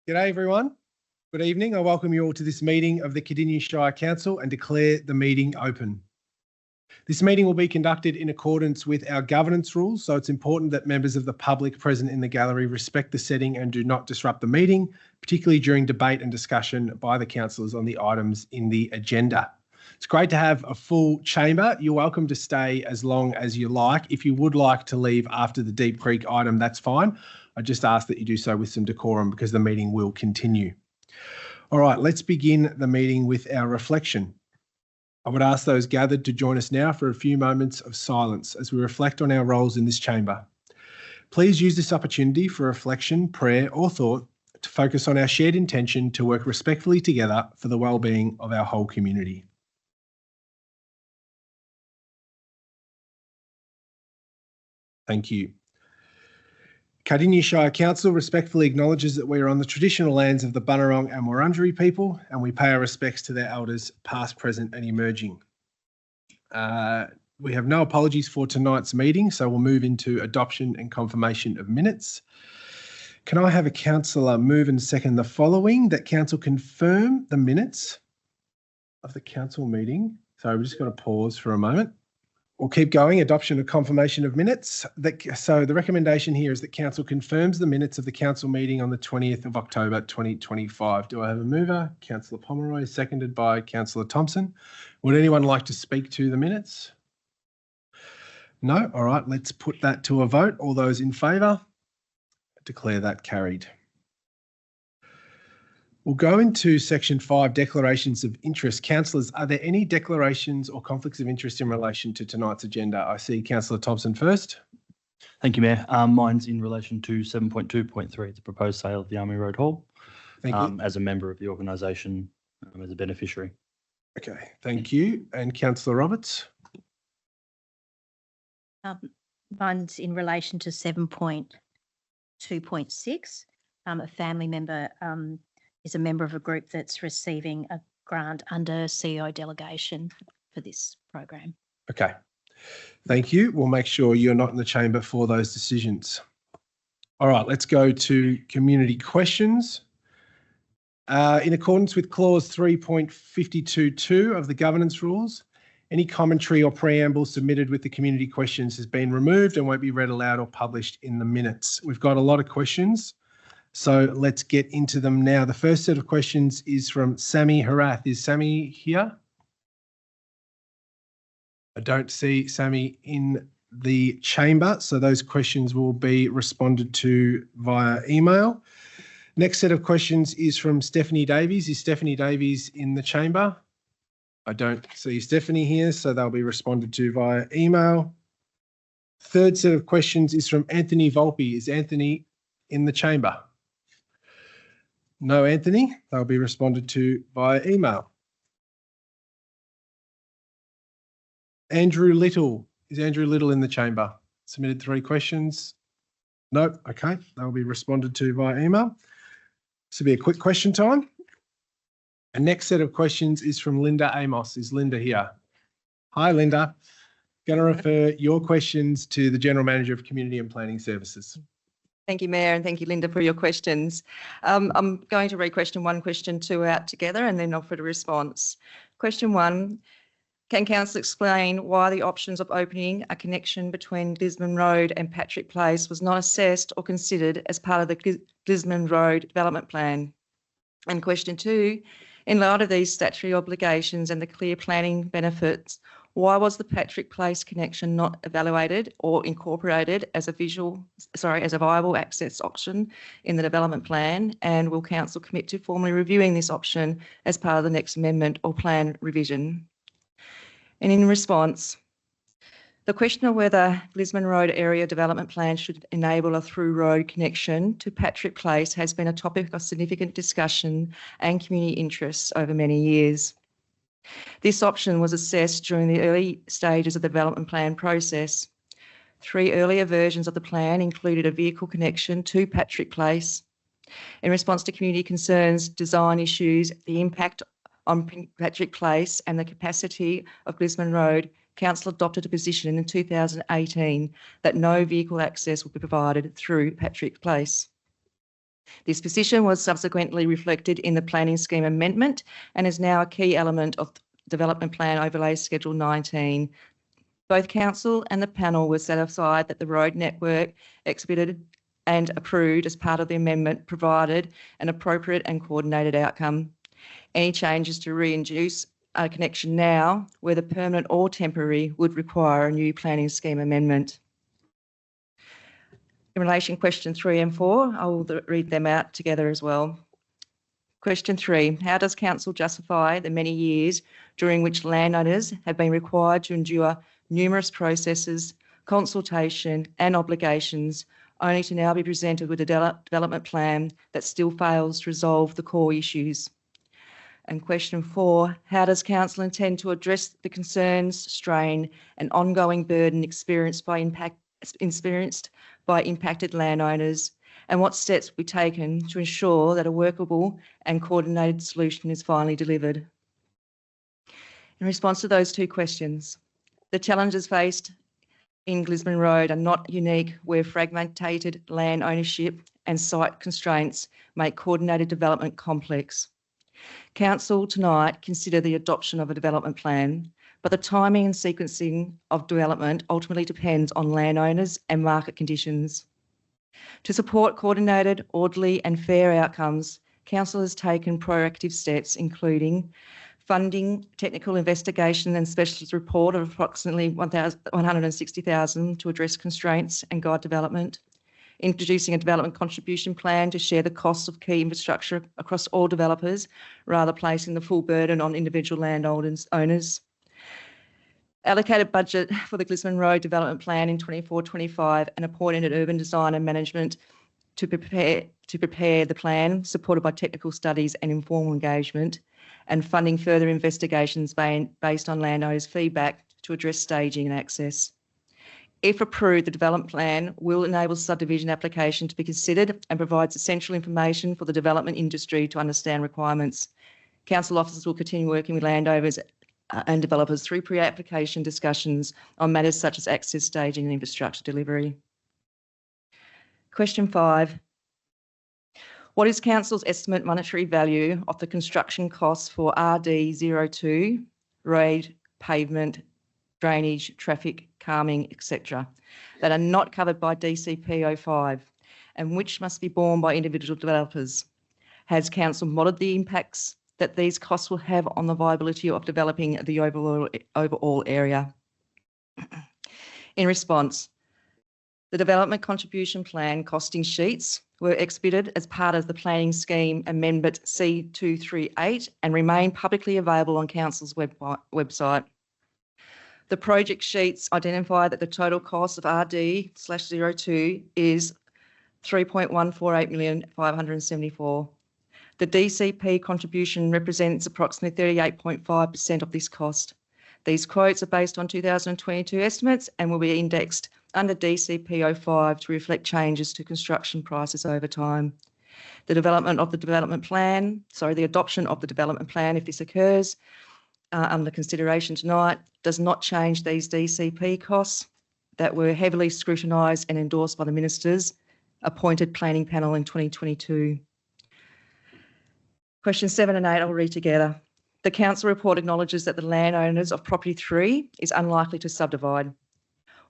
G'day everyone. Good evening. I welcome you all to this meeting of the Cardinia Shire Council and declare the meeting open. This meeting will be conducted in accordance with our governance rules, so it's important that members of the public present in the gallery respect the setting and do not disrupt the meeting, particularly during debate and discussion by the councillors on the items in the agenda. It's great to have a full chamber. You're welcome to stay as long as you like. If you would like to leave after the Deep Creek item, that's fine. I just ask that you do so with some decorum because the meeting will continue. All right, let's begin the meeting with our reflection. I would ask those gathered to join us now for a few moments of silence as we reflect on our roles in this chamber. Please use this opportunity for reflection, prayer or thought to focus on our shared intention to work respectfully together for the well-being of our whole community. Thank you. Cardinia Shire Council respectfully acknowledges that we are on the traditional lands of the Bunurong and Wurundjeri people, and we pay our respects to their elders, past, present and emerging. We have no apologies for tonight's meeting, so we'll move into adoption and confirmation of minutes. Can I have a councillor move and second the following, that council confirm the minutes of the council meeting? So we're just going to pause for a moment. We'll keep going. Adoption and confirmation of minutes. So the recommendation here is that council confirms the minutes of the council meeting on the 20th of October 2025. Do I have a mover? Councillor Pomeroy, seconded by Councillor Thompson. Would anyone like to speak to the minutes? No? All right, let's put that to a vote. All those in favour? Declare that carried. We'll go into section 5, declarations of interest. Councillors, are there any declarations or conflicts of interest in relation to tonight's agenda? I see Councillor Thompson first. Thank you, Mayor. Mine's in relation to 7.2.3, the proposed sale of the Army Road Hall. Thank you. As a member of the organisation, as a beneficiary. Okay, thank you. And Councillor Roberts? Mine's in relation to 7.2.6. A family member is a member of a group that's receiving a grant under CEO delegation for this program. Okay, thank you. We'll make sure you're not in the chamber for those decisions. All right, let's go to community questions. In accordance with clause 3.52.2 of the governance rules, any commentary or preamble submitted with the community questions has been removed and won't be read aloud or published in the minutes. We've got a lot of questions, so let's get into them now. The first set of questions is from Sammy Harath. Is Sammy here? I don't see Sammy in the chamber, so those questions will be responded to via email. Next set of questions is from Stephanie Davies. Is Stephanie Davies in the chamber? I don't see Stephanie here, so they'll be responded to via email. Third set of questions is from Anthony Volpe. Is Anthony in the chamber? No, Anthony. They'll be responded to via email. Andrew Little. Is Andrew Little in the chamber? Submitted 3 questions. No. Okay. They'll be responded to via email. This will be a quick question time. The next set of questions is from Linda Amos. Is Linda here? Hi, Linda. Going to refer your questions to the General Manager of Community and Planning Services. Thank you, Mayor, and thank you, Linda, for your questions. I'm going to read question 1, question 2 out together and then offer a response. Question 1, can Council explain why the options of opening a connection between Glismann Road and Patrick Place was not assessed or considered as part of the Glismann Road Development Plan? And question 2, in light of these statutory obligations and the clear planning benefits, why was the Patrick Place connection not evaluated or incorporated as a viable access option in the development plan? And will Council commit to formally reviewing this option as part of the next amendment or plan revision? And in response, the question of whether Glismann Road Area Development Plan should enable a through road connection to Patrick Place has been a topic of significant discussion and community interest over many years. This option was assessed during the early stages of the development plan process. 3 earlier versions of the plan included a vehicle connection to Patrick Place. In response to community concerns, design issues, the impact on Patrick Place and the capacity of Glismann Road, Council adopted a position in 2018 that no vehicle access would be provided through Patrick Place. This position was subsequently reflected in the planning scheme amendment and is now a key element of Development Plan Overlay Schedule 19. Both council and the panel were satisfied that the road network exhibited and approved as part of the amendment provided an appropriate and coordinated outcome. Any changes to reintroduce a connection now, whether permanent or temporary, would require a new planning scheme amendment. In relation to question 3 and 4, I will read them out together as well. Question 3, how does council justify the many years during which landowners have been required to endure numerous processes, consultation and obligations only to now be presented with a development plan that still fails to resolve the core issues? And question 4, how does council intend to address the concerns, strain and ongoing burden experienced by impacted landowners, and what steps will be taken to ensure that a workable and coordinated solution is finally delivered? In response to those 2 questions, the challenges faced in Glismann Road are not unique, where fragmented land ownership and site constraints make coordinated development complex. Council tonight consider the adoption of a development plan, but the timing and sequencing of development ultimately depends on landowners and market conditions. To support coordinated, orderly and fair outcomes, Council has taken proactive steps, including funding technical investigation and specialist report of approximately $160,000 to address constraints and guide development, introducing a development contribution plan to share the costs of key infrastructure across all developers, rather placing the full burden on individual landowners, allocated budget for the Glismann Road development plan in 24-25 and appointed urban design and management to prepare the plan, supported by technical studies and informal engagement, and funding further investigations based on landowners' feedback to address staging and access. If approved, the development plan will enable subdivision application to be considered and provides essential information for the development industry to understand requirements. Council officers will continue working with landowners and developers through pre-application discussions on matters such as access, staging and infrastructure delivery. Question 5. What is Council's estimate monetary value of the construction costs for RD02, road, pavement, drainage, traffic, calming, etc., that are not covered by DCP 05 and which must be borne by individual developers? Has Council modelled the impacts that these costs will have on the viability of developing the overall area? In response, the Development Contribution Plan costing sheets were exhibited as part of the Planning Scheme Amendment C238 and remain publicly available on Council's website. The project sheets identify that the total cost of RD/02 is $3.148,574,000. The DCP contribution represents approximately 38.5% of this cost. These quotes are based on 2022 estimates and will be indexed under DCP 05 to reflect changes to construction prices over time. The adoption of the development plan, if this occurs, under consideration tonight, does not change these DCP costs that were heavily scrutinised and endorsed by the Minister's appointed planning panel in 2022. Questions 7 and 8 I'll read together. The Council report acknowledges that the landowners of property 3 is unlikely to subdivide.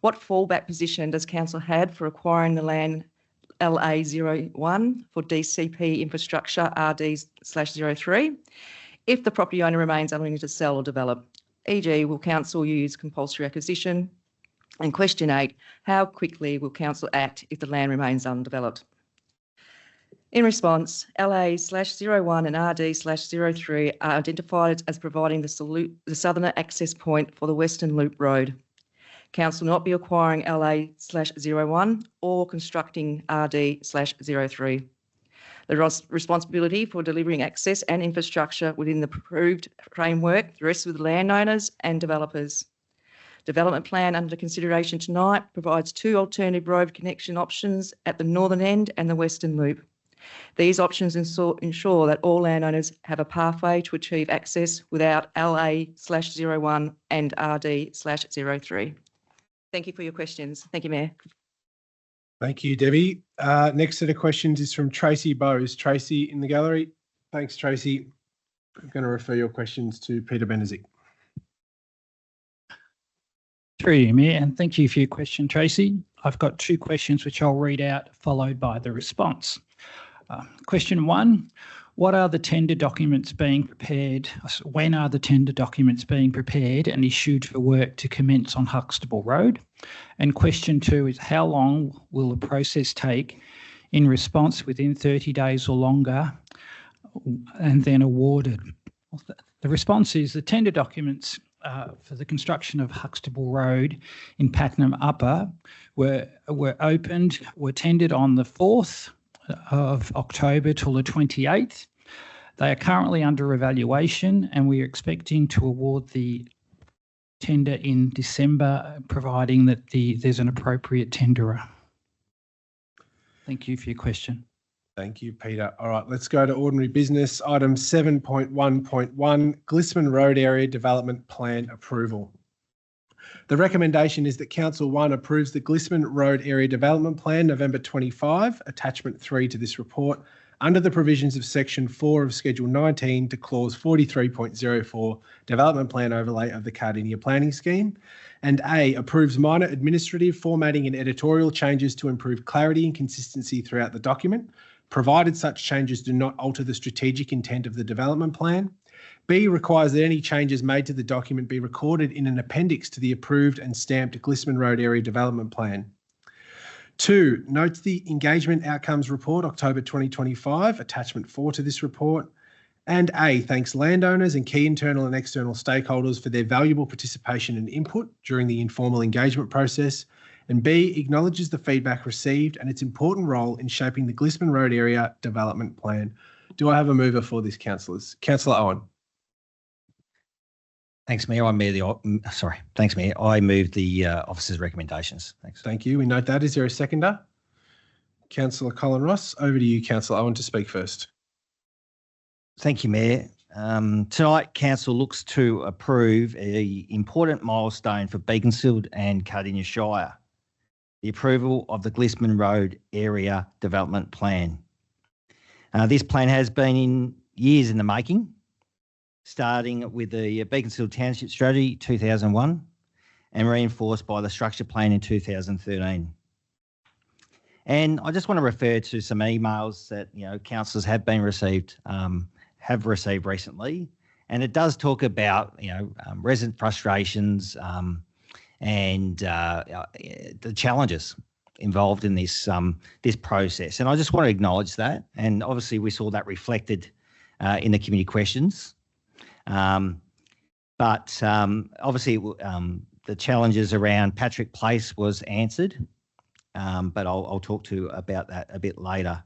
What fallback position does Council have for acquiring the land LA01 for DCP infrastructure RD/03 if the property owner remains unwilling to sell or develop? E.g., will Council use compulsory acquisition? And question 8, how quickly will Council act if the land remains undeveloped? In response, LA/01 and RD/03 are identified as providing the southern access point for the Western Loop Road. Council will not be acquiring LA/01 or constructing RD/03. The responsibility for delivering access and infrastructure within the approved framework rests with landowners and developers. Development plan under consideration tonight provides 2 alternative road connection options at the northern end and the Western Loop. These options ensure that all landowners have a pathway to achieve access without LA/01 and RD/03. Thank you for your questions. Thank you, Mayor. Thank you, Debbie. Next set of questions is from Tracy Bowes. Tracy in the gallery. Thanks, Tracy. I'm going to refer your questions to Peter Benezik. Through you, Mayor, and thank you for your question, Tracy. I've got two questions which I'll read out, followed by the response. Question 1, what are the tender documents being prepared? When are the tender documents being prepared and issued for work to commence on Huxtable Road? And question 2 is how long will the process take in response within 30 days or longer and then awarded? The response is the tender documents for the construction of Huxtable Road in Pakenham Upper were tendered on the 4th of October till the 28th. They are currently under evaluation and we are expecting to award the tender in December, providing that there's an appropriate tenderer. Thank you for your question. Thank you, Peter. All right, let's go to ordinary business. Item 7.1.1, Glismann Road Area Development Plan Approval. The recommendation is that Council 1 approves the Glismann Road Area Development Plan November 25, Attachment 3 to this report, under the provisions of Section 4 of Schedule 19 to Clause 43.04 Development Plan Overlay of the Cardinia Planning Scheme, and A, approves minor administrative formatting and editorial changes to improve clarity and consistency throughout the document, provided such changes do not alter the strategic intent of the development plan. B, requires that any changes made to the document be recorded in an appendix to the approved and stamped Glismann Road Area Development Plan. 2, notes the Engagement Outcomes Report, October 2025, Attachment 4 to this report. And A, thanks landowners and key internal and external stakeholders for their valuable participation and input during the informal engagement process. And B, acknowledges the feedback received and its important role in shaping the Glismann Road Area Development Plan. Do I have a mover for this, councillors? Councillor Owen. Thanks, Mayor. I move the officer's recommendations. Thanks. Thank you. We note that. Is there a seconder? Councillor Colin Ross. Over to you, Councillor Owen, to speak first. Thank you, Mayor. Tonight, Council looks to approve an important milestone for Beaconsfield and Cardinia Shire, the approval of the Glismann Road Area Development Plan. This plan has been years in the making, starting with the Beaconsfield Township Strategy 2001 and reinforced by the Structure Plan in 2013. And I just want to refer to some emails that councillors have received recently, and it does talk about resident frustrations and the challenges involved in this this process. And I just want to acknowledge that. And obviously, we saw that reflected in the community questions. But obviously, the challenges around Patrick Place was answered, but I'll talk about that a bit later.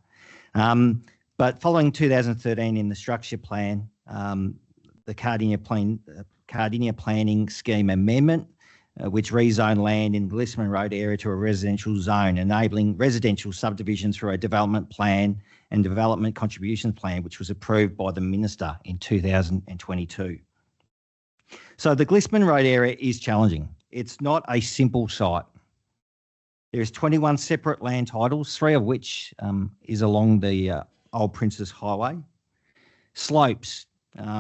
But following 2013 in the structure plan, the Cardinia Planning Scheme Amendment, which rezoned land in the Glismann Road area to a residential zone, enabling residential subdivision through a development plan and development contributions plan, which was approved by the Minister in 2022. So the Glismann Road area is challenging. It's not a simple site. There's 21 separate land titles, 3 of which is along the Old Princess Highway. Slopes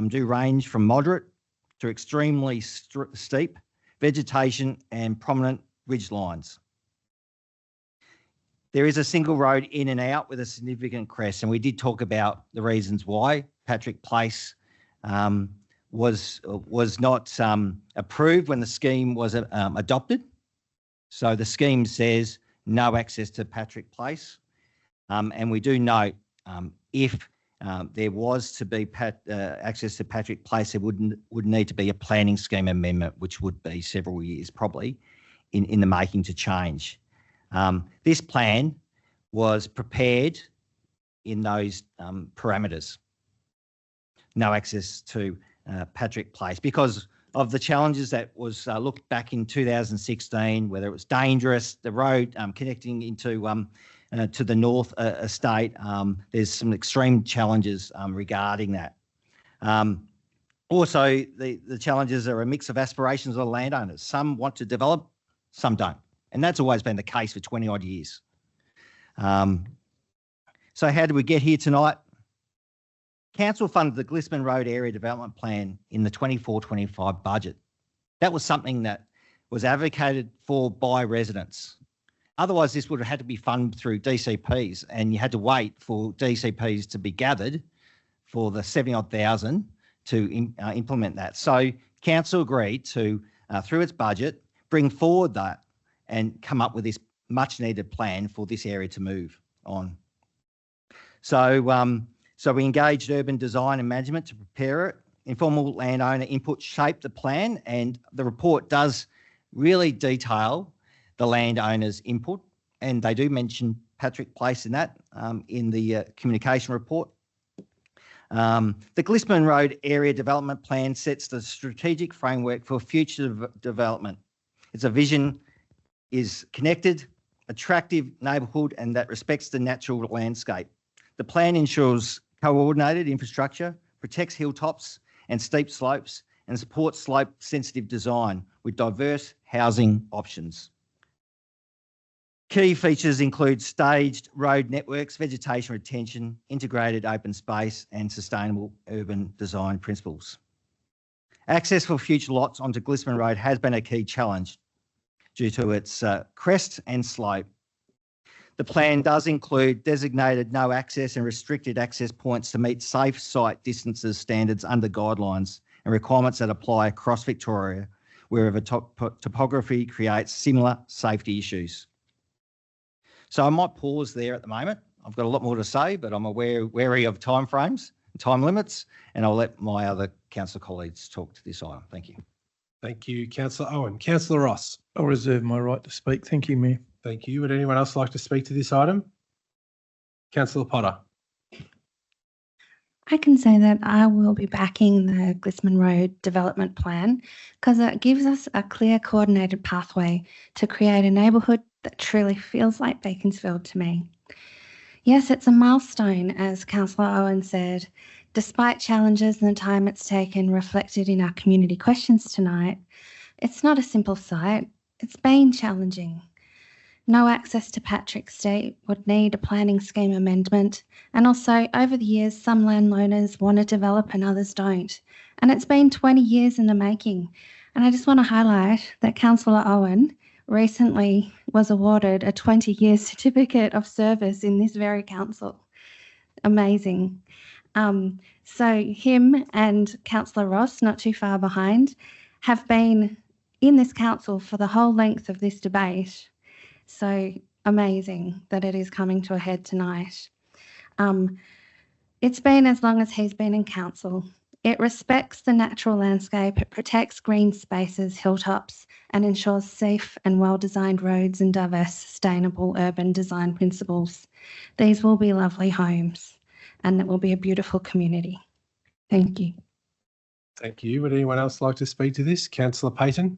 do range from moderate to extremely steep, vegetation and prominent ridge lines. There is a single road in and out with a significant crest, and we did talk about the reasons why Patrick Place was not approved when the scheme was adopted. So the scheme says no access to Patrick Place, and we do note if there was to be access to Patrick Place, there would need to be a planning scheme amendment, which would be several years probably in the making to change. This plan was prepared in those parameters. No access to Patrick Place because of the challenges that was looked back in 2016, whether it was dangerous, the road connecting into to the North Estate. There's some extreme challenges regarding that. Also, the challenges are a mix of aspirations of the landowners. Some want to develop, some don't. And that's always been the case for 20 odd years. So how did we get here tonight? Council funded the Glismann Road Area Development Plan in the 24-25 budget. That was something that was advocated for by residents. Otherwise, this would have had to be funded through DCPs, and you had to wait for DCPs to be gathered for the 70-odd thousand to implement that. So council agreed to, through its budget, bring forward that and come up with this much needed plan for this area to move on. So, so we engaged urban design and management to prepare it. Informal landowner input shaped the plan, and the report does really detail the landowner's input, and they do mention Patrick Place in that, in the communication report. The Glismann Road Area Development Plan sets the strategic framework for future development. Its vision is connected, attractive neighbourhood, and that respects the natural landscape. The plan ensures coordinated infrastructure, protects hilltops and steep slopes, and supports slope-sensitive design with diverse housing options. Key features include staged road networks, vegetation retention, integrated open space, and sustainable urban design principles. Access for future lots onto Glismann Road has been a key challenge due to its crest and slope. The plan does include designated no access and restricted access points to meet safe site distances standards under guidelines and requirements that apply across Victoria wherever topography creates similar safety issues. So I might pause there at the moment. I've got a lot more to say, but I'm wary of timeframes and time limits, and I'll let my other council colleagues talk to this item. Thank you. Thank you, Councillor Owen. Councillor Ross. I'll reserve my right to speak. Thank you, Mayor. Thank you. Would anyone else like to speak to this item? Councillor Potter. I can say that I will be backing the Glismann Road development plan because it gives us a clear coordinated pathway to create a neighbourhood that truly feels like Beaconsfield to me. Yes, it's a milestone, as Councillor Owen said. Despite challenges and the time it's taken reflected in our community questions tonight, it's not a simple site. It's been challenging. No access to Patrick Street would need a planning scheme amendment, and also over the years some landowners want to develop and others don't. And it's been 20 years in the making. And I just want to highlight that Councillor Owen recently was awarded a 20-year certificate of service in this very council. Amazing. So him and Councillor Ross, not too far behind, have been in this council for the whole length of this debate. So amazing that it is coming to a head tonight. It's been as long as he's been in council. It respects the natural landscape, it protects green spaces, hilltops, and ensures safe and well-designed roads and diverse, sustainable urban design principles. These will be lovely homes, and it will be a beautiful community. Thank you. Thank you. Would anyone else like to speak to this? Councillor Payton.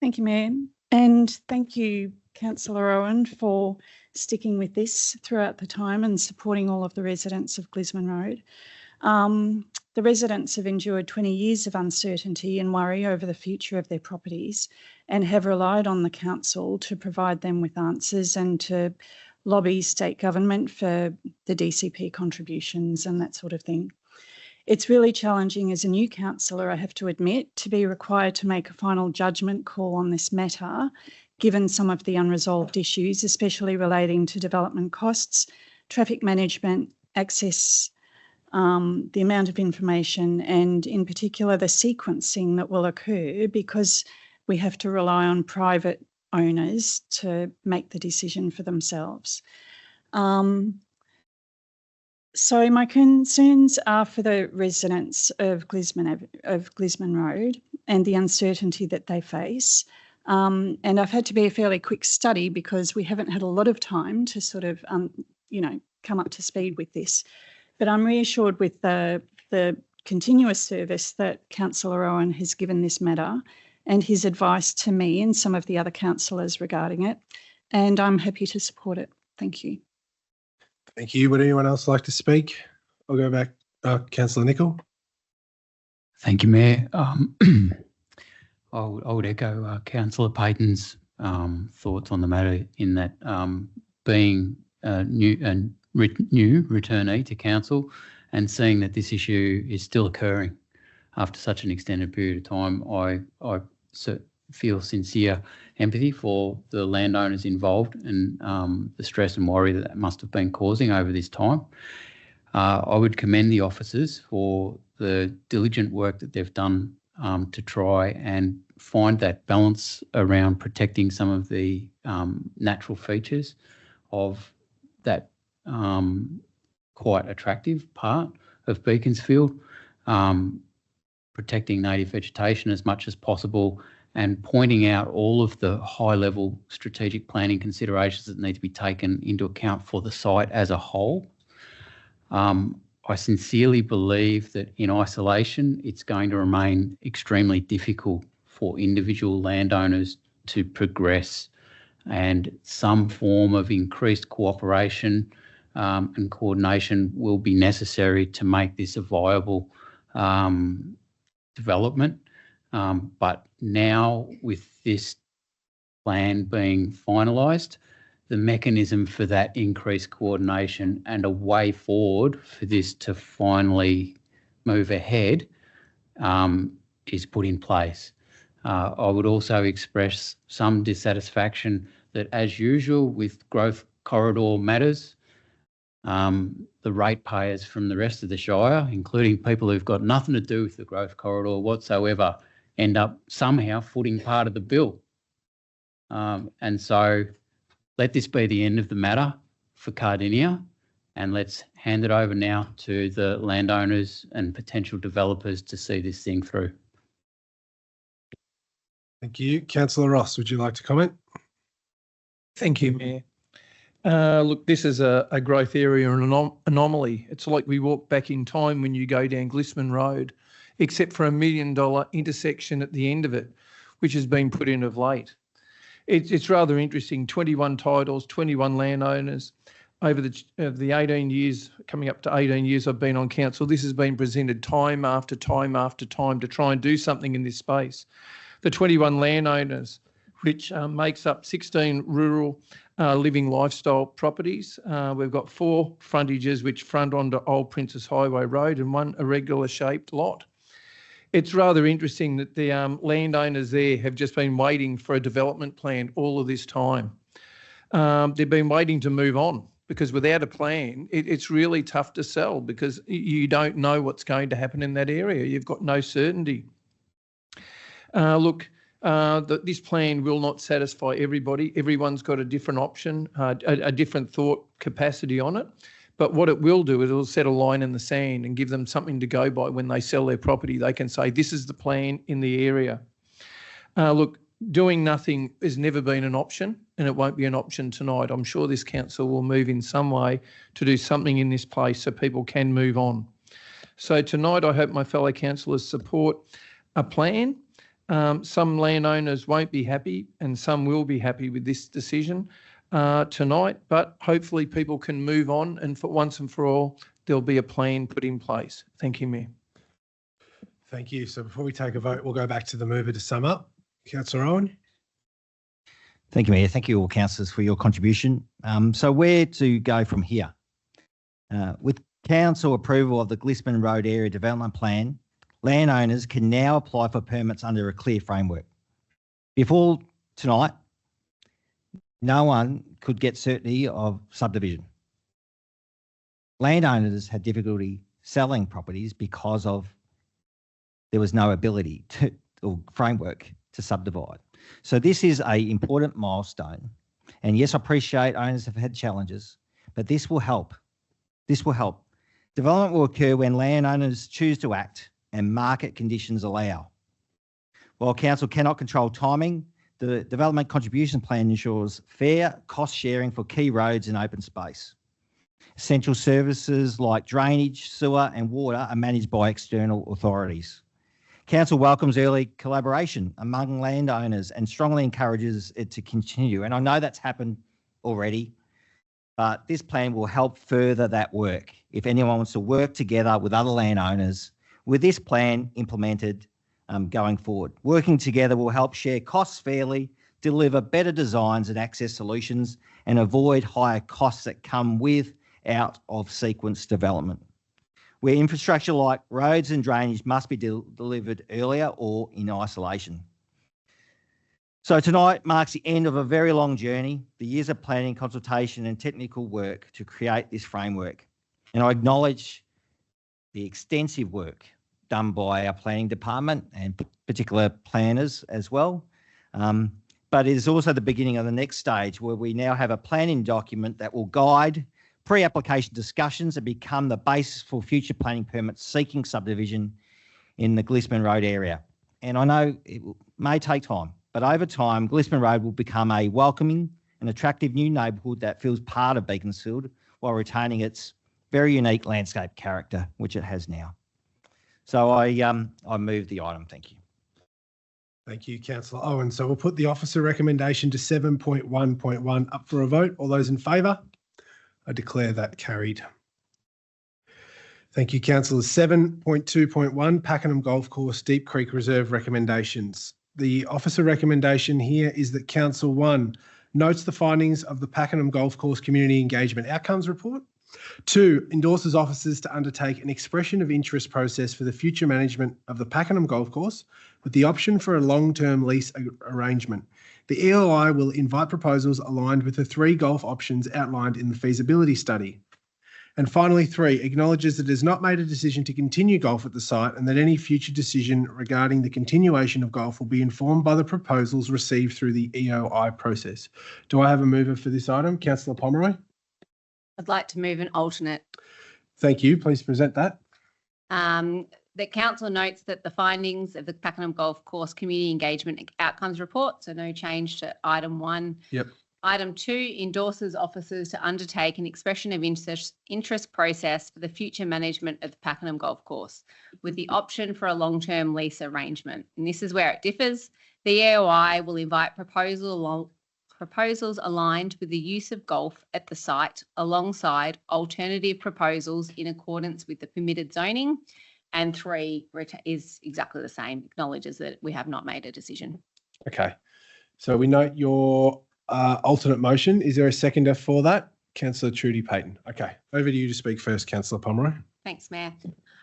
Thank you, Mayor. And thank you, Councillor Owen, for sticking with this throughout the time and supporting all of the residents of Glismann Road. The residents have endured 20 years of uncertainty and worry over the future of their properties and have relied on the council to provide them with answers and to lobby state government for the DCP contributions and that sort of thing. It's really challenging as a new councillor, I have to admit, to be required to make a final judgment call on this matter, given some of the unresolved issues, especially relating to development costs, traffic management, access, the amount of information, and in particular the sequencing that will occur because we have to rely on private owners to make the decision for themselves. So my concerns are for the residents of Glismann Road and the uncertainty that they face. And I've had to be a fairly quick study because we haven't had a lot of time to sort of, come up to speed with this. But I'm reassured with the continuous service that Councillor Owen has given this matter and his advice to me and some of the other councillors regarding it. And I'm happy to support it. Thank you. Thank you. Would anyone else like to speak? I'll go back. Councillor Nickell. Thank you, Mayor. I would echo Councillor Payton's thoughts on the matter in that being a new returnee to council and seeing that this issue is still occurring after such an extended period of time, I feel sincere empathy for the landowners involved and the stress and worry that must have been causing over this time. I would commend the officers for the diligent work that they've done to try and find that balance around protecting some of the natural features of that quite attractive part of Beaconsfield, protecting native vegetation as much as possible and pointing out all of the high-level strategic planning considerations that need to be taken into account for the site as a whole. I sincerely believe that in isolation, it's going to remain extremely difficult for individual landowners to progress, and some form of increased cooperation and coordination will be necessary to make this a viable development. But now with this plan being finalised, the mechanism for that increased coordination and a way forward for this to finally move ahead is put in place. I would also express some dissatisfaction that, as usual with growth corridor matters, the ratepayers from the rest of the Shire, including people who've got nothing to do with the growth corridor whatsoever, end up somehow footing part of the bill. And so let this be the end of the matter for Cardinia, and let's hand it over now to the landowners and potential developers to see this thing through. Thank you. Councillor Ross, would you like to comment? Thank you, Mayor. Look, this is a growth area and an anomaly. It's like we walk back in time when you go down Glismann Road, except for $1 million intersection at the end of it, which has been put in of late. It's rather interesting, 21 titles, 21 landowners. Over the 18 years, coming up to 18 years I've been on council, this has been presented time after time after time to try and do something in this space. The 21 landowners, which makes up 16 rural living lifestyle properties. We've got 4 frontages which front onto Old Princess Highway Road and 1 irregular shaped lot. It's rather interesting that the landowners there have just been waiting for a development plan all of this time. They've been waiting to move on, because without a plan, it's really tough to sell because you don't know what's going to happen in that area. You've got no certainty. This plan will not satisfy everybody. Everyone's got a different option, a different thought capacity on it. But what it will do is it'll set a line in the sand and give them something to go by when they sell their property. They can say, this is the plan in the area. Doing nothing has never been an option, and it won't be an option tonight. I'm sure this council will move in some way to do something in this place so people can move on. So tonight, I hope my fellow councillors support a plan. Some landowners won't be happy and some will be happy with this decision tonight, but hopefully people can move on, and for once and for all, there'll be a plan put in place. Thank you, Mayor. Thank you. So before we take a vote, we'll go back to the mover to sum up. Councillor Owen. Thank you, Mayor. Thank you all councillors for your contribution. So where to go from here? With council approval of the Glismann Road Area Development Plan, landowners can now apply for permits under a clear framework. Before tonight, no one could get certainty of subdivision. Landowners had difficulty selling properties because there was no ability or framework to subdivide. So this is an important milestone. And yes, I appreciate owners have had challenges, but this will help. This will help. Development will occur when landowners choose to act and market conditions allow. While council cannot control timing, the Development Contribution Plan ensures fair cost sharing for key roads and open space. Essential services like drainage, sewer and water are managed by external authorities. Council welcomes early collaboration among landowners and strongly encourages it to continue. And I know that's happened already, but this plan will help further that work. If anyone wants to work together with other landowners with this plan implemented going forward. Working together will help share costs fairly, deliver better designs and access solutions, and avoid higher costs that come with out of sequence development, where infrastructure like roads and drainage must be delivered earlier or in isolation. So tonight marks the end of a very long journey, the years of planning, consultation and technical work to create this framework. And I acknowledge the extensive work done by our planning department and particular planners as well. But it is also the beginning of the next stage where we now have a planning document that will guide pre-application discussions and become the basis for future planning permits seeking subdivision in the Glismann Road area. And I know it may take time, but over time, Glismann Road will become a welcoming and attractive new neighbourhood that feels part of Beaconsfield while retaining its very unique landscape character, which it has now. So I move the item. Thank you. Thank you, Councillor Owen. So we'll put the officer recommendation to 7.1.1 up for a vote. All those in favour? I declare that carried. Thank you, Councillors. 7.2.1 Pakenham Golf Course Deep Creek Reserve recommendations. The officer recommendation here is that Council 1 notes the findings of the Pakenham Golf Course Community Engagement Outcomes Report. 2, endorses officers to undertake an expression of interest process for the future management of the Pakenham Golf Course with the option for a long-term lease arrangement. The ELI will invite proposals aligned with the 3 golf options outlined in the feasibility study. And finally, 3, acknowledges that it has not made a decision to continue golf at the site and that any future decision regarding the continuation of golf will be informed by the proposals received through the EOI process. Do I have a mover for this item? Councillor Pomeroy. I'd like to move an alternate. Thank you. Please present that. The council notes that the findings of the Pakenham Golf Course Community Engagement Outcomes Report, so no change to item 1. Yep. Item 2 endorses officers to undertake an expression of interest process for the future management of the Pakenham Golf Course with the option for a long-term lease arrangement. And this is where it differs. The EOI will invite proposals aligned with the use of golf at the site alongside alternative proposals in accordance with the permitted zoning. And 3 is exactly the same, acknowledges that we have not made a decision. Okay. So we note your alternate motion. Is there a seconder for that? Councillor Trudy Payton. Okay. Over to you to speak first, Councillor Pomeroy. Thanks, Mayor.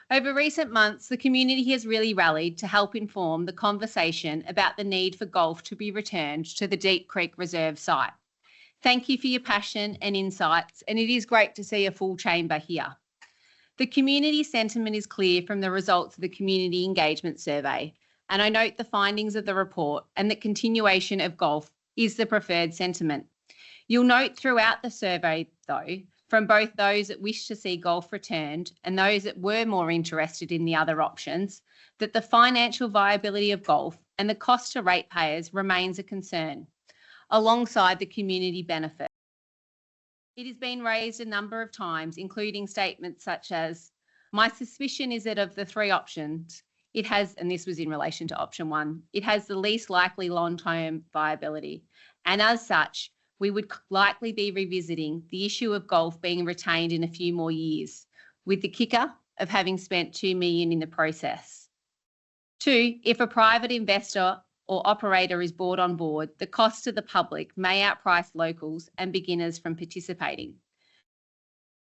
Over recent months, the community has really rallied to help inform the conversation about the need for golf to be returned to the Deep Creek Reserve site. Thank you for your passion and insights, and it is great to see a full chamber here. The community sentiment is clear from the results of the Community Engagement Survey, and I note the findings of the report and that continuation of golf is the preferred sentiment. You'll note throughout the survey, though, from both those that wish to see golf returned and those that were more interested in the other options, that the financial viability of golf and the cost to ratepayers remains a concern, alongside the community benefit. It has been raised a number of times, including statements such as, my suspicion is that of the 3 options, it has, and this was in relation to option 1, it has the least likely long-term viability. And as such, we would likely be revisiting the issue of golf being retained in a few more years, with the kicker of having spent $2 million in the process. 2, if a private investor or operator is brought on board, the cost to the public may outprice locals and beginners from participating.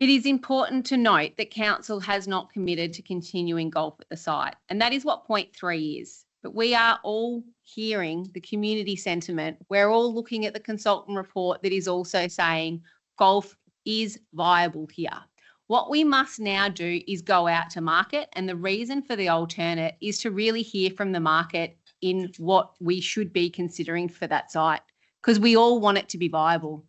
It is important to note that council has not committed to continuing golf at the site, and that is what point 3 is. But we are all hearing the community sentiment. We're all looking at the consultant report that is also saying golf is viable here. What we must now do is go out to market, and the reason for the alternate is to really hear from the market in what we should be considering for that site, because we all want it to be viable.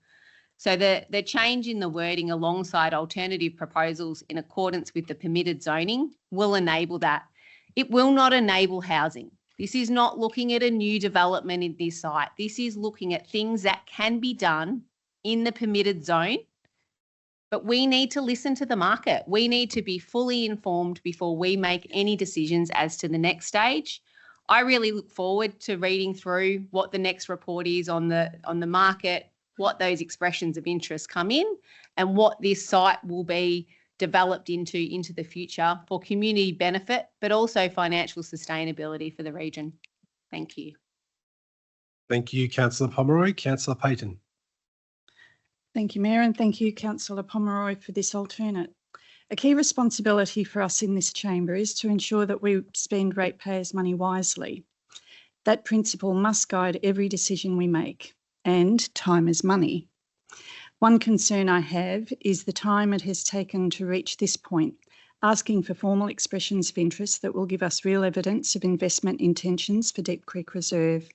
So the change in the wording alongside alternative proposals in accordance with the permitted zoning will enable that. It will not enable housing. This is not looking at a new development in this site. This is looking at things that can be done in the permitted zone, but we need to listen to the market. We need to be fully informed before we make any decisions as to the next stage. I really look forward to reading through what the next report is on the market, what those expressions of interest come in, and what this site will be developed into the future for community benefit, but also financial sustainability for the region. Thank you. Thank you, Councillor Pomeroy. Councillor Payton. Thank you, Mayor, and thank you, Councillor Pomeroy, for this alternate. A key responsibility for us in this chamber is to ensure that we spend ratepayers' money wisely. That principle must guide every decision we make, and time is money. One concern I have is the time it has taken to reach this point, asking for formal expressions of interest that will give us real evidence of investment intentions for Deep Creek Reserve.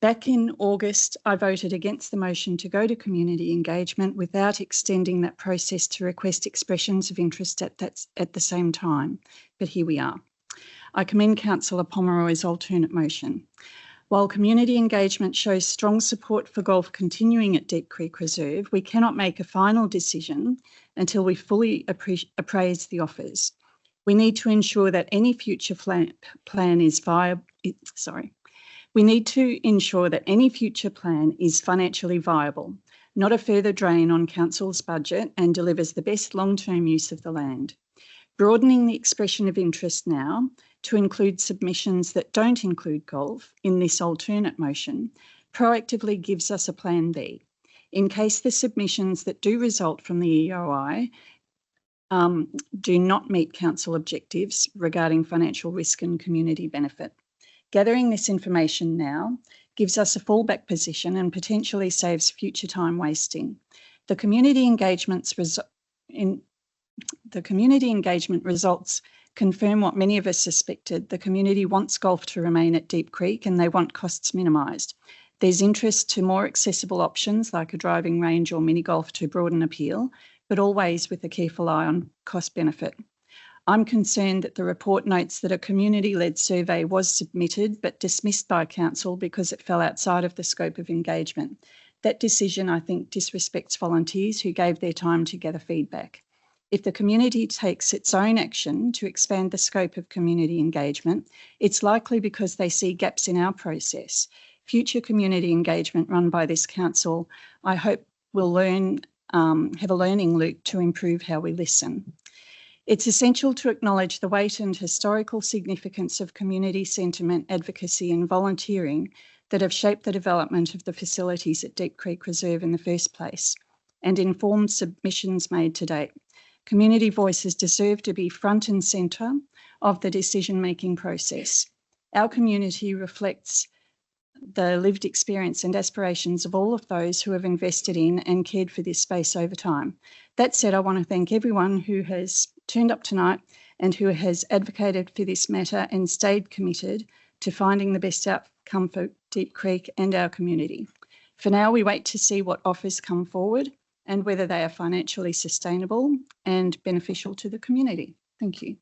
Back in August, I voted against the motion to go to community engagement without extending that process to request expressions of interest at the same time, but here we are. I commend Councillor Pomeroy's alternate motion. While community engagement shows strong support for golf continuing at Deep Creek Reserve, we cannot make a final decision until we fully appraise the offers. We need to ensure that any future plan is viable. We need to ensure that any future plan is financially viable, not a further drain on Council's budget, and delivers the best long-term use of the land. Broadening the expression of interest now to include submissions that don't include golf in this alternate motion proactively gives us a plan B. In case the submissions that do result from the EOI do not meet Council objectives regarding financial risk and community benefit. Gathering this information now gives us a fallback position and potentially saves future time wasting. The community engagement results confirm what many of us suspected. The community wants golf to remain at Deep Creek and they want costs minimised. There's interest to more accessible options like a driving range or mini golf to broaden appeal, but always with a careful eye on cost benefit. I'm concerned that the report notes that a community-led survey was submitted but dismissed by Council because it fell outside of the scope of engagement. That decision, I think, disrespects volunteers who gave their time to gather feedback. If the community takes its own action to expand the scope of community engagement, it's likely because they see gaps in our process. Future community engagement run by this Council, I hope, will have a learning loop to improve how we listen. It's essential to acknowledge the weight and historical significance of community sentiment, advocacy and volunteering that have shaped the development of the facilities at Deep Creek Reserve in the first place and informed submissions made to date. Community voices deserve to be front and centre of the decision-making process. Our community reflects the lived experience and aspirations of all of those who have invested in and cared for this space over time. That said, I want to thank everyone who has turned up tonight and who has advocated for this matter and stayed committed to finding the best outcome for Deep Creek and our community. For now, we wait to see what offers come forward and whether they are financially sustainable and beneficial to the community. Thank you.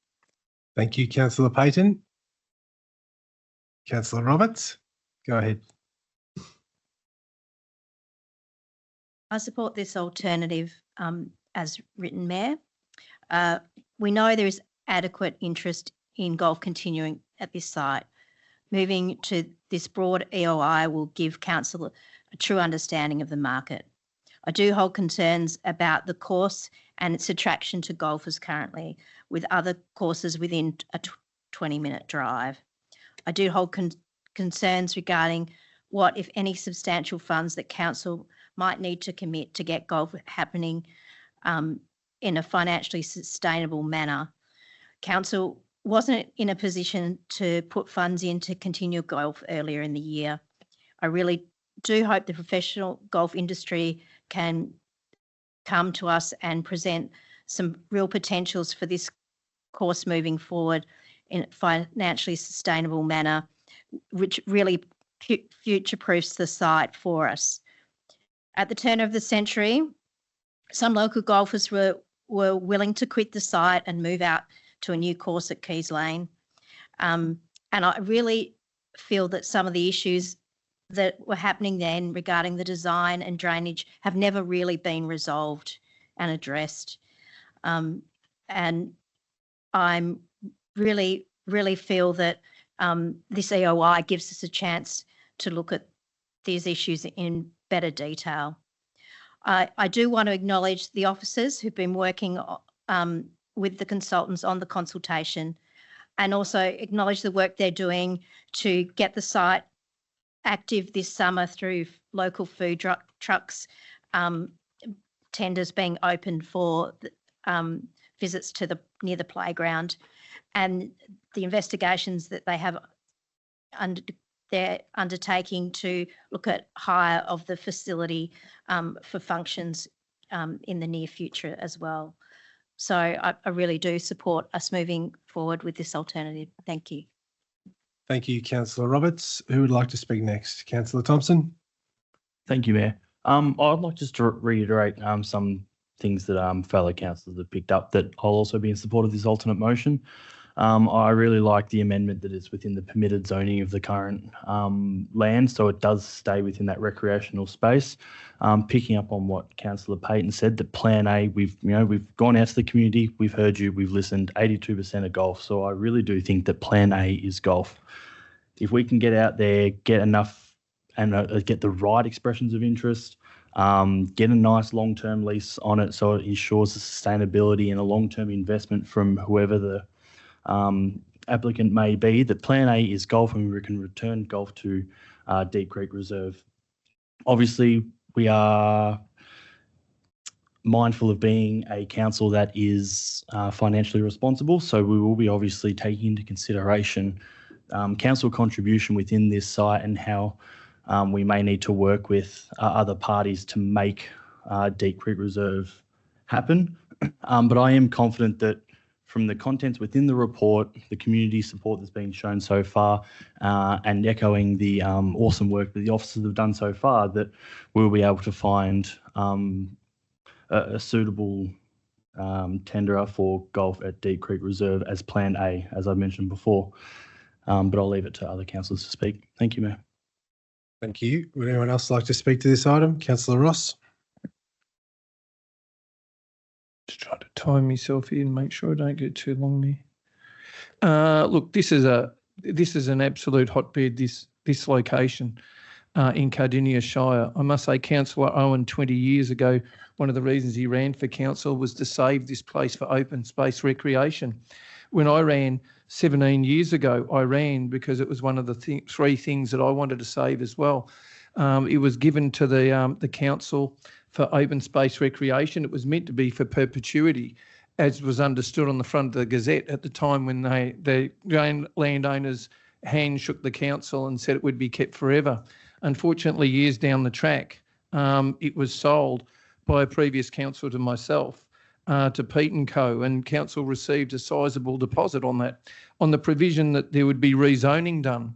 Thank you, Councillor Payton. Councillor Roberts, go ahead. I support this alternative as written, Mayor. We know there is adequate interest in golf continuing at this site. Moving to this broad EOI will give Council a true understanding of the market. I do hold concerns about the course and its attraction to golfers currently, with other courses within a 20-minute drive. I do hold concerns regarding what, if any, substantial funds that Council might need to commit to get golf happening in a financially sustainable manner. Council wasn't in a position to put funds in to continue golf earlier in the year. I really do hope the professional golf industry can come to us and present some real potentials for this course moving forward in a financially sustainable manner, which really future-proofs the site for us. At the turn of the century, some local golfers were willing to quit the site and move out to a new course at Keys Lane. And I really feel that some of the issues that were happening then regarding the design and drainage have never really been resolved and addressed. And I'm really feel that this EOI gives us a chance to look at these issues in better detail. I do want to acknowledge the officers who've been working with the consultants on the consultation, and also acknowledge the work they're doing to get the site active this summer through local food trucks, tenders being opened for visits to near the playground, and the investigations that they have they're undertaking to look at hire of the facility for functions in the near future as well. So I really do support us moving forward with this alternative. Thank you. Thank you, Councillor Roberts. Who would like to speak next? Councillor Thompson. Thank you, Mayor. I'd like just to reiterate some things that fellow councillors have picked up, that I'll also be in support of this alternate motion. I really like the amendment that is within the permitted zoning of the current land, so it does stay within that recreational space. Picking up on what Councillor Payton said, that Plan A, we've gone out to the community, we've heard you, we've listened. 82% of golf, so I really do think that Plan A is golf. If we can get out there, get enough, and get the right expressions of interest, get a nice long-term lease on it, so it ensures the sustainability and a long-term investment from whoever the applicant may be, that Plan A is golf, and we can return golf to Deep Creek Reserve. Obviously, we are mindful of being a council that is financially responsible, so we will be obviously taking into consideration council contribution within this site, and how we may need to work with other parties to make Deep Creek Reserve happen. But I am confident that from the contents within the report, the community support that's been shown so far, and echoing the awesome work that the officers have done so far, that we'll be able to find a suitable tenderer for golf at Deep Creek Reserve as Plan A, as I mentioned before. But I'll leave it to other councillors to speak. Thank you, Mayor. Thank you. Would anyone else like to speak to this item? Councillor Ross. Just trying to time myself here and make sure I don't get too long there. Look, this is an absolute hotbed, this location in Cardinia Shire. I must say, Councillor Owen 20 years ago, one of the reasons he ran for council was to save this place for open space recreation. When I ran 17 years ago, I ran because it was one of the three things that I wanted to save as well. It was given to the council for open space recreation. It was meant to be for perpetuity, as was understood on the front of the Gazette at the time when the landowners' hand shook the council and said it would be kept forever. Unfortunately, years down the track, it was sold by a previous councillor to myself to Pete & Co, and council received a sizable deposit on that, on the provision that there would be rezoning done.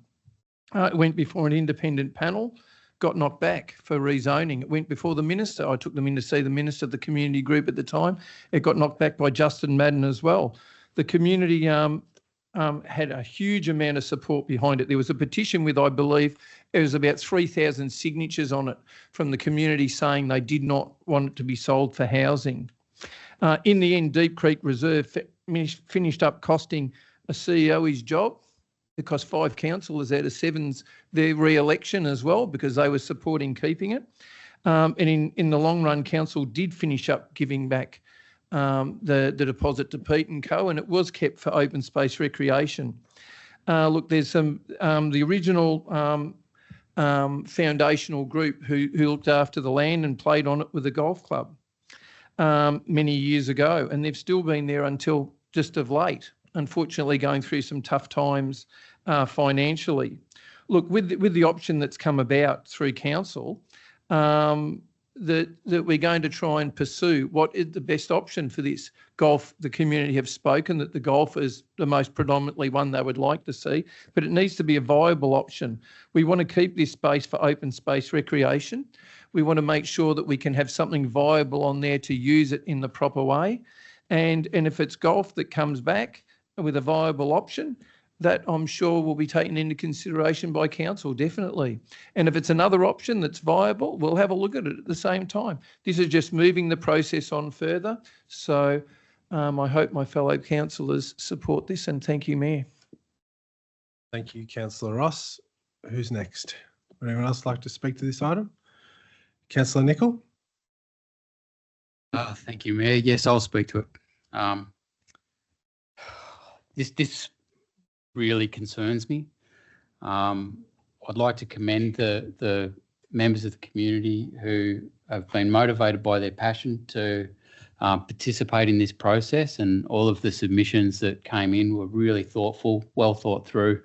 It went before an independent panel, got knocked back for rezoning. It went before the minister. I took them in to see the minister of the community group at the time. It got knocked back by Justin Madden as well. The community had a huge amount of support behind it. There was a petition with, I believe, it was about 3,000 signatures on it from the community saying they did not want it to be sold for housing. In the end, Deep Creek Reserve finished up costing a CEO his job. It cost 5 councillors out of 7's their re-election as well, because they were supporting keeping it. And in the long run, council did finish up giving back the deposit to Pete & Co, and it was kept for open space recreation. Look, there's some the original foundational group who looked after the land and played on it with the golf club many years ago, and they've still been there until just of late, unfortunately going through some tough times financially. Look, with the option that's come about through council, that we're going to try and pursue what is the best option for this. Golf, the community have spoken that the golf is the most predominantly one they would like to see, but it needs to be a viable option. We want to keep this space for open space recreation. We want to make sure that we can have something viable on there to use it in the proper way. And if it's golf that comes back with a viable option, that I'm sure will be taken into consideration by council, definitely. And if it's another option that's viable, we'll have a look at it at the same time. This is just moving the process on further. So I hope my fellow councillors support this, and thank you, Mayor. Thank you, Councillor Ross. Who's next? Would anyone else like to speak to this item? Councillor Nickell? Thank you, Mayor. Yes, I'll speak to it. This really concerns me. I'd like to commend the members of the community who have been motivated by their passion to participate in this process, and all of the submissions that came in were really thoughtful, well thought through.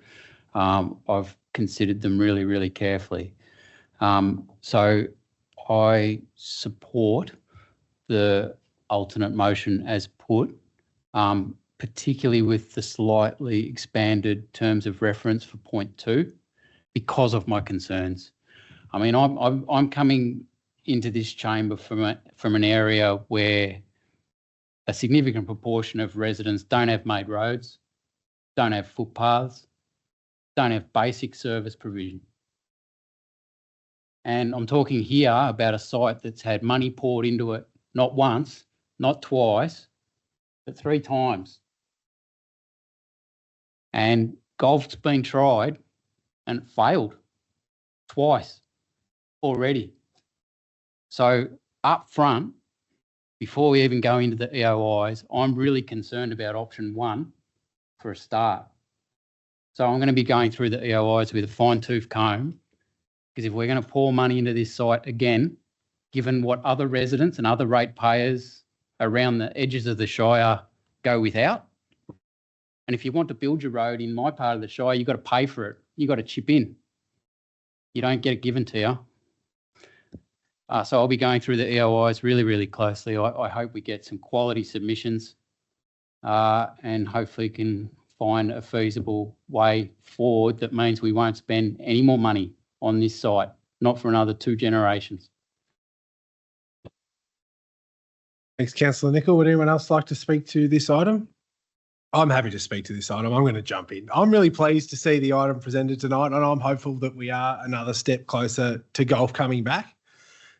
I've considered them really, really carefully. So I support the alternate motion as put, particularly with the slightly expanded terms of reference for point 2, because of my concerns. I mean, I'm coming into this chamber from an area where a significant proportion of residents don't have made roads, don't have footpaths, don't have basic service provision. And I'm talking here about a site that's had money poured into it, not once, not twice, but 3 times. And golf's been tried and it failed twice already. So up front, before we even go into the EOIs, I'm really concerned about option 1 for a start. So I'm going to be going through the EOIs with a fine-tooth comb, because if we're going to pour money into this site again, given what other residents and other ratepayers around the edges of the Shire go without, and if you want to build your road in my part of the Shire, you've got to pay for it. You've got to chip in. You don't get it given to you. So I'll be going through the EOIs really, really closely. I hope we get some quality submissions and hopefully can find a feasible way forward that means we won't spend any more money on this site, not for another 2 generations. Thanks, Councillor Nickell. Would anyone else like to speak to this item? I'm happy to speak to this item. I'm going to jump in. I'm really pleased to see the item presented tonight, and I'm hopeful that we are another step closer to golf coming back.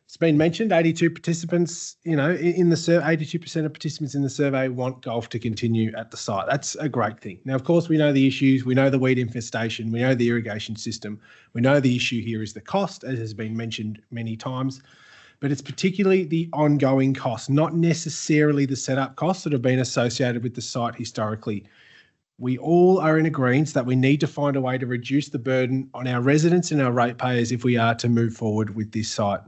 It's been mentioned, 82 participants, in the survey, 82% of participants in the survey want golf to continue at the site. That's a great thing. Now, of course, we know the issues. We know the weed infestation. We know the irrigation system. We know the issue here is the cost, as has been mentioned many times. But it's particularly the ongoing costs, not necessarily the setup costs that have been associated with the site historically. We all are in agreement that we need to find a way to reduce the burden on our residents and our ratepayers if we are to move forward with this site.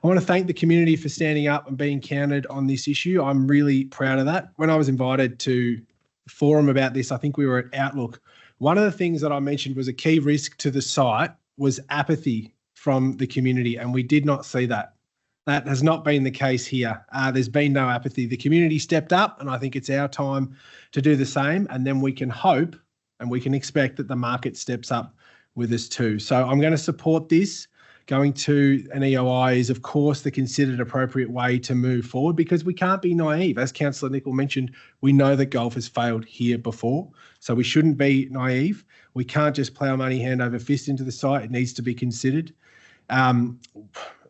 I want to thank the community for standing up and being counted on this issue. I'm really proud of that. When I was invited to the forum about this, I think we were at Outlook. One of the things that I mentioned was a key risk to the site was apathy from the community, and we did not see that. That has not been the case here. There's been no apathy. The community stepped up, and I think it's our time to do the same, and then we can hope and we can expect that the market steps up with us too. So I'm going to support this. Going to an EOI is, of course, the considered appropriate way to move forward, because we can't be naive. As Councillor Nickell mentioned, we know that golf has failed here before, so we shouldn't be naive. We can't just plough money hand over fist into the site. It needs to be considered. A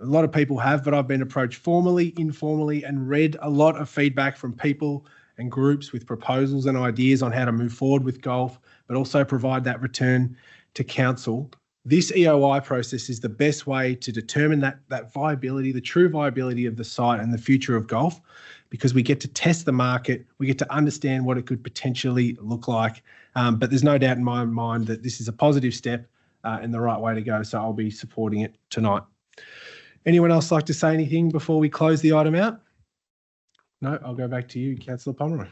lot of people have, but I've been approached formally, informally, and read a lot of feedback from people and groups with proposals and ideas on how to move forward with golf, but also provide that return to council. This EOI process is the best way to determine that viability, the true viability of the site and the future of golf, because we get to test the market, we get to understand what it could potentially look like. But there's no doubt in my mind that this is a positive step and the right way to go, so I'll be supporting it tonight. Anyone else like to say anything before we close the item out? No, I'll go back to you, Councillor Pomeroy.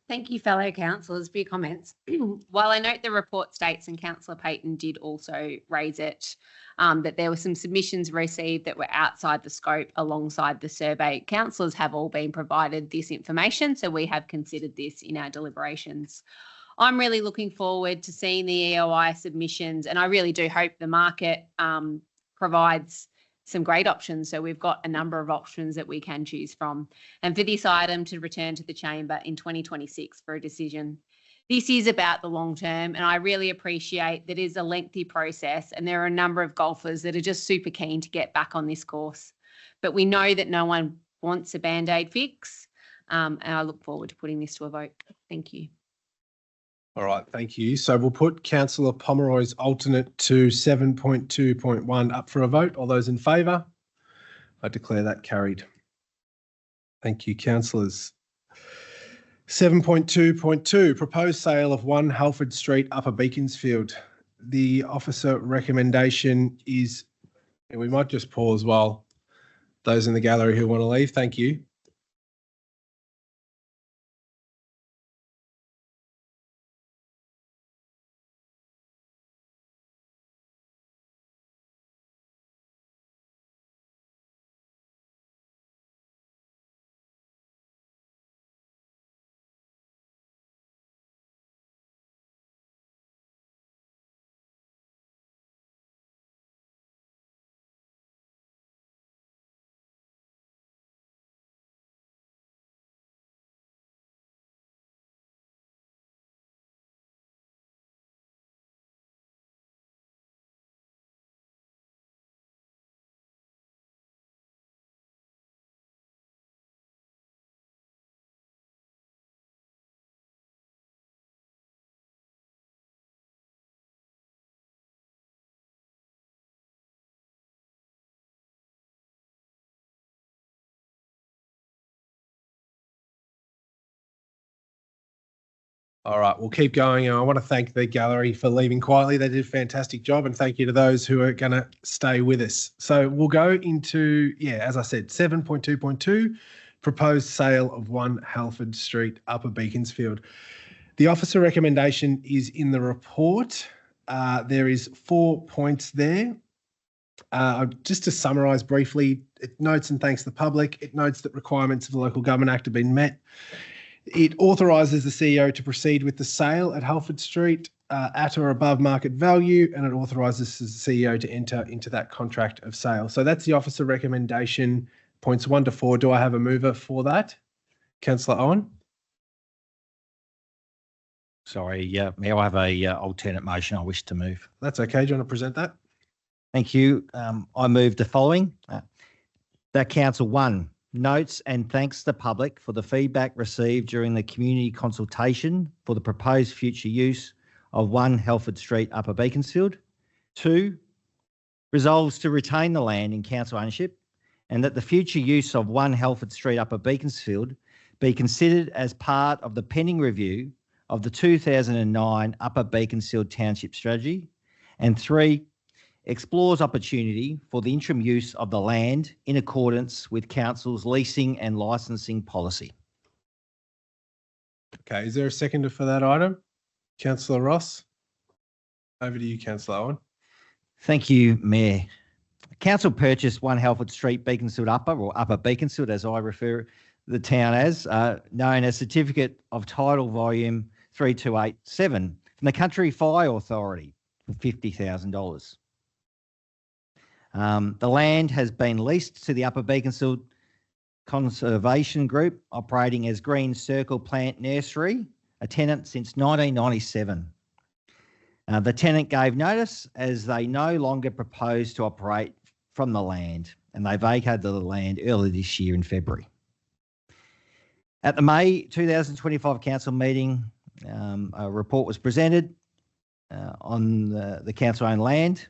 Thank you, fellow councillors, for your comments. While I note the report states, and Councillor Payton did also raise it, that there were some submissions received that were outside the scope alongside the survey, councillors have all been provided this information, so we have considered this in our deliberations. I'm really looking forward to seeing the EOI submissions, and I really do hope the market provides some great options. So we've got a number of options that we can choose from. And for this item to return to the chamber in 2026 for a decision. This is about the long term, and I really appreciate that it is a lengthy process, and there are a number of golfers that are just super keen to get back on this course. But we know that no one wants a Band-Aid fix, and I look forward to putting this to a vote. Thank you. All right, thank you. So we'll put Councillor Pomeroy's alternate to 7.2.1 up for a vote. All those in favour? I declare that carried. Thank you, councillors. 7.2.2, proposed sale of 1 Halford Street, Upper Beaconsfield. the officer recommendation is, and we might just pause while those in the gallery who want to leave. Thank you. All right, we'll keep going. I want to thank the gallery for leaving quietly. They did a fantastic job, and thank you to those who are going to stay with us. So we'll go into, as I said, 7.2.2, proposed sale of 1 Halford Street, Upper Beaconsfield. The officer recommendation is in the report. There is 4 points there. Just to summarise briefly, it notes and thanks the public. It notes that requirements of the Local Government Act have been met. It authorises the CEO to proceed with the sale at Halford Street at or above market value, and it authorises the CEO to enter into that contract of sale. So that's the officer recommendation, points 1 to 4. Do I have a mover for that? Councillor Owen? Sorry, Mayor, I have a alternate motion I wish to move. That's okay. Do you want to present that? Thank you. I move the following. That Council 1 notes and thanks the public for the feedback received during the community consultation for the proposed future use of 1 Halford Street, Upper Beaconsfield. 2, resolves to retain the land in council ownership and that the future use of 1 Halford Street, Upper Beaconsfield be considered as part of the pending review of the 2009 Upper Beaconsfield Township Strategy. And 3, explores opportunity for the interim use of the land in accordance with Council's leasing and licensing policy. Okay, is there a seconder for that item? Councillor Ross? Over to you, Councillor Owen. Thank you, Mayor. Council purchased 1 Halford Street, Beaconsfield Upper, or Upper Beaconsfield as I refer the town as, known as Certificate of Title Volume 3287 from the Country Fire Authority for $50,000. The land has been leased to the Upper Beaconsfield Conservation Group, operating as Green Circle Plant Nursery, a tenant since 1997. The tenant gave notice as they no longer propose to operate from the land, and they vacated the land early this year in February. At the May 2025 council meeting, a report was presented on the council-owned land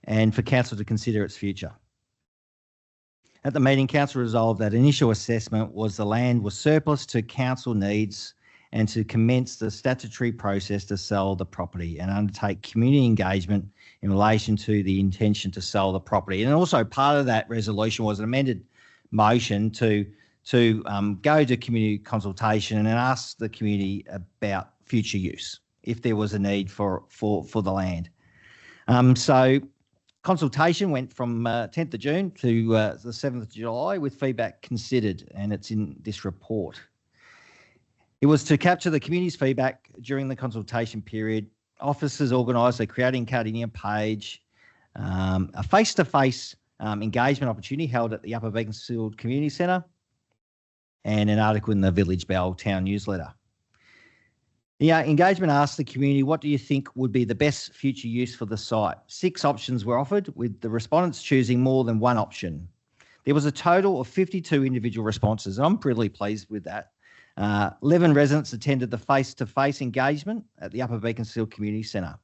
and for council to consider its future. At the meeting, council resolved that initial assessment was the land was surplus to council needs and to commence the statutory process to sell the property and undertake community engagement in relation to the intention to sell the property. And also part of that resolution was an amended motion to go to community consultation and ask the community about future use if there was a need for the land. So consultation went from 10th of June to the 7th of July with feedback considered, and it's in this report. It was to capture the community's feedback during the consultation period. Officers organised a Creating Cardinia page, a face-to-face engagement opportunity held at the Upper Beaconsfield Community Centre, and an article in the Village Bell Town newsletter. The engagement asked the community, what do you think would be the best future use for the site? 6 options were offered, with the respondents choosing more than one option. There was a total of 52 individual responses, and I'm really pleased with that. 11 residents attended the face-to-face engagement at the Upper Beaconsfield Community Centre.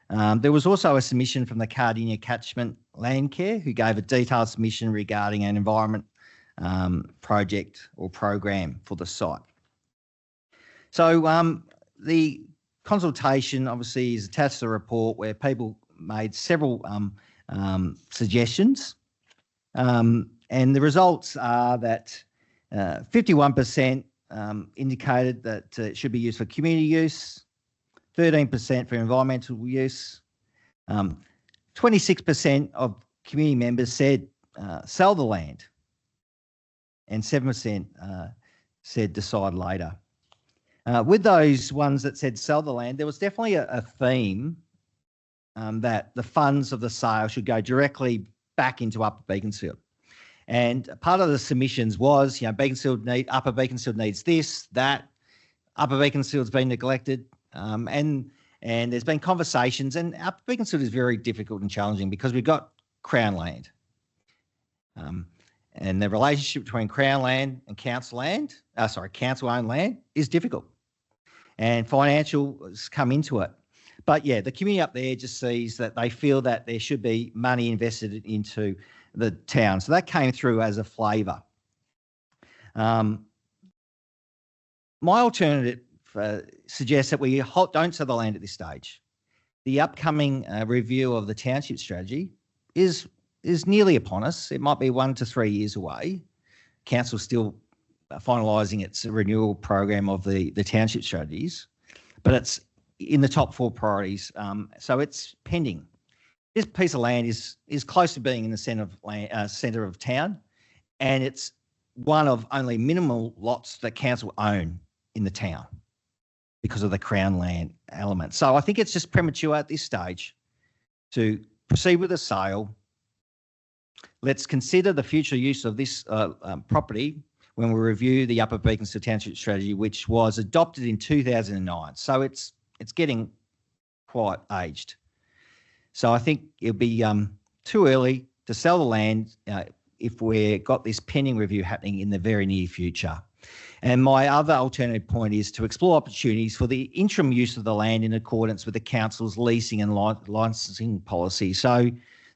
There was also a submission from the Cardinia Catchment Land Care, who gave a detailed submission regarding an environment project or program for the site. So the consultation obviously is attached to the report where people made several suggestions. And the results are that 51% indicated that it should be used for community use, 13% for environmental use, 26% of community members said sell the land, and 7% said decide later. With those ones that said sell the land, there was definitely a theme that the funds of the sale should go directly back into Upper Beaconsfield. And part of the submissions was, Upper Beaconsfield needs this, that. Upper Beaconsfield's been neglected, and there's been conversations. And Upper Beaconsfield is very difficult and challenging because we've got Crown land, and the relationship between Crown land and council-owned land is difficult, and financials come into it. But yeah, the community up there just sees that they feel that there should be money invested into the town. So that came through as a flavour. My alternative suggests that we don't sell the land at this stage. The upcoming review of the township strategy is nearly upon us. It might be 1 to 3 years away. Council's still finalising its renewal program of the township strategies, but it's in the top 4 priorities. So it's pending. This piece of land is close to being in the centre of town, and it's one of only minimal lots that council own in the town because of the Crown land element. So I think it's just premature at this stage to proceed with the sale. Let's consider the future use of this property when we review the Upper Beaconsfield Township Strategy, which was adopted in 2009. So it's getting quite aged. So I think it'll be too early to sell the land if we've got this pending review happening in the very near future. And my other alternative point is to explore opportunities for the interim use of the land in accordance with the council's leasing and licensing policy. So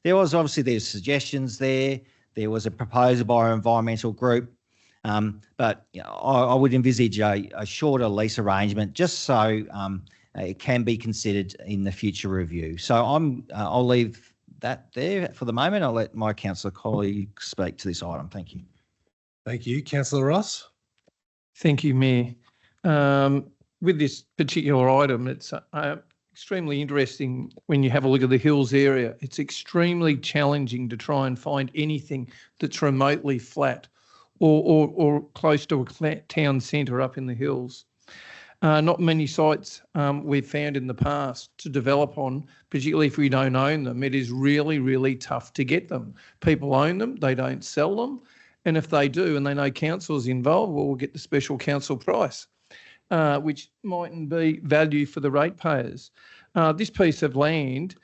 there's suggestions there. There was a proposal by our environmental group, but I would envisage a shorter lease arrangement just so it can be considered in the future review. So I'll leave that there for the moment. I'll let my councillor colleagues speak to this item. Thank you. Thank you. Councillor Ross. Thank you, Mayor. With this particular item, it's extremely interesting when you have a look at the Hills area. It's extremely challenging to try and find anything that's remotely flat or close to a town centre up in the hills. Not many sites we've found in the past to develop on, particularly if we don't own them. It is really, really tough to get them. People own them, they don't sell them. And if they do, and they know council's involved, well, we'll get the special council price, which mightn't be value for the ratepayers. This piece of land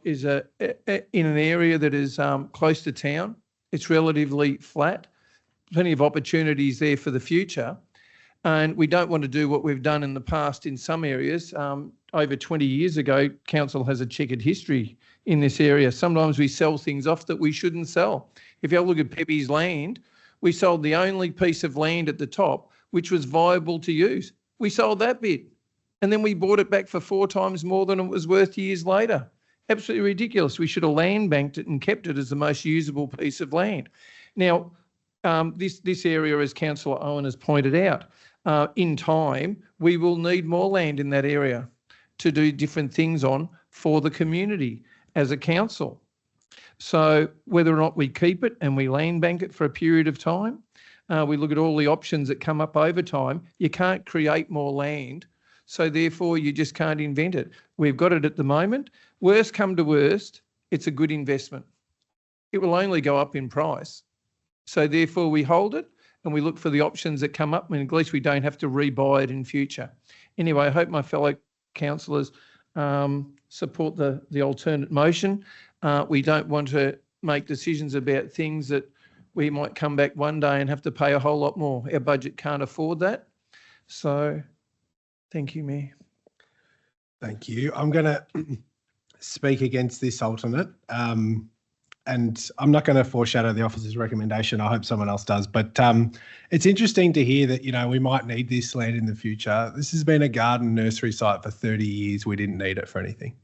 is in an area that is close to town. It's relatively flat, plenty of opportunities there for the future. And we don't want to do what we've done in the past in some areas. Over 20 years ago, council has a checkered history in this area. Sometimes we sell things off that we shouldn't sell. If you have a look at Pepe's land, we sold the only piece of land at the top which was viable to use. We sold that bit, and then we bought it back for 4 times more than it was worth years later. Absolutely ridiculous. We should have land banked it and kept it as the most usable piece of land. Now, this area, as Councillor Owen has pointed out, in time, we will need more land in that area to do different things on for the community as a council. So whether or not we keep it and we land bank it for a period of time, we look at all the options that come up over time. You can't create more land, so therefore you just can't invent it. We've got it at the moment. Worst come to worst, it's a good investment. It will only go up in price. So therefore we hold it and we look for the options that come up, and at least we don't have to rebuy it in future. Anyway, I hope my fellow councillors support the alternate motion. We don't want to make decisions about things that we might come back one day and have to pay a whole lot more. Our budget can't afford that. So thank you, Mayor. Thank you. I'm going to speak against this alternate. and I'm not going to foreshadow the officer's recommendation. I hope someone else does. But it's interesting to hear that, we might need this land in the future. This has been a garden nursery site for 30 years. We didn't need it for anything.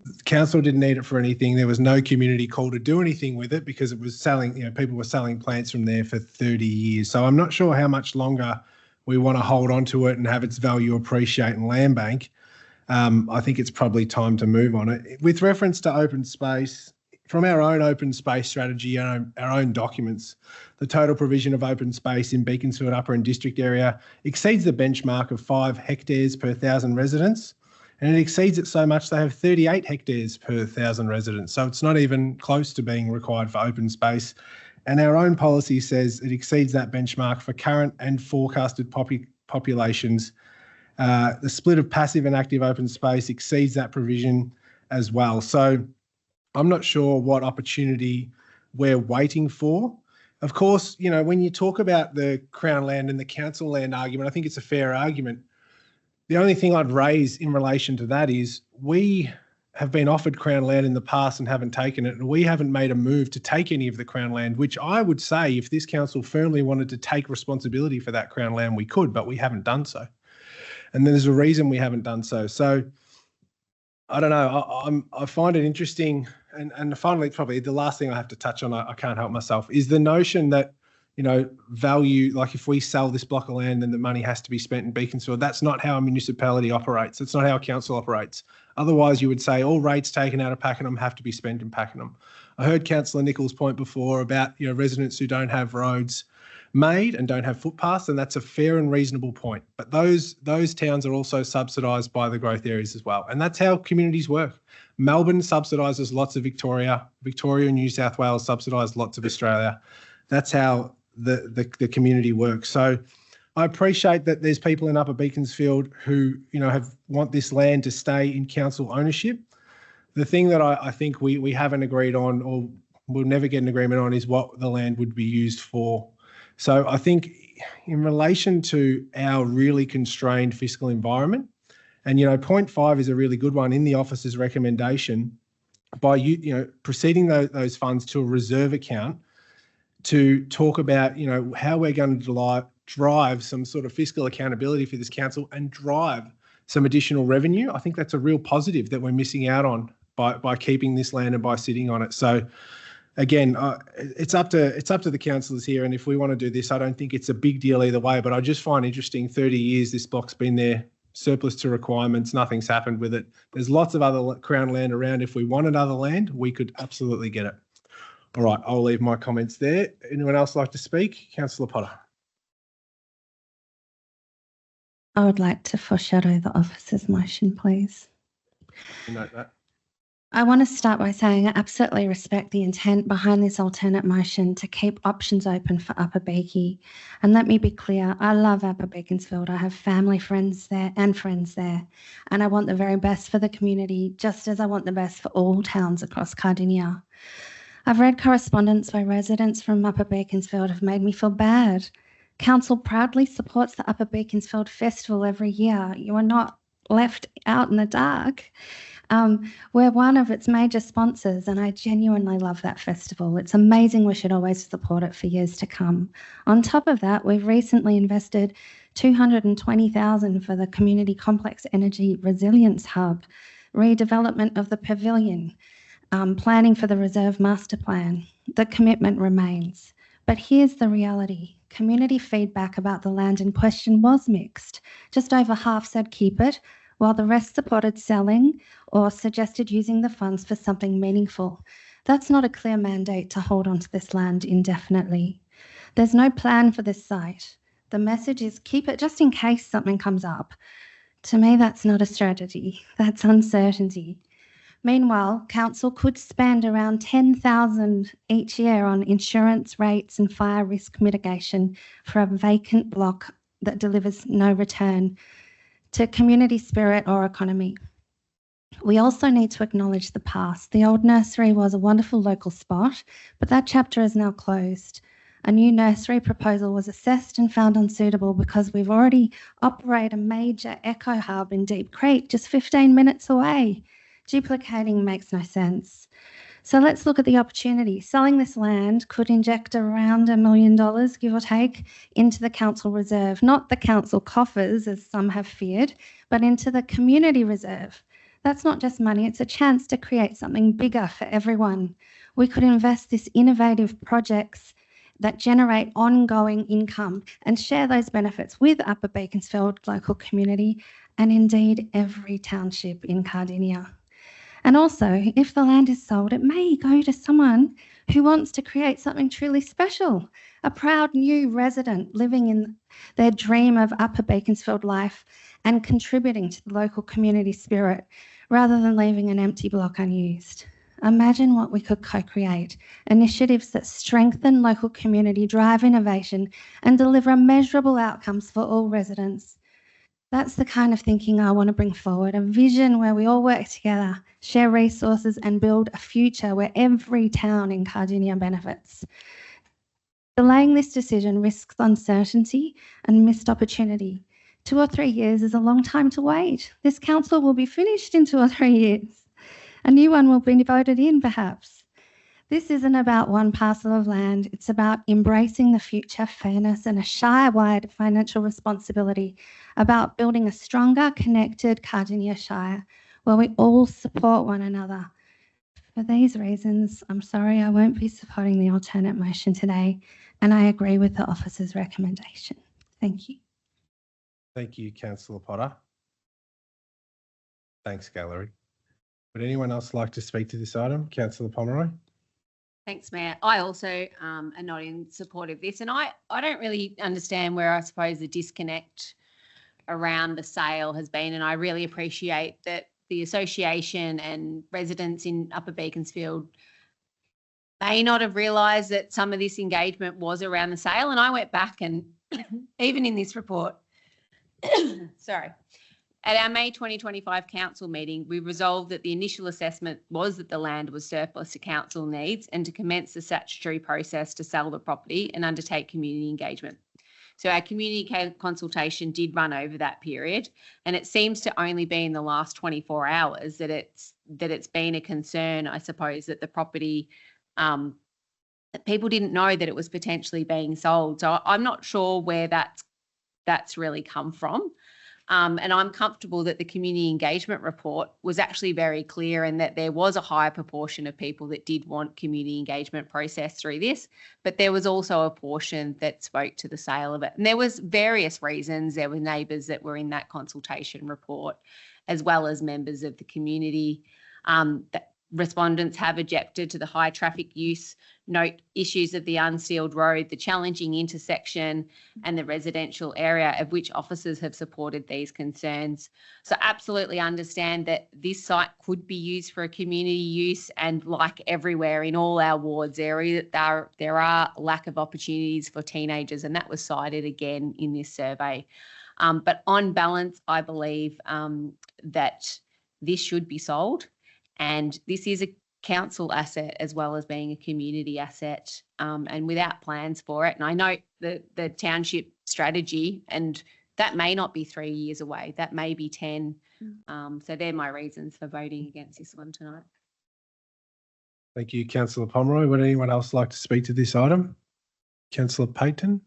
The council didn't need it for anything. There was no community call to do anything with it because it was selling, people were selling plants from there for 30 years. So I'm not sure how much longer we want to hold on to it and have its value appreciate in land bank. I think it's probably time to move on it. With reference to open space, from our own open space strategy and our own documents, the total provision of open space in Beaconsfield Upper and District area exceeds the benchmark of 5 hectares per 1,000 residents. And it exceeds it so much they have 38 hectares per 1,000 residents. So it's not even close to being required for open space. And our own policy says it exceeds that benchmark for current and forecasted populations. The split of passive and active open space exceeds that provision as well. So I'm not sure what opportunity we're waiting for. Of course, when you talk about the Crown land and the council land argument, I think it's a fair argument. The only thing I'd raise in relation to that is we have been offered Crown land in the past and haven't taken it, and we haven't made a move to take any of the Crown land, which I would say if this council firmly wanted to take responsibility for that Crown land, we could, but we haven't done so. And there's a reason we haven't done so. So I don't know. I find it interesting. And finally, probably the last thing I have to touch on, I can't help myself, is the notion that, value, like if we sell this block of land, then the money has to be spent in Beaconsfield. That's not how a municipality operates. It's not how a council operates. Otherwise, you would say all rates taken out of Pakenham have to be spent in Pakenham. I heard Councillor Nickell's point before about, residents who don't have roads made and don't have footpaths, and that's a fair and reasonable point. But those towns are also subsidised by the growth areas as well. And that's how communities work. Melbourne subsidises lots of Victoria. Victoria and New South Wales subsidise lots of Australia. That's how the community works. So I appreciate that there's people in Upper Beaconsfield who, want this land to stay in council ownership. The thing that I think we haven't agreed on, or we'll never get an agreement on, is what the land would be used for. So I think in relation to our really constrained fiscal environment, and, point 5 is a really good one in the officer's recommendation, by, proceeding those funds to a reserve account to talk about, how we're going to drive some sort of fiscal accountability for this council and drive some additional revenue. I think that's a real positive that we're missing out on by keeping this land and by sitting on it. So again, it's up to the councillors here. And if we want to do this, I don't think it's a big deal either way, but I just find interesting 30 years this block's been there, surplus to requirements, nothing's happened with it. There's lots of other Crown land around. If we wanted other land, we could absolutely get it. All right, I'll leave my comments there. Anyone else like to speak? Councillor Potter. I would like to foreshadow the officer's motion, please. Note that. I want to start by saying I absolutely respect the intent behind this alternate motion to keep options open for Upper Beaky. And let me be clear, I love Upper Beaconsfield. I have family friends there, and I want the very best for the community, just as I want the best for all towns across Cardinia. I've read correspondence where residents from Upper Beaconsfield have made me feel bad. Council proudly supports the Upper Beaconsfield Festival every year. You are not left out in the dark. We're one of its major sponsors, and I genuinely love that festival. It's amazing. We should always support it for years to come. On top of that, we've recently invested $220,000 for the Community Complex Energy Resilience Hub, redevelopment of the pavilion, planning for the Reserve Master Plan. The commitment remains. But here's the reality. Community feedback about the land in question was mixed. Just over half said keep it, while the rest supported selling or suggested using the funds for something meaningful. That's not a clear mandate to hold onto this land indefinitely. There's no plan for this site. The message is keep it just in case something comes up. To me, that's not a strategy. That's uncertainty. Meanwhile, council could spend around $10,000 each year on insurance rates and fire risk mitigation for a vacant block that delivers no return to community spirit or economy. We also need to acknowledge the past. The old nursery was a wonderful local spot, but that chapter is now closed. A new nursery proposal was assessed and found unsuitable because we've already operate a major eco hub in Deep Creek just 15 minutes away. Duplicating makes no sense. So let's look at the opportunity. Selling this land could inject around $1 million, give or take, into the council reserve, not the council coffers, as some have feared, but into the community reserve. That's not just money, it's a chance to create something bigger for everyone. We could invest this innovative projects that generate ongoing income and share those benefits with Upper Beaconsfield local community and indeed every township in Cardinia. And also, if the land is sold, it may go to someone who wants to create something truly special, a proud new resident living in their dream of Upper Beaconsfield life and contributing to the local community spirit rather than leaving an empty block unused. Imagine what we could co-create, initiatives that strengthen local community, drive innovation and deliver measurable outcomes for all residents. That's the kind of thinking I want to bring forward, a vision where we all work together, share resources and build a future where every town in Cardinia benefits. Delaying this decision risks uncertainty and missed opportunity. 2 or 3 years is a long time to wait. This council will be finished in 2 or 3 years. A new one will be voted in, perhaps. This isn't about one parcel of land. It's about embracing the future, fairness and a Shire-wide financial responsibility, about building a stronger, connected Cardinia Shire where we all support one another. For these reasons, I'm sorry I won't be supporting the alternate motion today, and I agree with the officer's recommendation. Thank you. Thank you, Councillor Potter. Thanks, Gallery. Would anyone else like to speak to this item? Councillor Pomeroy. Thanks, Mayor. I also am not in support of this, and I don't really understand where I suppose the disconnect around the sale has been, and I really appreciate that the association and residents in Upper Beaconsfield may not have realised that some of this engagement was around the sale, and I went back and even in this report, sorry, at our May 2025 council meeting, we resolved that the initial assessment was that the land was surplus to council needs and to commence the statutory process to sell the property and undertake community engagement. So our community consultation did run over that period, and it seems to only be in the last 24 hours that it's been a concern, I suppose, that the property, that people didn't know that it was potentially being sold. So I'm not sure where that's really come from. And I'm comfortable that the community engagement report was actually very clear and that there was a higher proportion of people that did want community engagement process through this, but there was also a portion that spoke to the sale of it. And there was various reasons. There were neighbours that were in that consultation report, as well as members of the community. That respondents have objected to the high traffic use, note issues of the unsealed road, the challenging intersection and the residential area, of which officers have supported these concerns. So absolutely understand that this site could be used for a community use, and like everywhere in all our wards area, there are lack of opportunities for teenagers, and that was cited again in this survey. But on balance, I believe that this should be sold. And this is a council asset as well as being a community asset, and without plans for it. And I know the township strategy, and that may not be 3 years away, that may be 10. So they're my reasons for voting against this one tonight. Thank you, Councillor Pomeroy. Would anyone else like to speak to this item? Councillor Payton.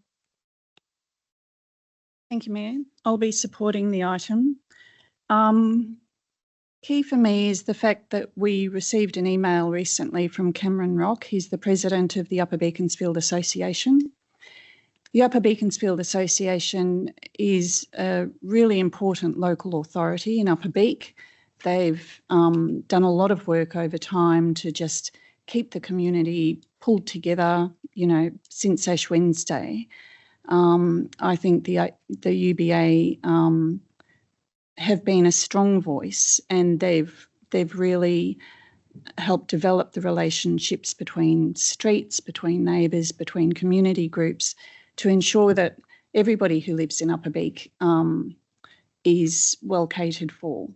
Thank you, Mayor. I'll be supporting the item. Key for me is the fact that we received an email recently from Cameron Rock. He's the president of the Upper Beaconsfield Association. The Upper Beaconsfield Association is a really important local authority in Upper Beak. They've done a lot of work over time to just keep the community pulled together, you know, since Ash Wednesday. I think the UBA have been a strong voice, and they've really helped develop the relationships between streets, between neighbours, between community groups, to ensure that everybody who lives in Upper Beak is well catered for.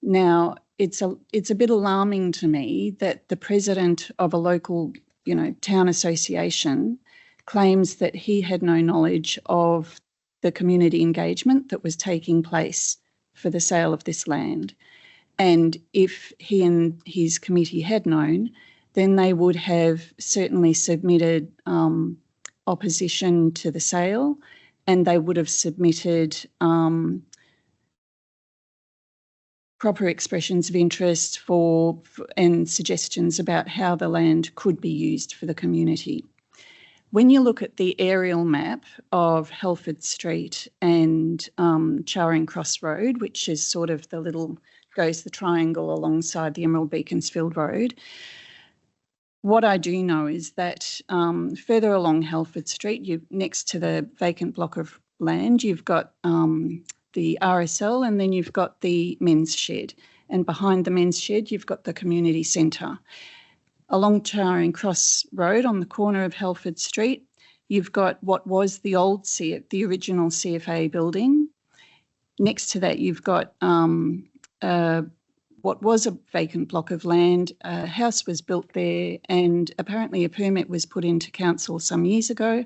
Now, it's a bit alarming to me that the president of a local, you know, town association claims that he had no knowledge of the community engagement that was taking place for the sale of this land. And if he and his committee had known, then they would have certainly submitted opposition to the sale, and they would have submitted proper expressions of interest and suggestions about how the land could be used for the community. When you look at the aerial map of Halford Street and Charing Cross Road, which is sort of goes the triangle alongside the Emerald Beaconsfield Road, what I do know is that further along Halford Street, next to the vacant block of land, you've got the RSL, and then you've got the men's shed. And behind the men's shed, you've got the community centre. Along Charing Cross Road on the corner of Halford Street, you've got what was the original CFA building. Next to that, you've got what was a vacant block of land. A house was built there, and apparently a permit was put into council some years ago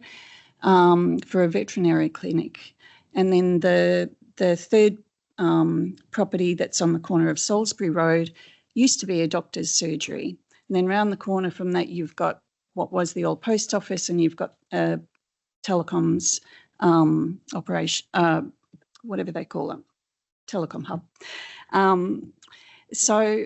for a veterinary clinic. And then the third property that's on the corner of Salisbury Road used to be a doctor's surgery. And then round the corner from that, you've got what was the old post office, and you've got telecoms operation, whatever they call it, telecom hub. So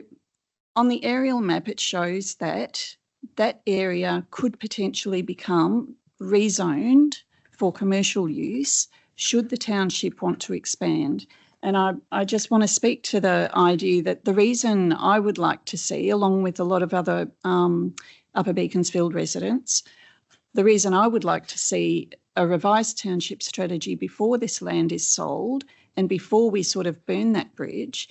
on the aerial map, it shows that that area could potentially become rezoned for commercial use should the township want to expand. And I just want to speak to the idea that the reason I would like to see, along with a lot of other Upper Beaconsfield residents, the reason I would like to see a revised township strategy before this land is sold and before we sort of burn that bridge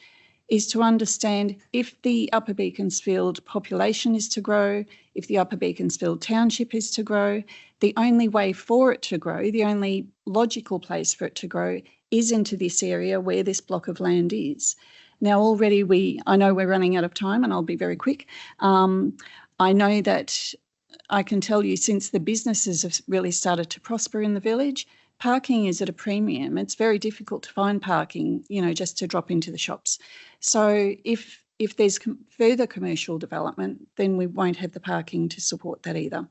is to understand if the Upper Beaconsfield population is to grow, if the Upper Beaconsfield township is to grow, the only way for it to grow, the only logical place for it to grow is into this area where this block of land is. Now already I know we're running out of time, and I'll be very quick. I know that I can tell you since the businesses have really started to prosper in the village, parking is at a premium. It's very difficult to find parking, just to drop into the shops. So if there's further commercial development, then we won't have the parking to support that either.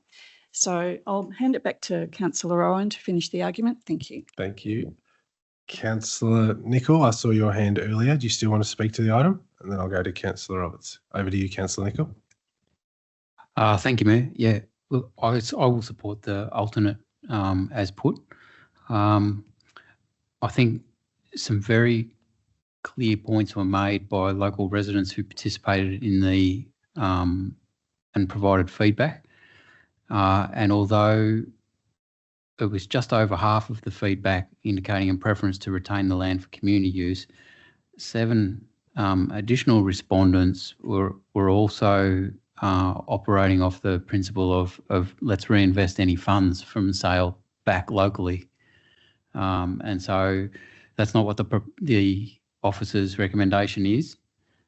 So I'll hand it back to Councillor Owen to finish the argument. Thank you. Thank you. Councillor Nickell, I saw your hand earlier. Do you still want to speak to the item? And then I'll go to Councillor Roberts. Over to you, Councillor Nickell. Thank you, Mayor. Yeah, look, I will support the alternate as put. I think some very clear points were made by local residents who participated in the and provided feedback. And although it was just over half of the feedback indicating a preference to retain the land for community use, 7 additional respondents were also operating off the principle of let's reinvest any funds from the sale back locally. And so that's not what the officer's recommendation is,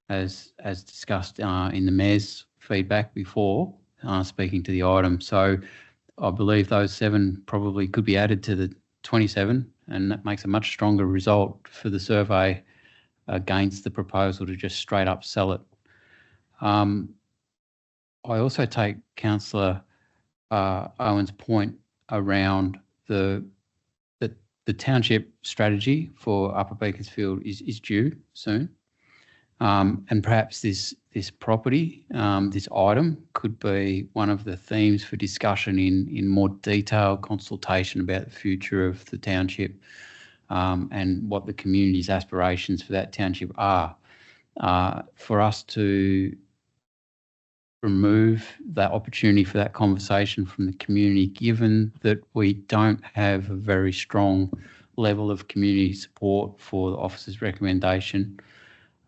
as discussed in the Mayor's feedback before, speaking to the item. So I believe those 7 probably could be added to the 27, and that makes a much stronger result for the survey against the proposal to just straight up sell it. I also take Councillor Owen's point around the township strategy for Upper Beaconsfield is due soon, and perhaps this property, this item, could be one of the themes for discussion in more detailed consultation about the future of the township and what the community's aspirations for that township are. For us to remove that opportunity for that conversation from the community, given that we don't have a very strong level of community support for the officer's recommendation,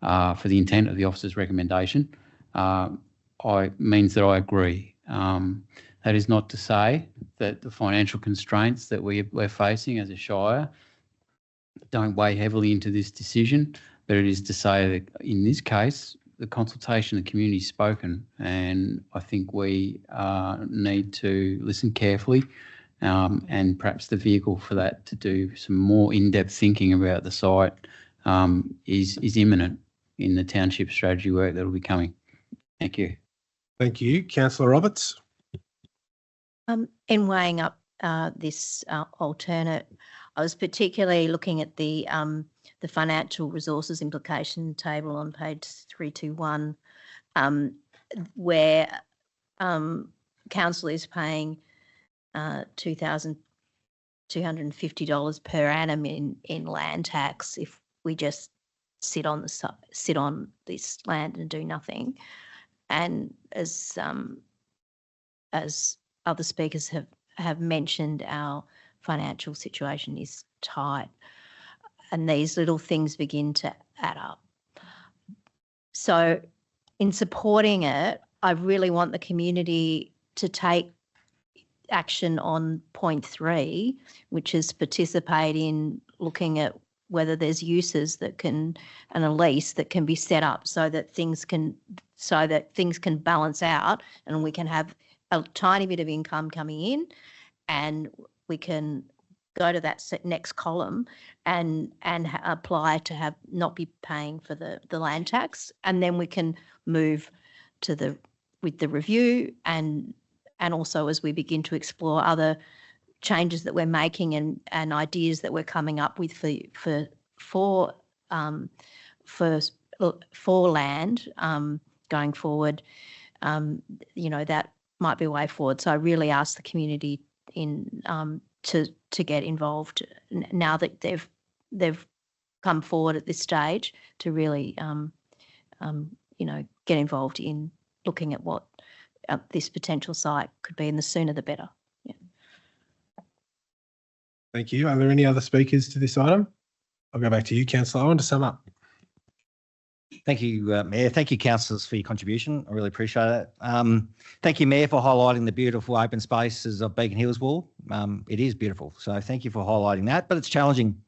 for the intent of the officer's recommendation, means that I agree. That is not to say that the financial constraints that we're facing as a Shire don't weigh heavily into this decision, but it is to say that in this case, the consultation of the community has spoken, and I think we need to listen carefully, and perhaps the vehicle for that to do some more in-depth thinking about the site is imminent. in the township strategy work that will be coming. Thank you. Thank you. Councillor Roberts. In weighing up this alternate, I was particularly looking at the financial resources implication table on page 321, where council is paying $2,250 per annum in land tax if we just sit on this land and do nothing. And as other speakers have mentioned, our financial situation is tight, and these little things begin to add up. So in supporting it, I really want the community to take action on point 3, which is participate in looking at whether there's uses that can, and a lease that can be set up so that things can balance out, and we can have a tiny bit of income coming in, and we can go to that next column and apply to not be paying for the land tax, and then we can move to with the review and also as we begin to explore other changes that we're making and ideas that we're coming up with for land going forward, that might be a way forward. So I really ask the community to get involved now that they've come forward at this stage to really get involved in looking at what this potential site could be, and the sooner the better. Yeah. Thank you. Are there any other speakers to this item? I'll go back to you, Councillor Owen, to sum up. Thank you, Mayor. Thank you, councillors, for your contribution. I really appreciate it. Thank you, Mayor, for highlighting the beautiful open spaces of Beacon Hills Wall. It is beautiful, so thank you for highlighting that, but it's challenging.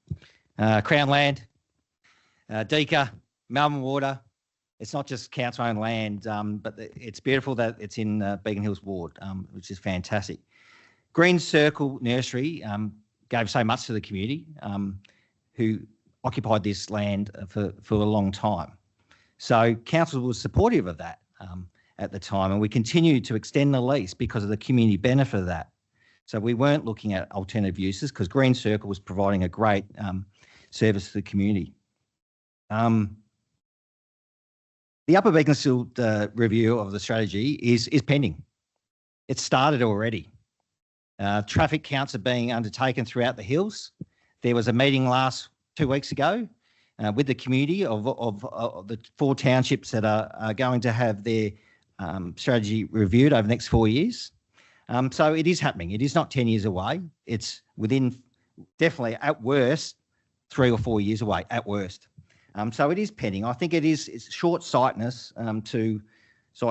Crown land, Deca, Melbourne Water. It's not just council-owned land, but it's beautiful that it's in Beacon Hills Ward, which is fantastic. Green Circle Nursery gave so much to the community who occupied this land for a long time. So council was supportive of that at the time, and we continued to extend the lease because of the community benefit of that. So we weren't looking at alternative uses because Green Circle was providing a great service to the community. The Upper Beaconsfield review of the strategy is pending. It's started already. Traffic counts are being undertaken throughout the hills. There was a meeting 2 weeks ago with the community of the 4 townships that are going to have their strategy reviewed over the next 4 years. So it is happening. It is not 10 years away. It's within, definitely at worst, 3 or 4 years away at worst. So it is pending. I think it's short-sightedness to sell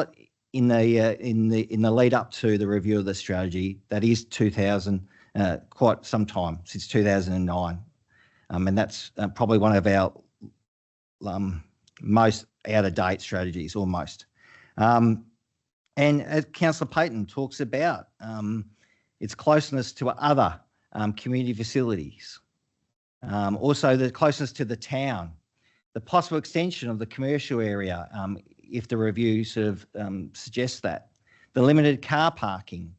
it in the lead up to the review of the strategy. That is quite some time, since 2009. And that's probably one of our most out-of-date strategies, almost. And as Councillor Payton talks about, its closeness to other community facilities, also the closeness to the town, the possible extension of the commercial area, if the review sort of suggests that, the limited car parking,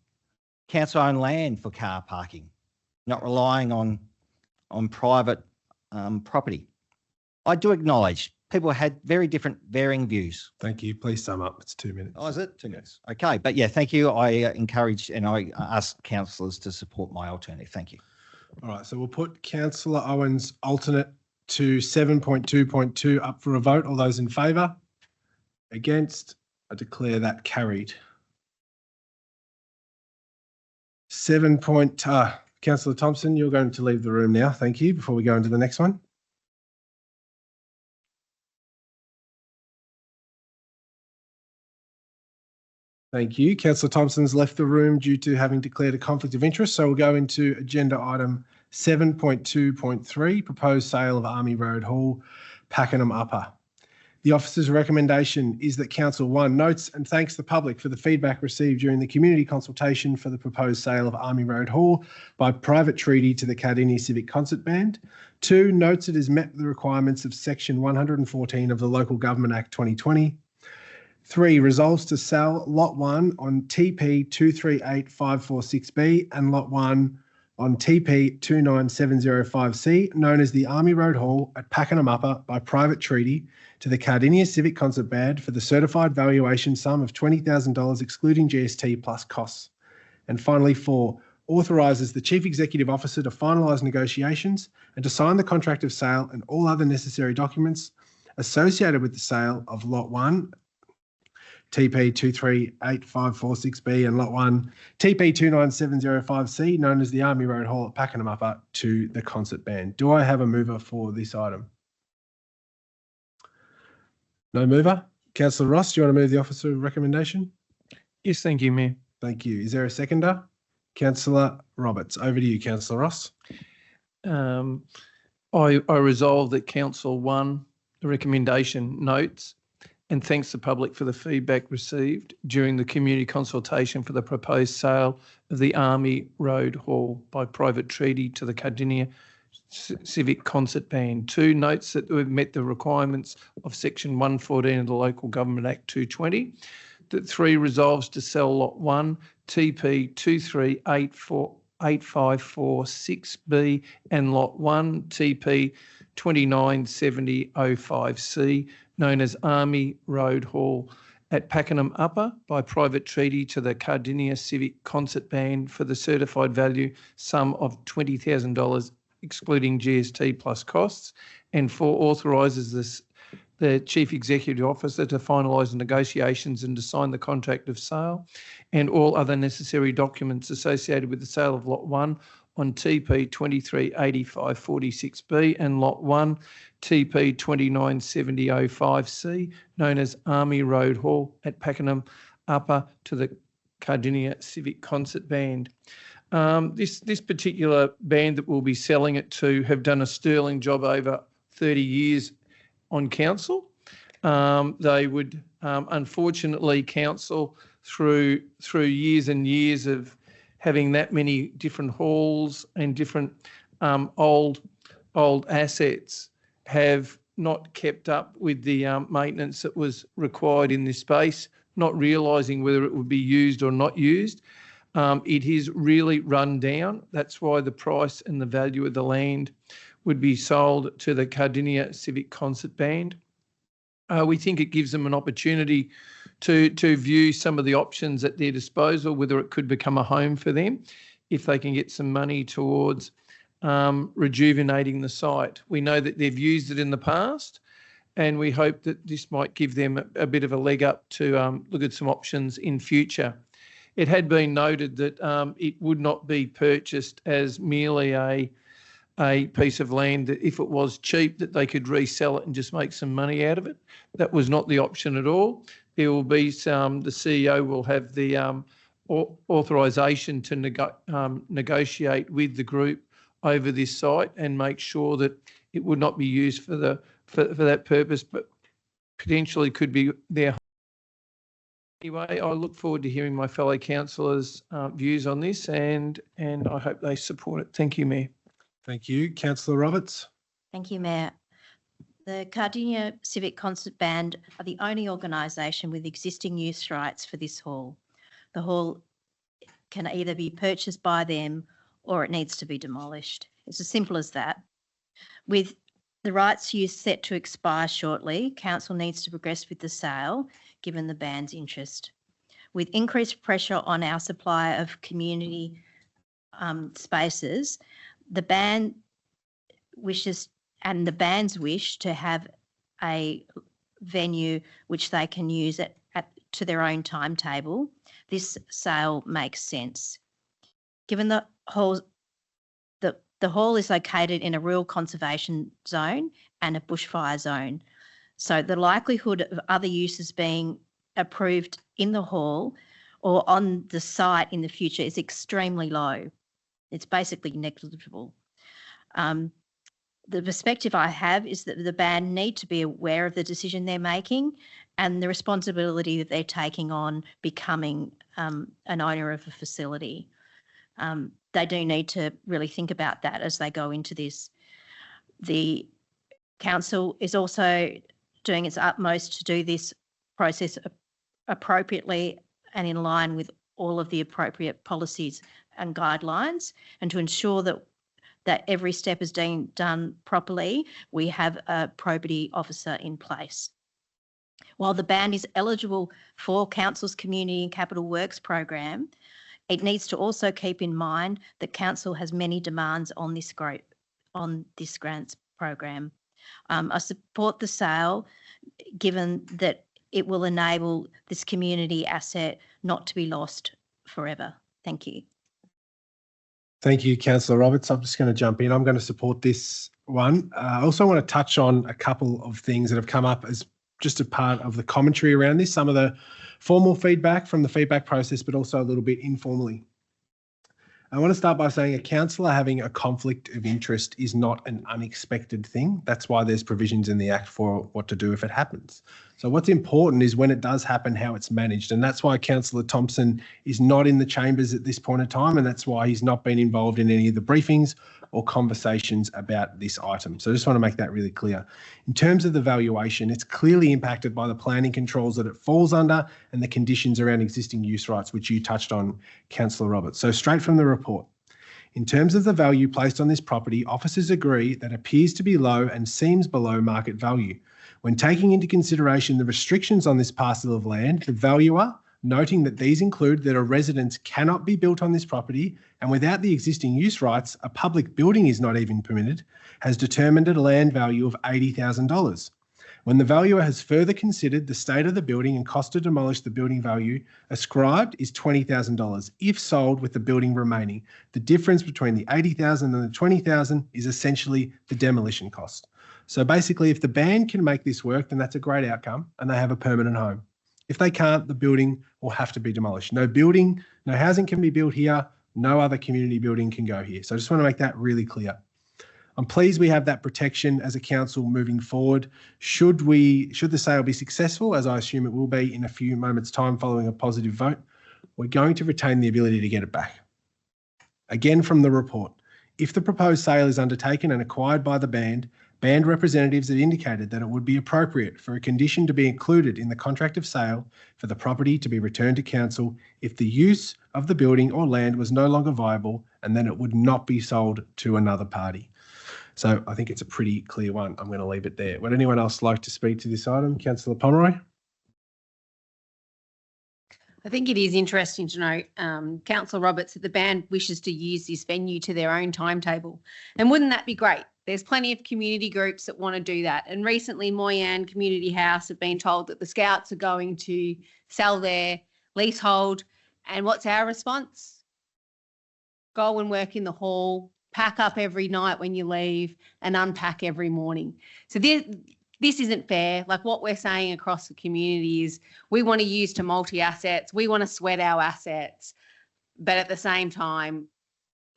council-owned land for car parking, not relying on private property. I do acknowledge people had varying views. Thank you. Please sum up. It's 2 minutes. Oh, is it? 2 minutes. Okay. But yeah, thank you. I encourage and I ask councillors to support my alternative. Thank you. All right. So we'll put Councillor Owen's alternate to 7.2.2 up for a vote. All those in favour? Against? I declare that carried. Councillor Thompson, you're going to leave the room now. Thank you. Before we go into the next one. Thank you. Councillor Thompson's left the room due to having declared a conflict of interest. So we'll go into agenda item 7.2.3, proposed sale of Army Road Hall, Pakenham Upper. The officer's recommendation is that Council 1 notes and thanks the public for the feedback received during the community consultation for the proposed sale of Army Road Hall by private treaty to the Cardinia Civic Concert Band. 2, notes it has met the requirements of Section 114 of the Local Government Act 2020. 3, resolves to sell Lot 1 on TP 238546B and Lot 1 on TP 29705C, known as the Army Road Hall at Pakenham Upper by private treaty to the Cardinia Civic Concert Band for the certified valuation sum of $20,000 excluding GST plus costs. And finally, 4, authorises the Chief Executive Officer to finalise negotiations and to sign the contract of sale and all other necessary documents associated with the sale of Lot 1 TP 238546B and Lot 1 TP 29705C, known as the Army Road Hall at Pakenham Upper, to the concert band. Do I have a mover for this item? No mover. Councillor Ross, do you want to move the officer recommendation? Yes, thank you, Mayor. Thank you. Is there a seconder? Councillor Roberts. Over to you, Councillor Ross. I resolve that Council 1, the recommendation notes and thanks the public for the feedback received during the community consultation for the proposed sale of the Army Road Hall by private treaty to the Cardinia Civic Concert Band. 2, notes that we've met the requirements of Section 114 of the Local Government Act 2020. That 3, resolves to sell Lot 1 TP 2385446B and Lot 1 TP 297005C, known as Army Road Hall at Pakenham Upper by private treaty to the Cardinia Civic Concert Band for the certified value sum of $20,000 excluding GST plus costs. And 4, authorises the Chief Executive Officer to finalise the negotiations and to sign the contract of sale and all other necessary documents associated with the sale of Lot 1 on TP 238546B and Lot 1 TP 297005C, known as Army Road Hall at Pakenham Upper, to the Cardinia Civic Concert Band. This particular band that we'll be selling it to have done a sterling job over 30 years on council. They would, unfortunately, council through years and years of having that many different halls and different old assets, have not kept up with the maintenance that was required in this space, not realising whether it would be used or not used. It is really run down. That's why the price and the value of the land would be sold to the Cardinia Civic Concert Band. We think it gives them an opportunity to view some of the options at their disposal, whether it could become a home for them if they can get some money towards rejuvenating the site. We know that they've used it in the past, and we hope that this might give them a bit of a leg up to look at some options in future. It had been noted that it would not be purchased as merely a piece of land that if it was cheap that they could resell it and just make some money out of it. That was not the option at all. There will be some, the CEO will have the authorisation to negotiate with the group over this site and make sure that it would not be used for that purpose, but potentially could be their home. Anyway, I look forward to hearing my fellow councillors' views on this, and I hope they support it. Thank you, Mayor. Thank you. Councillor Roberts. Thank you, Mayor. The Cardinia Civic Concert Band are the only organisation with existing use rights for this hall. The hall can either be purchased by them or it needs to be demolished. It's as simple as that. With the rights use set to expire shortly, council needs to progress with the sale, given the band's interest. With increased pressure on our supply of community spaces, the band wishes and the band's wish to have a venue which they can use to their own timetable, this sale makes sense. Given the hall is located in a rural conservation zone and a bushfire zone, so the likelihood of other uses being approved in the hall or on the site in the future is extremely low. It's basically negligible. the perspective I have is that the band need to be aware of the decision they're making and the responsibility that they're taking on becoming an owner of a facility. They do need to really think about that as they go into this. The council is also doing its utmost to do this process appropriately and in line with all of the appropriate policies and guidelines, and to ensure that every step is being done properly. We have a probity officer in place. While the band is eligible for Council's Community and Capital Works program, it needs to also keep in mind that Council has many demands on this grants program. I support the sale, given that it will enable this community asset not to be lost forever. Thank you. Thank you, Councillor Roberts. I'm just going to jump in. I'm going to support this one. I also want to touch on a couple of things that have come up as just a part of the commentary around this, some of the formal feedback from the feedback process, but also a little bit informally. I want to start by saying a councillor having a conflict of interest is not an unexpected thing. That's why there's provisions in the Act for what to do if it happens. So what's important is when it does happen, how it's managed. And that's why Councillor Thompson is not in the chambers at this point in time. And that's why he's not been involved in any of the briefings or conversations about this item. So I just want to make that really clear. In terms of the valuation, it's clearly impacted by the planning controls that it falls under and the conditions around existing use rights, which you touched on, Councillor Roberts. So straight from the report. In terms of the value placed on this property, officers agree that appears to be low and seems below market value. When taking into consideration the restrictions on this parcel of land, the valuer, noting that these include that a residence cannot be built on this property and without the existing use rights, a public building is not even permitted, has determined a land value of $80,000. When the valuer has further considered the state of the building and cost to demolish the building value ascribed is $20,000 if sold with the building remaining. The difference between the $80,000 and the $20,000 is essentially the demolition cost. So basically, if the band can make this work, then that's a great outcome and they have a permanent home. If they can't, the building will have to be demolished. No building, no housing can be built here. No other community building can go here. So I just want to make that really clear. I'm pleased we have that protection as a council moving forward. Should the sale be successful, as I assume it will be in a few moments' time following a positive vote, we're going to retain the ability to get it back. Again, from the report, if the proposed sale is undertaken and acquired by the band representatives have indicated that it would be appropriate for a condition to be included in the contract of sale for the property to be returned to council if the use of the building or land was no longer viable, and then it would not be sold to another party. So I think it's a pretty clear one. I'm going to leave it there. Would anyone else like to speak to this item? Councillor Pomeroy? I think it is interesting to note, Councillor Roberts, that the band wishes to use this venue to their own timetable. And wouldn't that be great? There's plenty of community groups that want to do that. And recently, Moyan Community House have been told that the Scouts are going to sell their leasehold. And what's our response? Go and work in the hall, pack up every night when you leave, and unpack every morning. So this isn't fair. Like, what we're saying across the community is we want to use to multi-assets. We want to sweat our assets. But at the same time,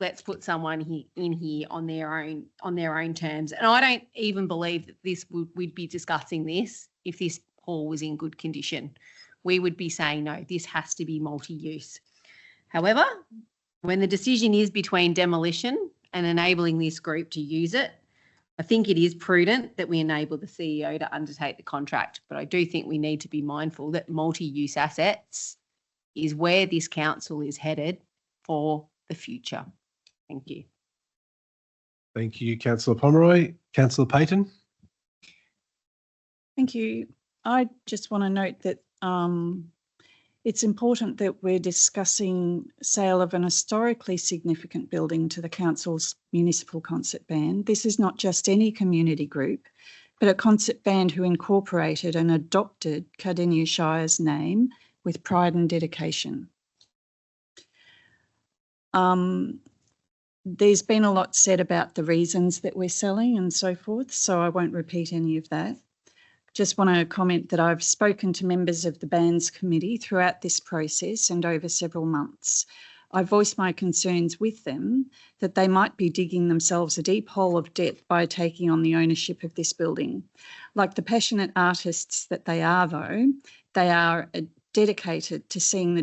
let's put someone in here on their own terms. And I don't even believe that we'd be discussing this if this hall was in good condition. We would be saying, no, this has to be multi-use. However, when the decision is between demolition and enabling this group to use it, I think it is prudent that we enable the CEO to undertake the contract. But I do think we need to be mindful that multi-use assets is where this council is headed for the future. Thank you. Thank you, Councillor Pomeroy. Councillor Payton? Thank you. I just want to note that it's important that we're discussing sale of an historically significant building to the council's municipal concert band. This is not just any community group, but a concert band who incorporated and adopted Cardinia Shire's name with pride and dedication. There's been a lot said about the reasons that we're selling and so forth, so I won't repeat any of that. Just want to comment that I've spoken to members of the bands committee throughout this process and over several months. I voiced my concerns with them that they might be digging themselves a deep hole of debt by taking on the ownership of this building. Like the passionate artists that they are, though, they are dedicated to seeing their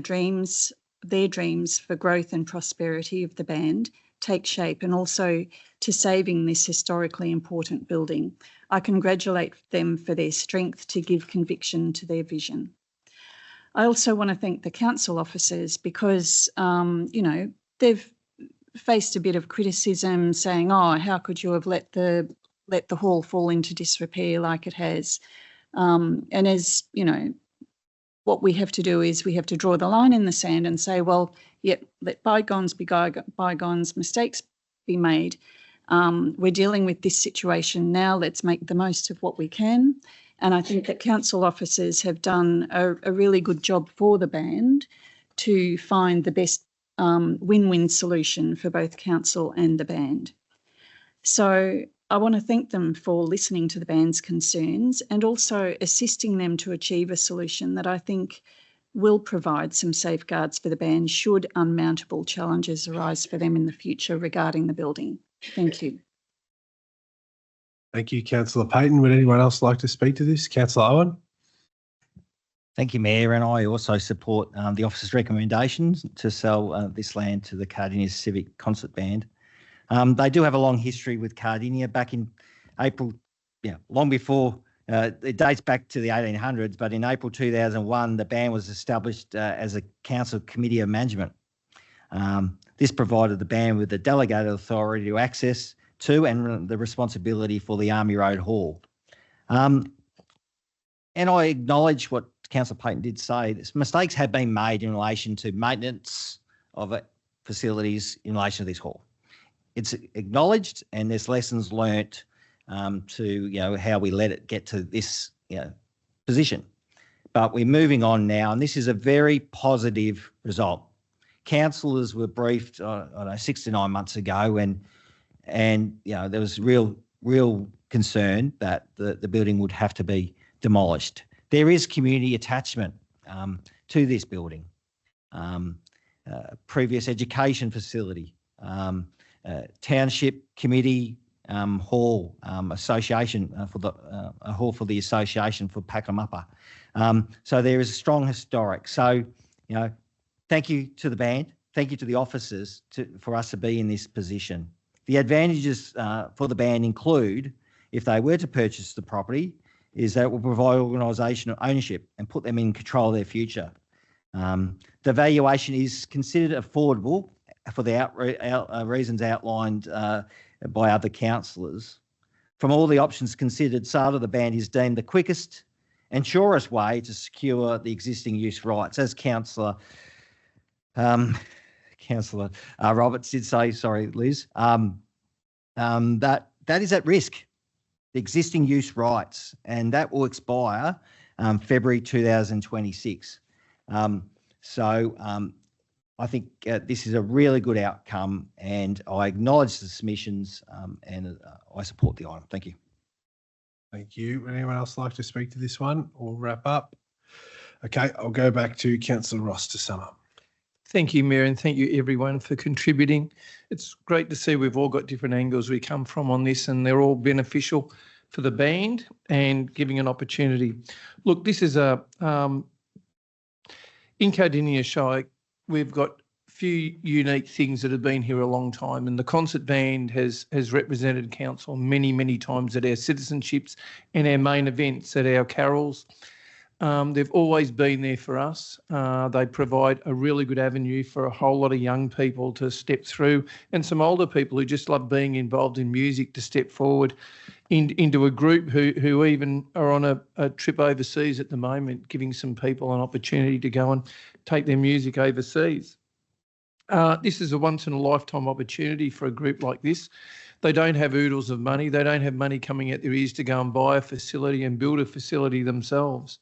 dreams for growth and prosperity of the band take shape, and also to saving this historically important building. I congratulate them for their strength to give conviction to their vision. I also want to thank the council officers because, they've faced a bit of criticism saying, oh, how could you have let the hall fall into disrepair like it has? And as, what we have to do is we have to draw the line in the sand and say, well, let bygones be bygones, mistakes be made. We're dealing with this situation now. Let's make the most of what we can. And I think that council officers have done a really good job for the band to find the best win-win solution for both council and the band. So I want to thank them for listening to the band's concerns and also assisting them to achieve a solution that I think will provide some safeguards for the band should unmountable challenges arise for them in the future regarding the building. Thank you. Thank you, Councillor Payton. Would anyone else like to speak to this? Councillor Owen? Thank you, Mayor, and I also support the officer's recommendations to sell this land to the Cardinia Civic Concert Band. They do have a long history with Cardinia. Back in April, long before, it dates back to the 1800s, but in April 2001, the band was established as a council committee of management. This provided the band with the delegated authority to access to and the responsibility for the Army Road Hall. And I acknowledge what Councillor Payton did say. Mistakes have been made in relation to maintenance of facilities in relation to this hall. It's acknowledged, and there's lessons learnt to how we let it get to this position. But we're moving on now, and this is a very positive result. Councillors were briefed, 6 to 9 months ago, and there was real concern that the building would have to be demolished. There is community attachment to this building, previous education facility, township committee hall, association a hall for the association for Pakenham Upper. So there is a strong historic. So thank you to the band, thank you to the officers for us to be in this position. The advantages for the band include, if they were to purchase the property, is that it will provide organisational ownership and put them in control of their future. The valuation is considered affordable for the reasons outlined by other councillors. From all the options considered, sale of the band is deemed the quickest and surest way to secure the existing use rights. As Councillor Roberts did say, sorry, Liz, that is at risk, the existing use rights, and that will expire February 2026. I think this is a really good outcome, and I acknowledge the submissions and I support the item. Thank you. Thank you. Would anyone else like to speak to this one or wrap up? Okay, I'll go back to Councillor Ross to sum up. Thank you, Mayor, and thank you everyone for contributing. It's great to see we've all got different angles we come from on this, and they're all beneficial for the band and giving an opportunity. Look, this is in Cardinia Shire, we've got a few unique things that have been here a long time, and the concert band has represented council many, many times at our citizenships and our main events, at our carols. They've always been there for us. They provide a really good avenue for a whole lot of young people to step through, and some older people who just love being involved in music to step forward into a group who even are on a trip overseas at the moment, giving some people an opportunity to go and take their music overseas. This is a once-in-a-lifetime opportunity for a group like this. They don't have oodles of money. They don't have money coming out their ears to go and buy a facility and build a facility themselves.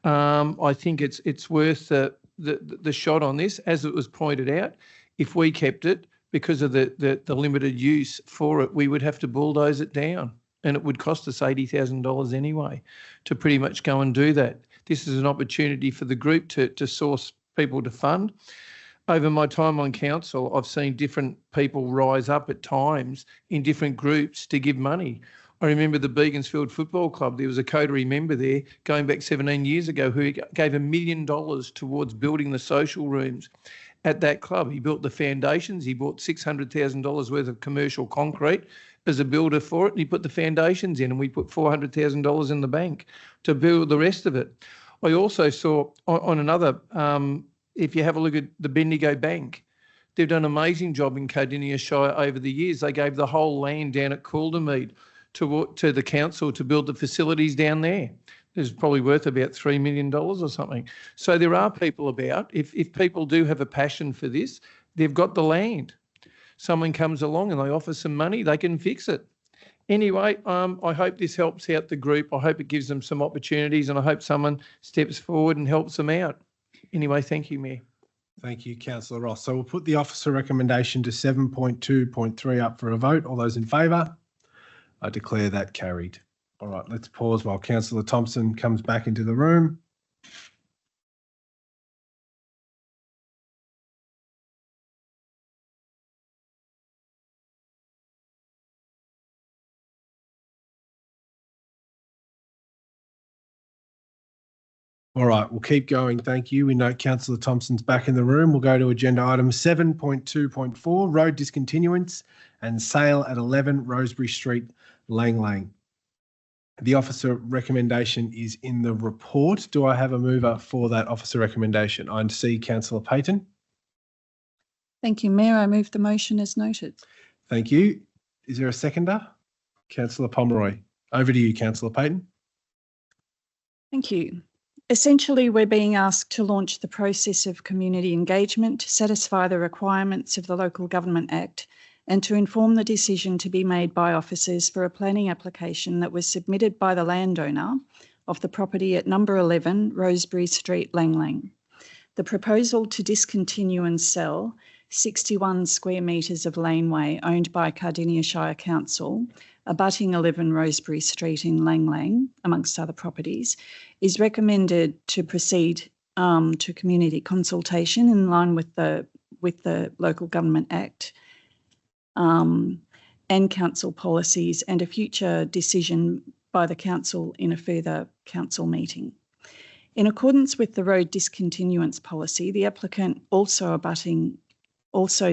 I think it's worth the shot on this. As it was pointed out, if we kept it, because of the limited use for it, we would have to bulldoze it down, and it would cost us $80,000 anyway to pretty much go and do that. This is an opportunity for the group to source people to fund. over my time on council, I've seen different people rise up at times in different groups to give money. I remember the Beaconsfield Football Club. There was a coterie member there going back 17 years ago who gave $1 million towards building the social rooms at that club. He built the foundations. He bought $600,000 worth of commercial concrete as a builder for it. And he put the foundations in, and we put $400,000 in the bank to build the rest of it. I also saw on another, if you have a look at the Bendigo Bank, they've done an amazing job in Cardinia Shire over the years. They gave the whole land down at Caldermead to the council to build the facilities down there. It's probably worth about $3 million or something. So there are people about. If people do have a passion for this, they've got the land. Someone comes along and they offer some money, they can fix it. Anyway, I hope this helps out the group. I hope it gives them some opportunities, and I hope someone steps forward and helps them out. Anyway, thank you, Mayor. Thank you, Councillor Ross. So we'll put the officer recommendation to 7.2.3 up for a vote. All those in favour? I declare that carried. All right, let's pause while Councillor Thompson comes back into the room. All right, we'll keep going. Thank you. We note Councillor Thompson's back in the room. We'll go to agenda item 7.2.4, road discontinuance and sale at 11 Rosebery Street, Lenne. The officer recommendation is in the report. Do I have a mover for that officer recommendation? I see Councillor Payton. Thank you, Mayor. I move the motion as noted. Thank you. Is there a seconder? Councillor Pomeroy. Over to you, Councillor Payton. Thank you. Essentially, we're being asked to launch the process of community engagement to satisfy the requirements of the Local Government Act and to inform the decision to be made by officers for a planning application that was submitted by the landowner of the property at number 11 Rosebery Street, Lenne. The proposal to discontinue and sell 61 square metres of laneway owned by Cardinia Shire Council, abutting 11 Rosebery Street in Lenne, amongst other properties, is recommended to proceed to community consultation in line with the Local Government Act and council policies, and a future decision by the council in a further council meeting. In accordance with the road discontinuance policy, the applicant, also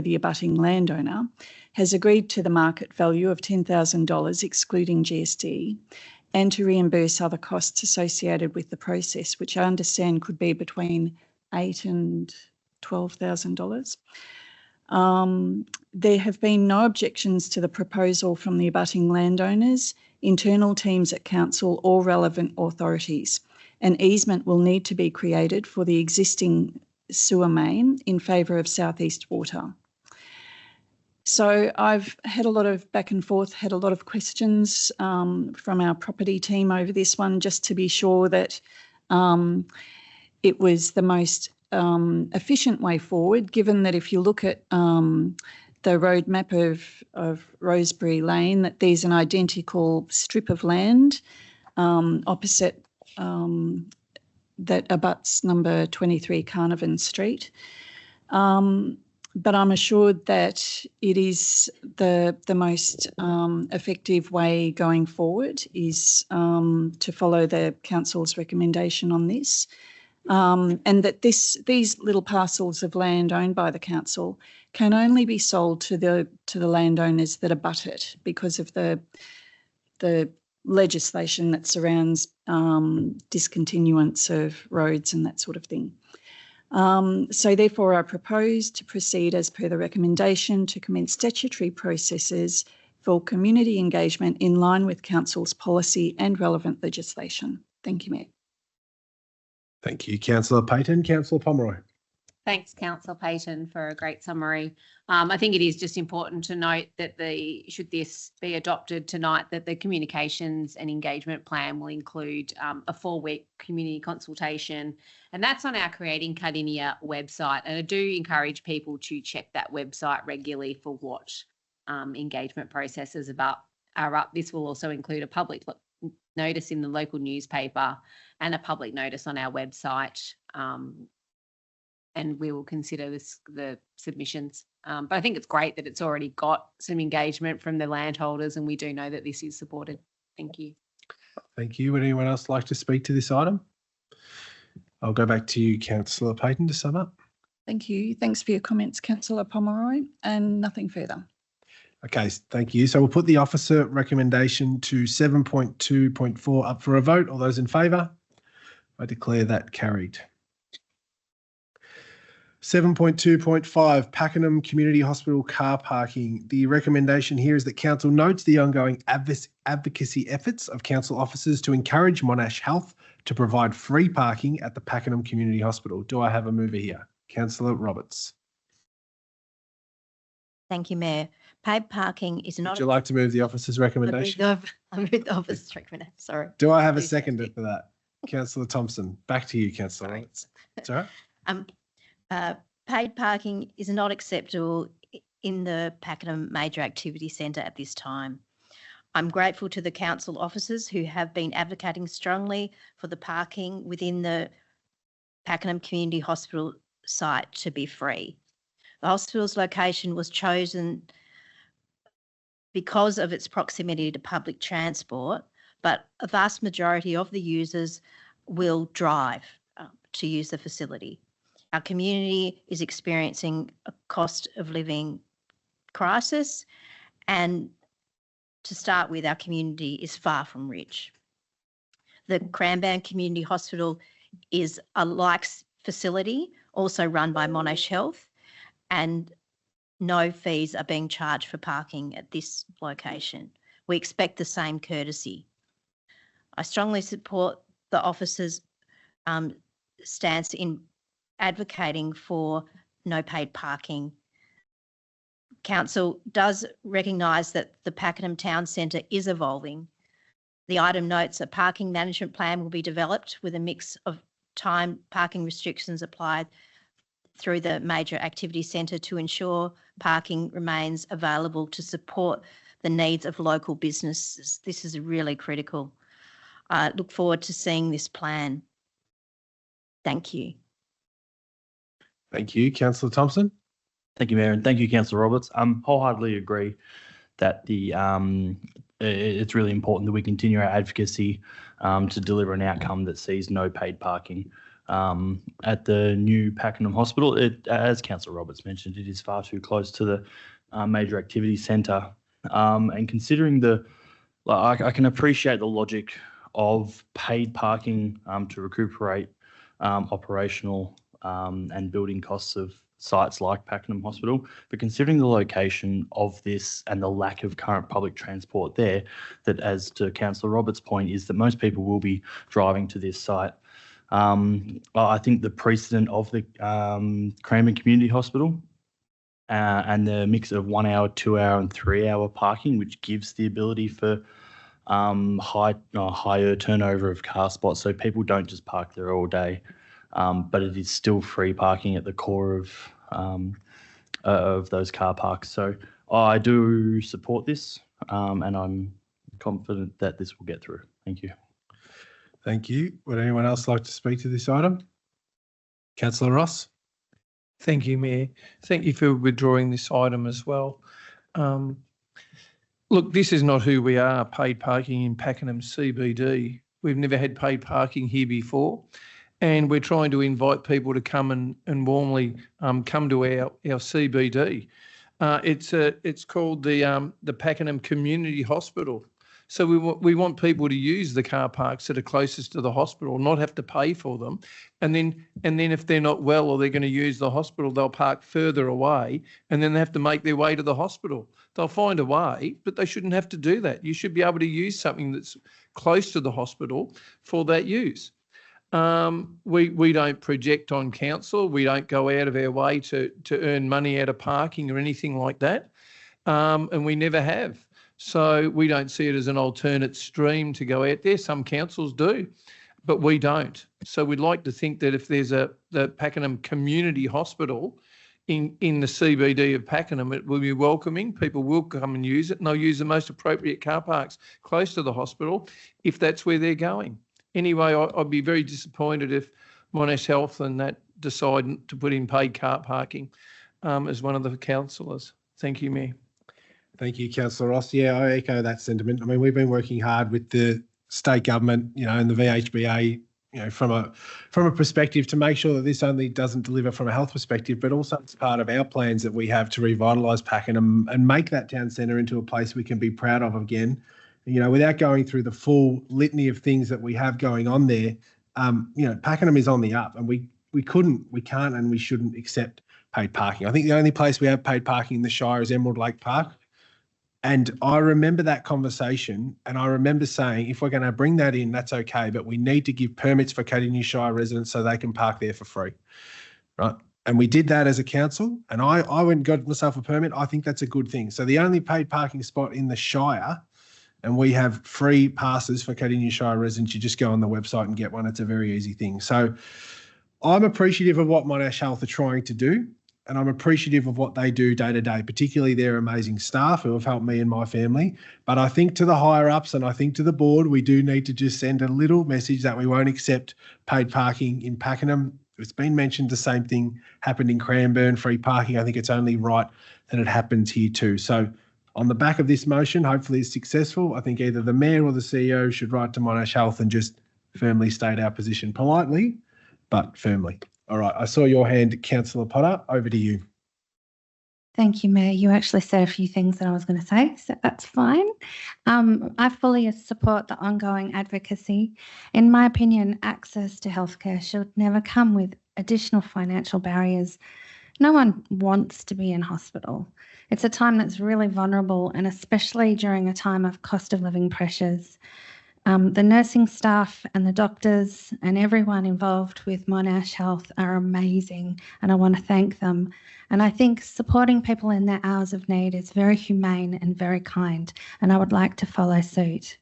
the abutting landowner, has agreed to the market value of $10,000 excluding GST and to reimburse other costs associated with the process, which I understand could be between $8,000 and $12,000. There have been no objections to the proposal from the abutting landowners, internal teams at council or relevant authorities. An easement will need to be created for the existing sewer main in favour of southeast water. So I've had a lot of back and forth, had a lot of questions from our property team over this one, just to be sure that it was the most efficient way forward, given that if you look at the road map of Rosebery Lane, that there's an identical strip of land opposite that abuts number 23 Carnarvon Street. But I'm assured that it is the most effective way going forward is to follow the council's recommendation on this, and that these little parcels of land owned by the council can only be sold to the landowners that abut it because of the legislation that surrounds discontinuance of roads and that sort of thing. So therefore, I propose to proceed as per the recommendation to commence statutory processes for community engagement in line with council's policy and relevant legislation. Thank you, Mayor. Thank you, Councillor Payton. Councillor Pomeroy. Thanks, Councillor Payton, for a great summary. I think it is just important to note that should this be adopted tonight, that the communications and engagement plan will include a 4-week community consultation, and that's on our Creating Cardinia website. And I do encourage people to check that website regularly for what engagement processes are up. This will also include a public notice in the local newspaper and a public notice on our website and we will consider the submissions. But I think it's great that it's already got some engagement from the landholders, and we do know that this is supported. Thank you. Thank you. Would anyone else like to speak to this item? I'll go back to you, Councillor Payton, to sum up. Thank you. Thanks for your comments, Councillor Pomeroy, and nothing further. Okay, thank you. So we'll put the officer recommendation to 7.2.4 up for a vote. All those in favour? I declare that carried. 7.2.5 Pakenham Community Hospital car parking. The recommendation here is that Council notes the ongoing advocacy efforts of Council officers to encourage Monash Health to provide free parking at the Pakenham Community Hospital. Do I have a mover here? Councillor Roberts. Thank you, Mayor. Paid parking is not. Would you like to move the officer's recommendation? I move the officer's recommendation. Sorry. Do I have a seconder for that? Councillor Thompson. Back to you, Councillor Roberts. It's all right. Paid parking is not acceptable in the Pakenham Major Activity Centre at this time. I'm grateful to the council officers who have been advocating strongly for the parking within the Pakenham Community Hospital site to be free. The hospital's location was chosen because of its proximity to public transport, but a vast majority of the users will drive to use the facility. Our community is experiencing a cost of living crisis, and to start with, our community is far from rich. The Cranbourne Community Hospital is a like facility, also run by Monash Health, and no fees are being charged for parking at this location. We expect the same courtesy. I strongly support the officers' stance in advocating for no paid parking. Council does recognise that the Pakenham Town Centre is evolving. The item notes a parking management plan will be developed with a mix of time parking restrictions applied through the Major Activity Centre to ensure parking remains available to support the needs of local businesses. This is really critical. I look forward to seeing this plan. Thank you. Thank you, Councillor Thompson. Thank you, Mayor, and thank you, Councillor Roberts. Wholeheartedly agree that it's really important that we continue our advocacy to deliver an outcome that sees no paid parking at the new Pakenham Hospital. As Councillor Roberts mentioned, it is far too close to the Major Activity Centre, and considering I can appreciate the logic of paid parking to recuperate operational and building costs of sites like Pakenham Hospital, but considering the location of this and the lack of current public transport there, that, as to Councillor Roberts' point, is that most people will be driving to this site. I think the precedent of the Cranbourne Community Hospital and the mix of 1 hour, 2 hour and 3 hour parking, which gives the ability for higher turnover of car spots, so people don't just park there all day. But it is still free parking at the core of those car parks. So I do support this, and I'm confident that this will get through. Thank you. Thank you. Would anyone else like to speak to this item? Councillor Ross. Thank you, Mayor. Thank you for withdrawing this item as well. Look, this is not who we are, paid parking in Pakenham CBD. We've never had paid parking here before. And we're trying to invite people to come and warmly come to our CBD. It's called the Pakenham Community Hospital. So we want people to use the car parks that are closest to the hospital, not have to pay for them. And then if they're not well or they're going to use the hospital, they'll park further away, and then they have to make their way to the hospital. They'll find a way, but they shouldn't have to do that. You should be able to use something that's close to the hospital for that use. We don't project on council. We don't go out of our way to earn money out of parking or anything like that. And we never have. So we don't see it as an alternate stream to go out there. Some councils do, but we don't. So we'd like to think that if there's the Pakenham Community Hospital in the CBD of Pakenham, it will be welcoming. People will come and use it, and they'll use the most appropriate car parks close to the hospital if that's where they're going. Anyway, I'd be very disappointed if Monash Health and that decide to put in paid car parking as one of the councillors. Thank you, Mayor. Thank you, Councillor Ross. Yeah, I echo that sentiment. I mean, we've been working hard with the state government, and the VHBA, from a perspective to make sure that this only doesn't deliver from a health perspective, but also it's part of our plans that we have to revitalise Pakenham and make that town centre into a place we can be proud of again. Without going through the full litany of things that we have going on there, Pakenham is on the up, and we can't, and we shouldn't accept paid parking. I think the only place we have paid parking in the Shire is Emerald Lake Park. And I remember that conversation, and I remember saying, if we're going to bring that in, that's okay, but we need to give permits for Cardinia Shire residents so they can park there for free, right? And we did that as a council, and I went and got myself a permit. I think that's a good thing. So the only paid parking spot in the Shire, and we have free passes for Cardinia Shire residents. You just go on the website and get one. It's a very easy thing. So I'm appreciative of what Monash Health are trying to do. And I'm appreciative of what they do day to day, particularly their amazing staff who have helped me and my family. But I think to the higher ups and I think to the board, we do need to just send a little message that we won't accept paid parking in Pakenham. It's been mentioned the same thing happened in Cranbourne, free parking. I think it's only right that it happens here too. So on the back of this motion, hopefully it's successful. I think either the Mayor or the CEO should write to Monash Health and just firmly state our position politely, but firmly. All right, I saw your hand, Councillor Potter. Over to you. Thank you, Mayor. You actually said a few things that I was going to say, so that's fine. I fully support the ongoing advocacy. In my opinion, access to healthcare should never come with additional financial barriers. No one wants to be in hospital. It's a time that's really vulnerable, and especially during a time of cost of living pressures. The nursing staff and the doctors and everyone involved with Monash Health are amazing, and I want to thank them. And I think supporting people in their hours of need is very humane and very kind, and I would like to follow suit.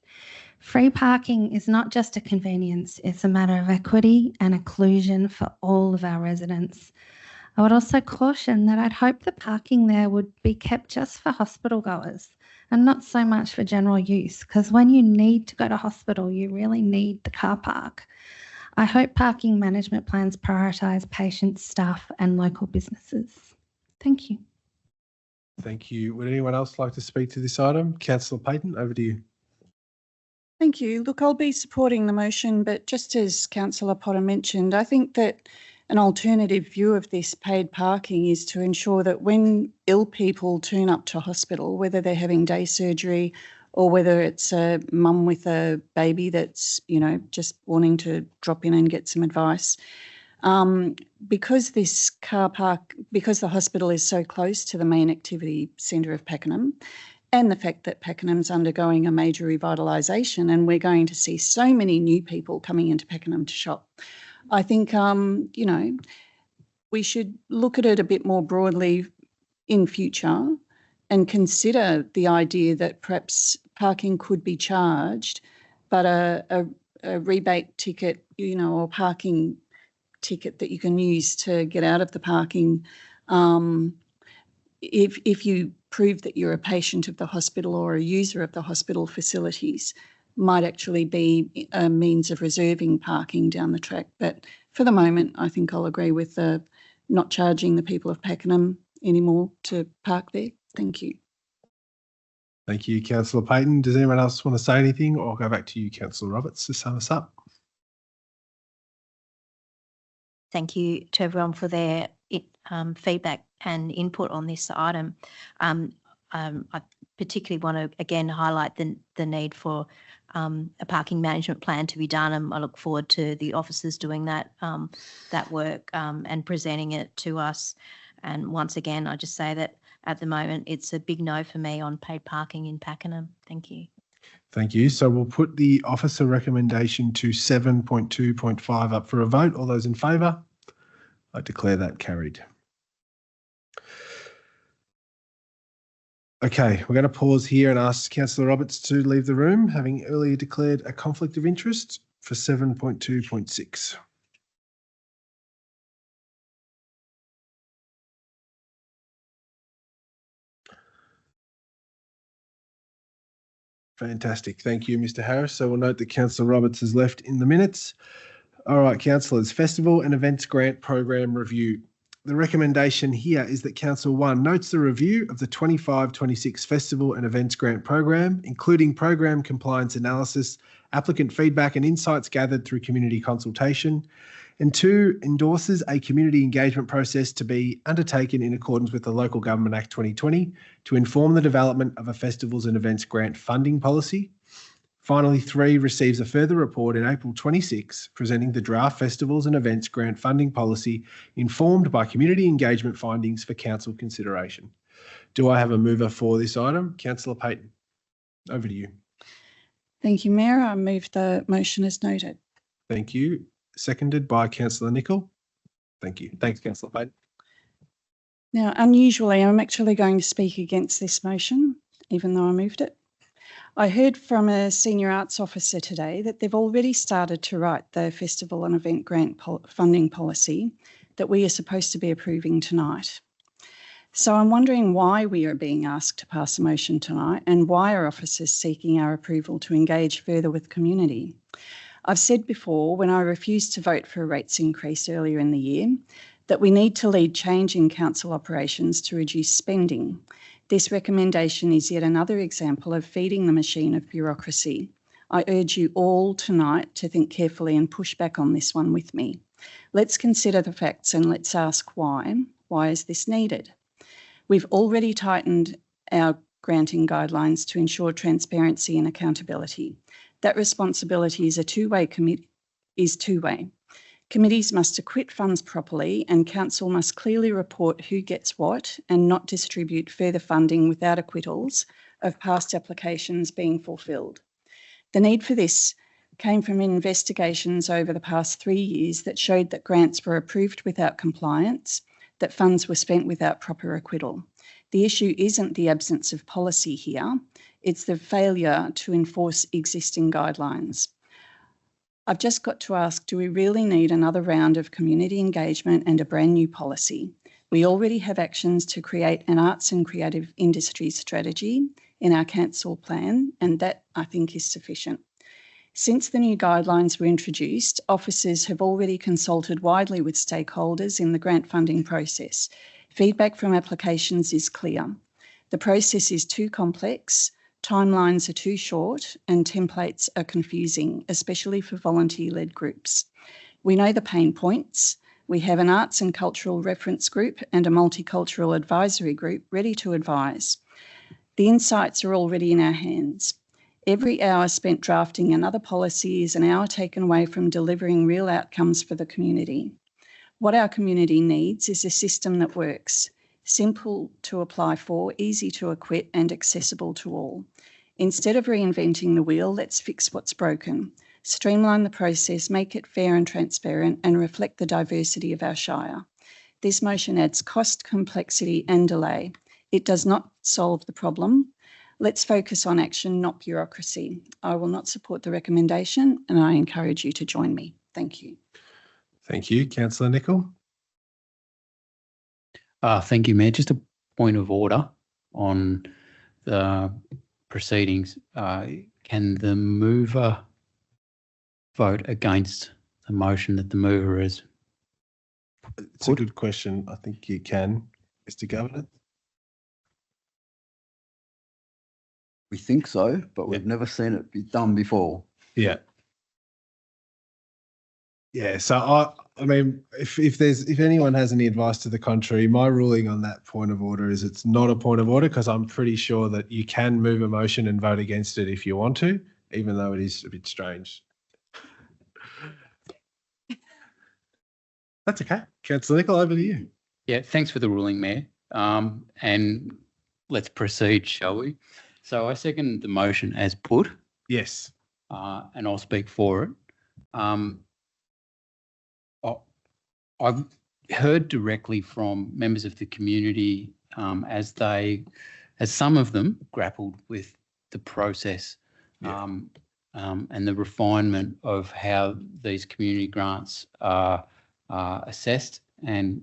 Free parking is not just a convenience, it's a matter of equity and inclusion for all of our residents. I would also caution that I'd hope the parking there would be kept just for hospital goers and not so much for general use, because when you need to go to hospital, you really need the car park. I hope parking management plans prioritise patients, staff and local businesses. Thank you. Thank you. Would anyone else like to speak to this item? Councillor Payton, over to you. Thank you. Look, I'll be supporting the motion, but just as Councillor Potter mentioned, I think that an alternative view of this paid parking is to ensure that when ill people turn up to hospital, whether they're having day surgery or whether it's a mum with a baby that's, just wanting to drop in and get some advice, because this car park, because the hospital is so close to the main activity centre of Pakenham, and the fact that Pakenham's undergoing a major revitalisation and we're going to see so many new people coming into Pakenham to shop, I think, we should look at it a bit more broadly in future and consider the idea that perhaps parking could be charged, but a rebate ticket, or parking ticket that you can use to get out of the parking, if you prove that you're a patient of the hospital or a user of the hospital facilities, might actually be a means of reserving parking down the track. But for the moment, I think I'll agree with not charging the people of Pakenham anymore to park there. Thank you. Thank you, Councillor Payton. Does anyone else want to say anything, or I'll go back to you, Councillor Roberts, to sum us up? Thank you to everyone for their feedback and input on this item. I particularly want to again highlight the need for a parking management plan to be done, and I look forward to the officers doing that work and presenting it to us. And once again, I just say that at the moment it's a big no for me on paid parking in Pakenham. Thank you. Thank you. So we'll put the officer recommendation to 7.2.5 up for a vote. All those in favour? I declare that carried. Okay, we're going to pause here and ask Councillor Roberts to leave the room, having earlier declared a conflict of interest for 7.2.6. Fantastic. Thank you, Mr. Harris. So we'll note that Councillor Roberts has left in the minutes. All right, councillors, Festival and Events Grant Program Review. The recommendation here is that Council 1 notes the review of the 25-26 Festival and Events Grant Program, including program compliance analysis, applicant feedback and insights gathered through community consultation, and 2, endorses a community engagement process to be undertaken in accordance with the Local Government Act 2020 to inform the development of a Festivals and Events Grant funding policy. Finally, 3, receives a further report in April 26 presenting the draft Festivals and Events Grant funding policy informed by community engagement findings for council consideration. Do I have a mover for this item? Councillor Payton, over to you. Thank you, Mayor. I move the motion as noted. Thank you. Seconded by Councillor Nickell. Thank you. Thanks, Councillor Payton. Now, unusually, I'm actually going to speak against this motion, even though I moved it. I heard from a senior arts officer today that they've already started to write the Festival and Event Grant funding policy that we are supposed to be approving tonight. So I'm wondering why we are being asked to pass a motion tonight and why are officers seeking our approval to engage further with community. I've said before, when I refused to vote for a rates increase earlier in the year, that we need to lead change in council operations to reduce spending. This recommendation is yet another example of feeding the machine of bureaucracy. I urge you all tonight to think carefully and push back on this one with me. Let's consider the facts and let's ask why. Why is this needed? We've already tightened our granting guidelines to ensure transparency and accountability. That responsibility is two-way. Committees must acquit funds properly and council must clearly report who gets what and not distribute further funding without acquittals of past applications being fulfilled. The need for this came from investigations over the past 3 years that showed that grants were approved without compliance, that funds were spent without proper acquittal. The issue isn't the absence of policy here, it's the failure to enforce existing guidelines. I've just got to ask, do we really need another round of community engagement and a brand new policy? We already have actions to create an arts and creative industries strategy in our council plan, and that I think is sufficient. Since the new guidelines were introduced, officers have already consulted widely with stakeholders in the grant funding process. Feedback from applications is clear. The process is too complex, timelines are too short and templates are confusing, especially for volunteer-led groups. We know the pain points. We have an arts and cultural reference group and a multicultural advisory group ready to advise. The insights are already in our hands. Every hour spent drafting another policy is an hour taken away from delivering real outcomes for the community. What our community needs is a system that works. Simple to apply for, easy to acquit and accessible to all. Instead of reinventing the wheel, let's fix what's broken. Streamline the process, make it fair and transparent and reflect the diversity of our Shire. This motion adds cost, complexity and delay. It does not solve the problem. Let's focus on action, not bureaucracy. I will not support the recommendation and I encourage you to join me. Thank you. Thank you. Councillor Nickell. Thank you, Mayor. Just a point of order on the proceedings. Can the mover vote against the motion that the mover has put? It's a good question. I think you can, Mr. Governor. We think so, but we've never seen it be done before. Yeah. Yeah, so I mean, if anyone has any advice to the contrary, my ruling on that point of order is it's not a point of order because I'm pretty sure that you can move a motion and vote against it if you want to, even though it is a bit strange. That's okay. Councillor Nickell, over to you. Yeah, thanks for the ruling, Mayor. And let's proceed, shall we? So I second the motion as put. Yes. And I'll speak for it. I've heard directly from members of the community as some of them grappled with the process and the refinement of how these community grants are assessed and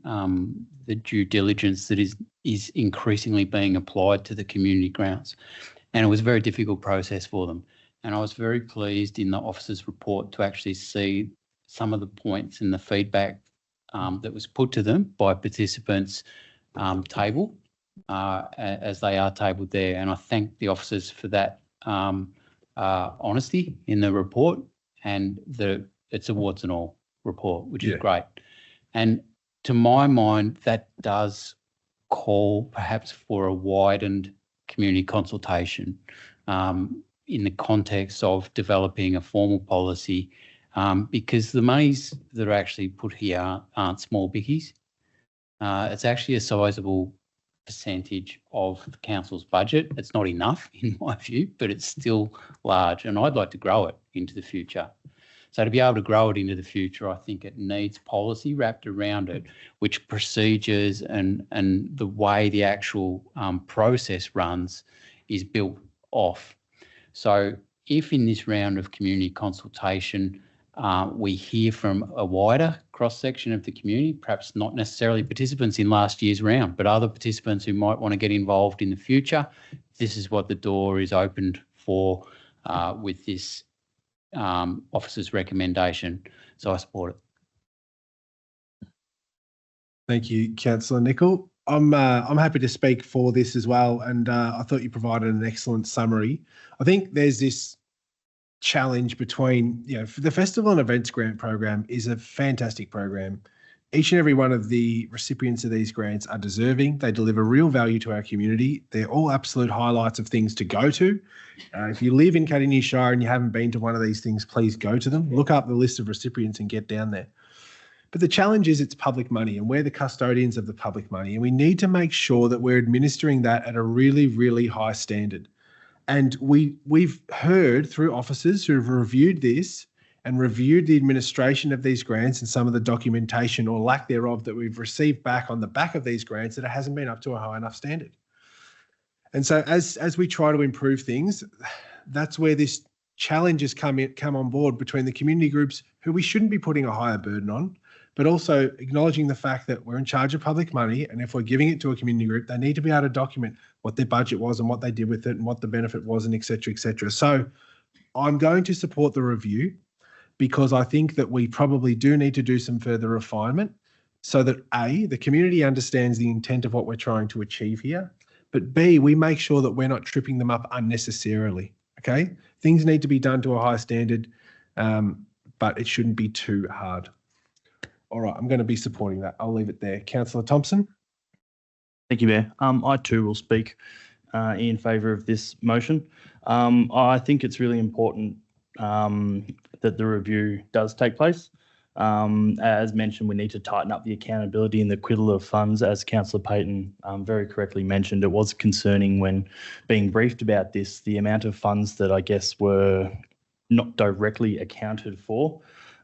the due diligence that is increasingly being applied to the community grants. And it was a very difficult process for them. And I was very pleased in the officer's report to actually see some of the points and the feedback that was put to them by participants table as they are tabled there. And I thank the officers for that honesty in the report, and it's a warts and all report, which is great. And to my mind, that does call perhaps for a widened community consultation in the context of developing a formal policy, because the monies that are actually put here aren't small bickies. It's actually a sizable percentage of the council's budget. It's not enough in my view, but it's still large, and I'd like to grow it into the future. So to be able to grow it into the future, I think it needs policy wrapped around it, which procedures and the way the actual process runs is built off. So if in this round of community consultation, we hear from a wider cross-section of the community, perhaps not necessarily participants in last year's round, but other participants who might want to get involved in the future, this is what the door is opened for with this officer's recommendation. So I support it. Thank you, Councillor Nickell. I'm happy to speak for this as well, and I thought you provided an excellent summary. I think there's this challenge between, the Festival and Events Grant Program is a fantastic program. Each and every one of the recipients of these grants are deserving. They deliver real value to our community. They're all absolute highlights of things to go to. If you live in Cardinia Shire and you haven't been to one of these things, please go to them. Look up the list of recipients and get down there. But the challenge is it's public money, and we're the custodians of the public money, and we need to make sure that we're administering that at a really, really high standard. And we've heard through officers who have reviewed this and reviewed the administration of these grants and some of the documentation or lack thereof that we've received back on the back of these grants, that it hasn't been up to a high enough standard. And so as we try to improve things, that's where this challenge has come on board between the community groups who we shouldn't be putting a higher burden on, but also acknowledging the fact that we're in charge of public money, and if we're giving it to a community group, they need to be able to document what their budget was and what they did with it and what the benefit was, and et cetera, et cetera. So I'm going to support the review, because I think that we probably do need to do some further refinement so that A, the community understands the intent of what we're trying to achieve here, but B, we make sure that we're not tripping them up unnecessarily, okay? Things need to be done to a high standard, but it shouldn't be too hard. All right, I'm going to be supporting that. I'll leave it there. Councillor Thompson. Thank you, Mayor. I too will speak in favour of this motion. I think it's really important that the review does take place. As mentioned, we need to tighten up the accountability and the acquittal of funds. As Councillor Payton very correctly mentioned, it was concerning when being briefed about this, the amount of funds that I guess were not directly accounted for.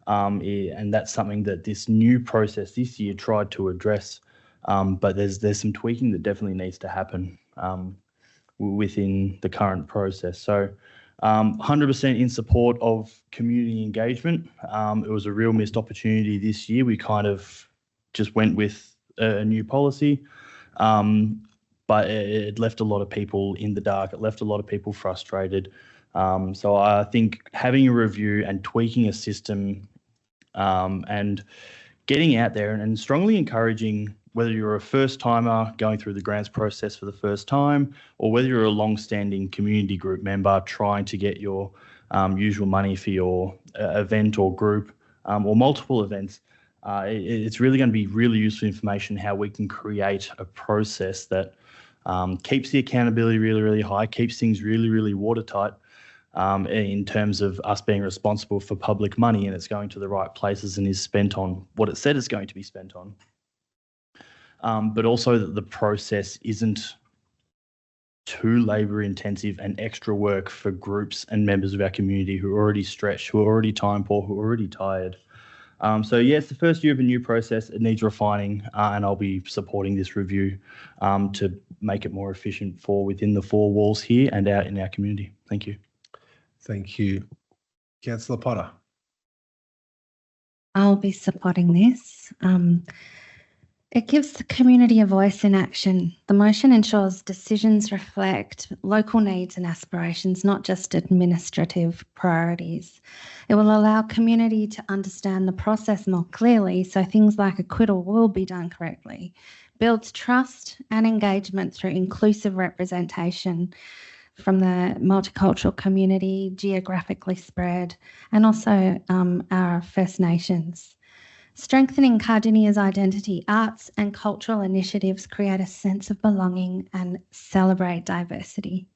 And that's something that this new process this year tried to address. But there's some tweaking that definitely needs to happen within the current process. So 100% in support of community engagement. It was a real missed opportunity this year. We kind of just went with a new policy, but it left a lot of people in the dark. It left a lot of people frustrated. So I think having a review and tweaking a system and getting out there and strongly encouraging, whether you're a first timer going through the grants process for the first time, or whether you're a long-standing community group member trying to get your usual money for your event or group or multiple events, it's really going to be really useful information how we can create a process that keeps the accountability really, really high, keeps things really, really watertight, in terms of us being responsible for public money, and it's going to the right places and is spent on what it said it's going to be spent on. But also that the process isn't too labour intensive and extra work for groups and members of our community who are already stretched, who are already time poor, who are already tired. So yes, the first year of a new process, it needs refining, and I'll be supporting this review to make it more efficient for within the four walls here and out in our community. Thank you. Thank you. Councillor Potter. I'll be supporting this. It gives the community a voice in action. The motion ensures decisions reflect local needs and aspirations, not just administrative priorities. It will allow community to understand the process more clearly, so things like acquittal will be done correctly. Builds trust and engagement through inclusive representation from the multicultural community, geographically spread, and also our First Nations. Strengthening Cardinia's identity, arts and cultural initiatives create a sense of belonging and celebrate diversity.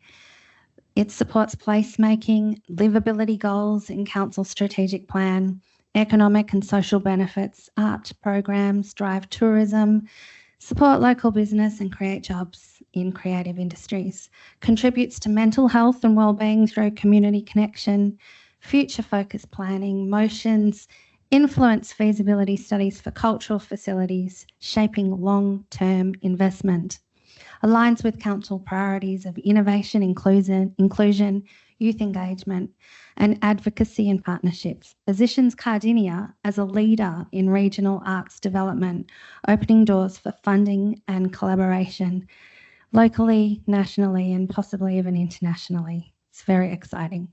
It supports placemaking, livability goals in council strategic plan, economic and social benefits, art programs, drive tourism, support local business and create jobs in creative industries, contributes to mental health and wellbeing through community connection, future focused planning, motions, influence feasibility studies for cultural facilities, shaping long-term investment, aligns with council priorities of innovation, inclusion, youth engagement and advocacy and partnerships, positions Cardinia as a leader in regional arts development, opening doors for funding and collaboration locally, nationally and possibly even internationally. It's very exciting.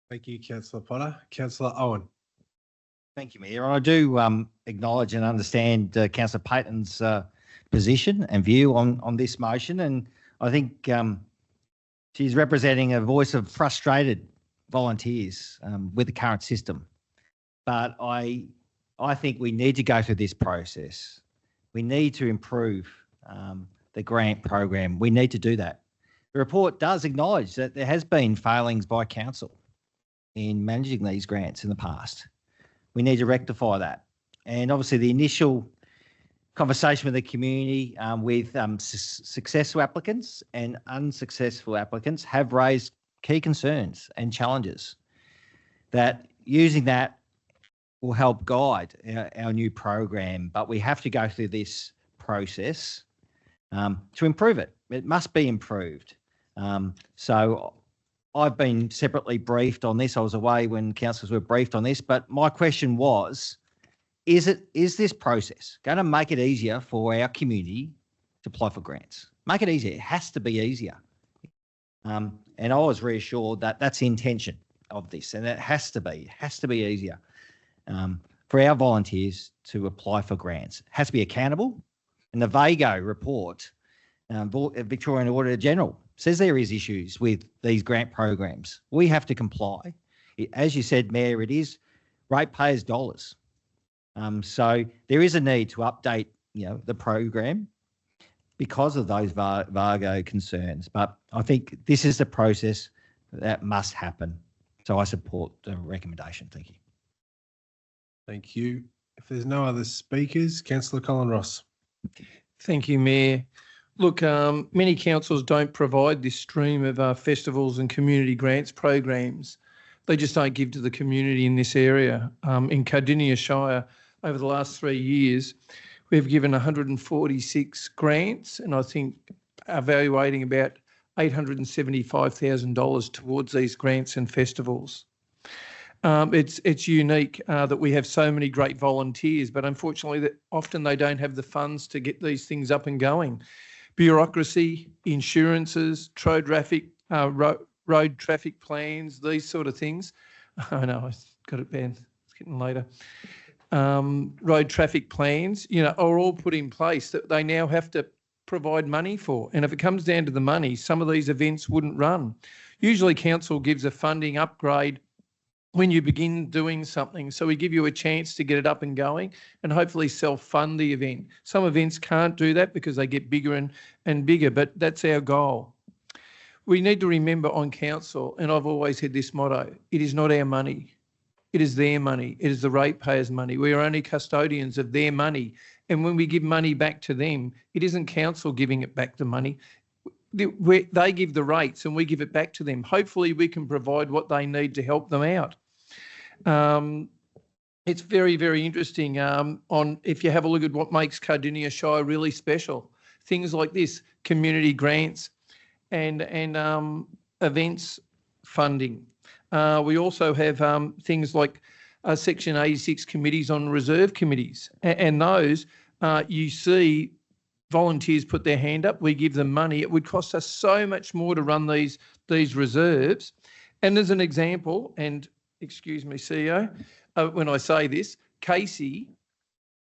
Thank you, Councillor Potter. Councillor Owen. Thank you, Mayor. I do acknowledge and understand Councillor Payton's position and view on this motion, and I think she's representing a voice of frustrated volunteers with the current system. But I think we need to go through this process. We need to improve the grant program. We need to do that. The report does acknowledge that there has been failings by council in managing these grants in the past. We need to rectify that. And obviously the initial conversation with the community with successful applicants and unsuccessful applicants have raised key concerns and challenges that using that will help guide our new program, but we have to go through this process to improve it. It must be improved. So I've been separately briefed on this. I was away when councillors were briefed on this, but my question was, is this process going to make it easier for our community to apply for grants? Make it easier. It has to be easier. And I was reassured that that's the intention of this, and it has to be easier for our volunteers to apply for grants. It has to be accountable. And the VAGO report, Victorian Auditor General, says there is issues with these grant programs. We have to comply. As you said, Mayor, it is ratepayers' dollars. So there is a need to update, the program because of those VAGO concerns. But I think this is the process that must happen. So I support the recommendation. Thank you. Thank you. If there's no other speakers, Councillor Colin Ross. Thank you, Mayor. Look, many councils don't provide this stream of festivals and community grants programs. They just don't give to the community in this area. In Cardinia Shire, over the last 3 years, we've given 146 grants, and I think evaluating about $875,000 towards these grants and festivals. It's unique that we have so many great volunteers, but unfortunately, often they don't have the funds to get these things up and going. Bureaucracy, insurances, road traffic plans, these sort of things. I know, I got it banned. It's getting later. Road traffic plans, are all put in place that they now have to provide money for. And if it comes down to the money, some of these events wouldn't run. Usually council gives a funding upgrade when you begin doing something. So we give you a chance to get it up and going and hopefully self-fund the event. Some events can't do that because they get bigger and bigger, but that's our goal. We need to remember on council, and I've always had this motto, it is not our money. It is their money. It is the ratepayers' money. We are only custodians of their money. And when we give money back to them, it isn't council giving it back the money. They give the rates and we give it back to them. Hopefully we can provide what they need to help them out. It's very, very interesting if you have a look at what makes Cardinia Shire really special. Things like this, community grants and events funding. We also have things like Section 86 committees on reserve committees. And those, you see volunteers put their hand up, we give them money. It would cost us so much more to run these reserves. And as an example, and excuse me, CEO, when I say this,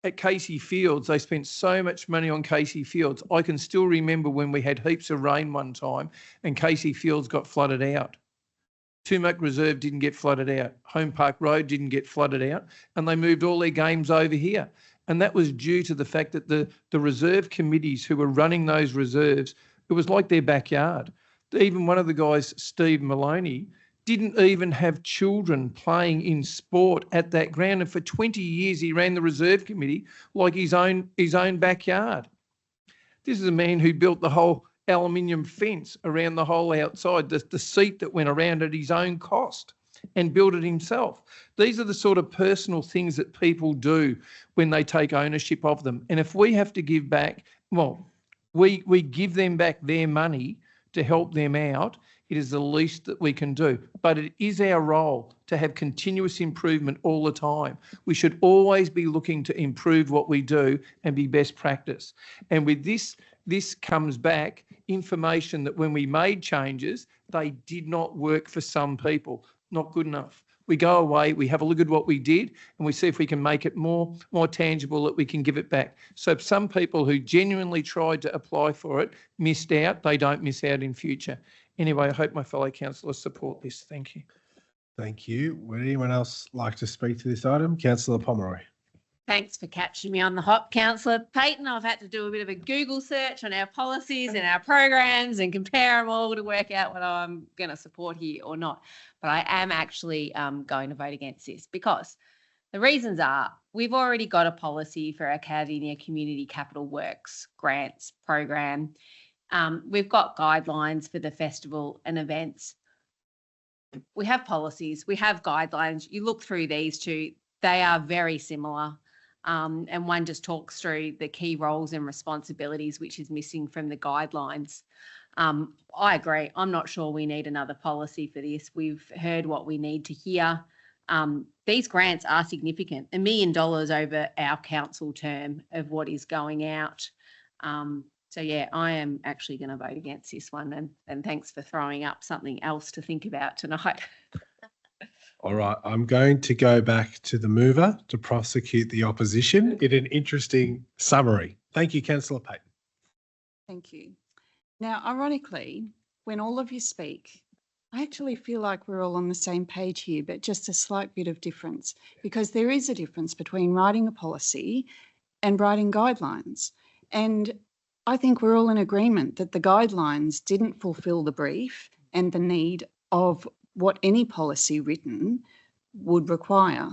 at Casey Fields, they spent so much money on Casey Fields. I can still remember when we had heaps of rain one time and Casey Fields got flooded out. Tumac Reserve didn't get flooded out. Home Park Road didn't get flooded out, and they moved all their games over here. And that was due to the fact that the reserve committees who were running those reserves, it was like their backyard. Even one of the guys, Steve Maloney, didn't even have children playing in sport at that ground. And for 20 years, he ran the reserve committee like his own backyard. This is a man who built the whole aluminium fence around the whole outside, the seat that went around at his own cost, and built it himself. These are the sort of personal things that people do when they take ownership of them. And if we have to give back, well, we give them back their money to help them out. It is the least that we can do. But it is our role to have continuous improvement all the time. We should always be looking to improve what we do and be best practice. And with this comes back information that when we made changes, they did not work for some people. Not good enough. We go away, we have a look at what we did, and we see if we can make it more tangible, that we can give it back. So some people who genuinely tried to apply for it missed out. They don't miss out in future. Anyway, I hope my fellow councillors support this. Thank you. Thank you. Would anyone else like to speak to this item? Councillor Pomeroy. Thanks for catching me on the hop, Councillor Payton. I've had to do a bit of a Google search on our policies and our programs and compare them all to work out whether I'm going to support here or not. But I am actually going to vote against this because the reasons are we've already got a policy for our Cardinia Community Capital Works grants program. We've got guidelines for the festival and events. We have policies, we have guidelines. You look through these two, they are very similar. And one just talks through the key roles and responsibilities, which is missing from the guidelines. I agree. I'm not sure we need another policy for this. We've heard what we need to hear. These grants are significant, $1 million over our council term of what is going out. So, yeah, I am actually going to vote against this one. And thanks for throwing up something else to think about tonight. All right, I'm going to go back to the mover to prosecute the opposition in an interesting summary. Thank you, Councillor Payton. Thank you. Now, ironically, when all of you speak, I actually feel like we're all on the same page here, but just a slight bit of difference, because there is a difference between writing a policy and writing guidelines. And I think we're all in agreement that the guidelines didn't fulfil the brief and the need of what any policy written would require.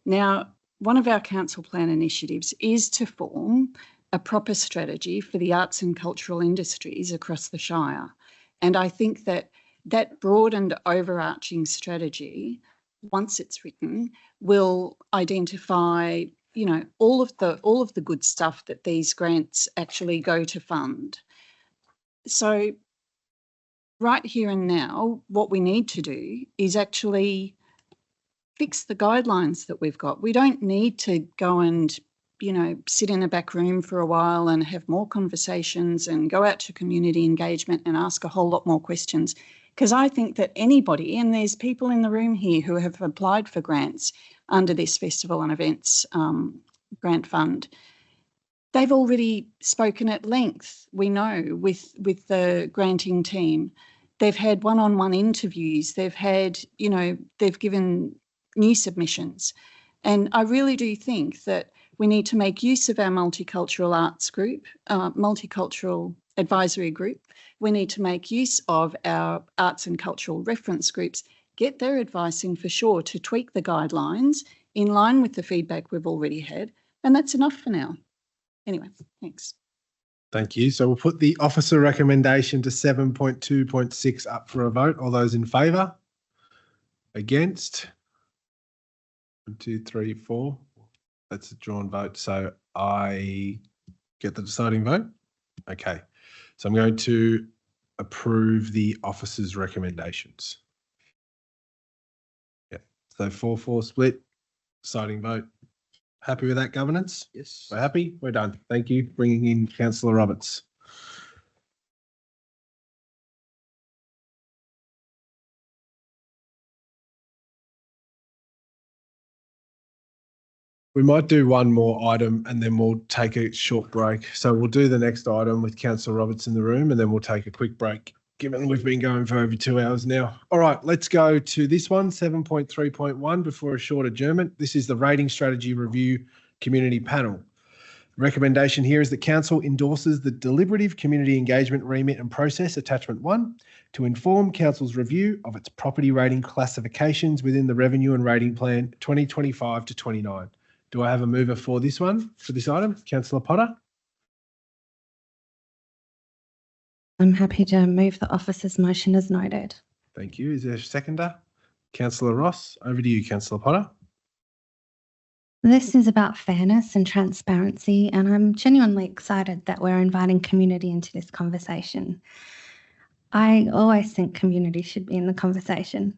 Now, one of our council plan initiatives is to form a proper strategy for the arts and cultural industries across the Shire. And I think that that broad and overarching strategy, once it's written, will identify, you know, all of the good stuff that these grants actually go to fund. So right here and now, what we need to do is actually fix the guidelines that we've got. We don't need to go and, you know, sit in a back room for a while and have more conversations and go out to community engagement and ask a whole lot more questions. Because I think that anybody, and there's people in the room here who have applied for grants under this festival and events grant fund, they've already spoken at length, we know, with the granting team. They've had one-on-one interviews. They've had, you know, they've given new submissions. And I really do think that we need to make use of our multicultural arts group, multicultural advisory group. We need to make use of our arts and cultural reference groups, get their advice in for sure to tweak the guidelines in line with the feedback we've already had. And that's enough for now. Anyway, thanks. Thank you. So we'll put the officer recommendation to 7.2.6 up for a vote. All those in favour? Against? 1, 2, 3, 4. That's a drawn vote. So I get the deciding vote. Okay. So I'm going to approve the officer's recommendations. Yeah. So 4-4 split. Deciding vote. Happy with that governance? Yes. We're happy? We're done. Thank you. Bringing in Councillor Roberts. We might do one more item and then we'll take a short break. So we'll do the next item with Councillor Roberts in the room and then we'll take a quick break, given we've been going for over 2 hours now. All right, let's go to this one, 7.3.1, before a short adjournment. This is the Rating Strategy Review Community Panel. Recommendation here is that Council endorses the deliberative community engagement remit and process, Attachment 1, to inform Council's review of its property rating classifications within the Revenue and Rating Plan 2025 to 29. Do I have a mover for this one, for this item? Councillor Potter? I'm happy to move the officer's motion as noted. Thank you. Is there a seconder? Councillor Ross, over to you, Councillor Potter. This is about fairness and transparency, and I'm genuinely excited that we're inviting community into this conversation. I always think community should be in the conversation.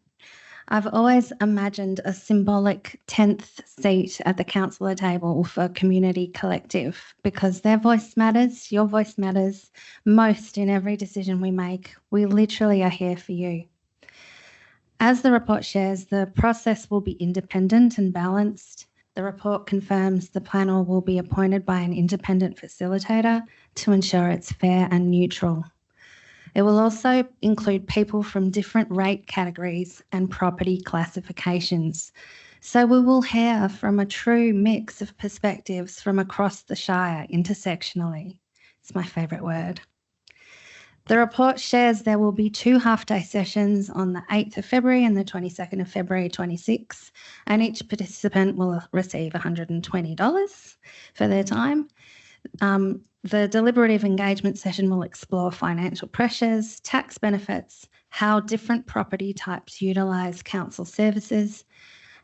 I've always imagined a symbolic 10th seat at the councillor table for Community Collective, because their voice matters, your voice matters most in every decision we make. We literally are here for you. As the report shares, the process will be independent and balanced. The report confirms the panel will be appointed by an independent facilitator to ensure it's fair and neutral. It will also include people from different rate categories and property classifications. So we will hear from a true mix of perspectives from across the Shire intersectionally. It's my favourite word. The report shares there will be 2 half-day sessions on the 8th of February and the 22nd of February 26, and each participant will receive $120 for their time. The deliberative engagement session will explore financial pressures, tax benefits, how different property types utilise council services,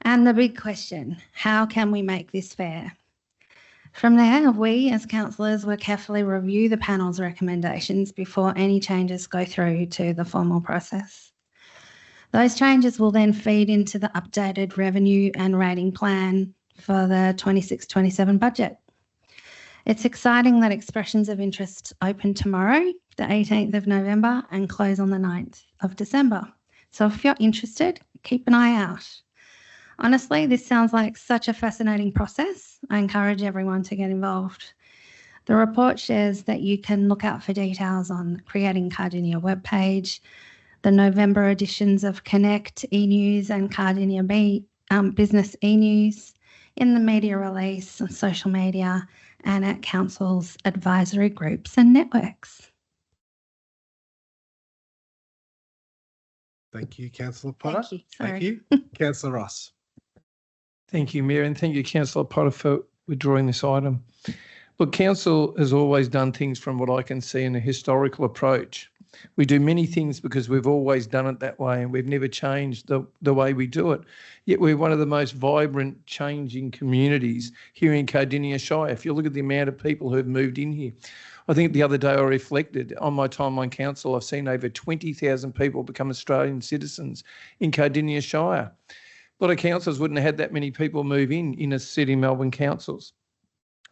and the big question, how can we make this fair? From there, we as councillors will carefully review the panel's recommendations before any changes go through to the formal process. Those changes will then feed into the updated revenue and rating plan for the 26-27 budget. It's exciting that expressions of interest open tomorrow, the 18th of November, and close on the 9th of December. So if you're interested, keep an eye out. Honestly, this sounds like such a fascinating process. I encourage everyone to get involved. The report shares that you can look out for details on Creating Cardinia webpage, the November editions of Connect e-news and Cardinia Business e-news, in the media release, on social media, and at council's advisory groups and networks. Thank you, Councillor Potter. Thank you. Thank you. Councillor Ross. Thank you, Mayor, and thank you, Councillor Potter, for withdrawing this item. Look, Council has always done things from what I can see in a historical approach. We do many things because we've always done it that way and we've never changed the way we do it. Yet we're one of the most vibrant, changing communities here in Cardinia Shire. If you look at the amount of people who have moved in here, I think the other day I reflected on my time on council, I've seen over 20,000 people become Australian citizens in Cardinia Shire. A lot of councils wouldn't have had that many people move in inner city Melbourne councils.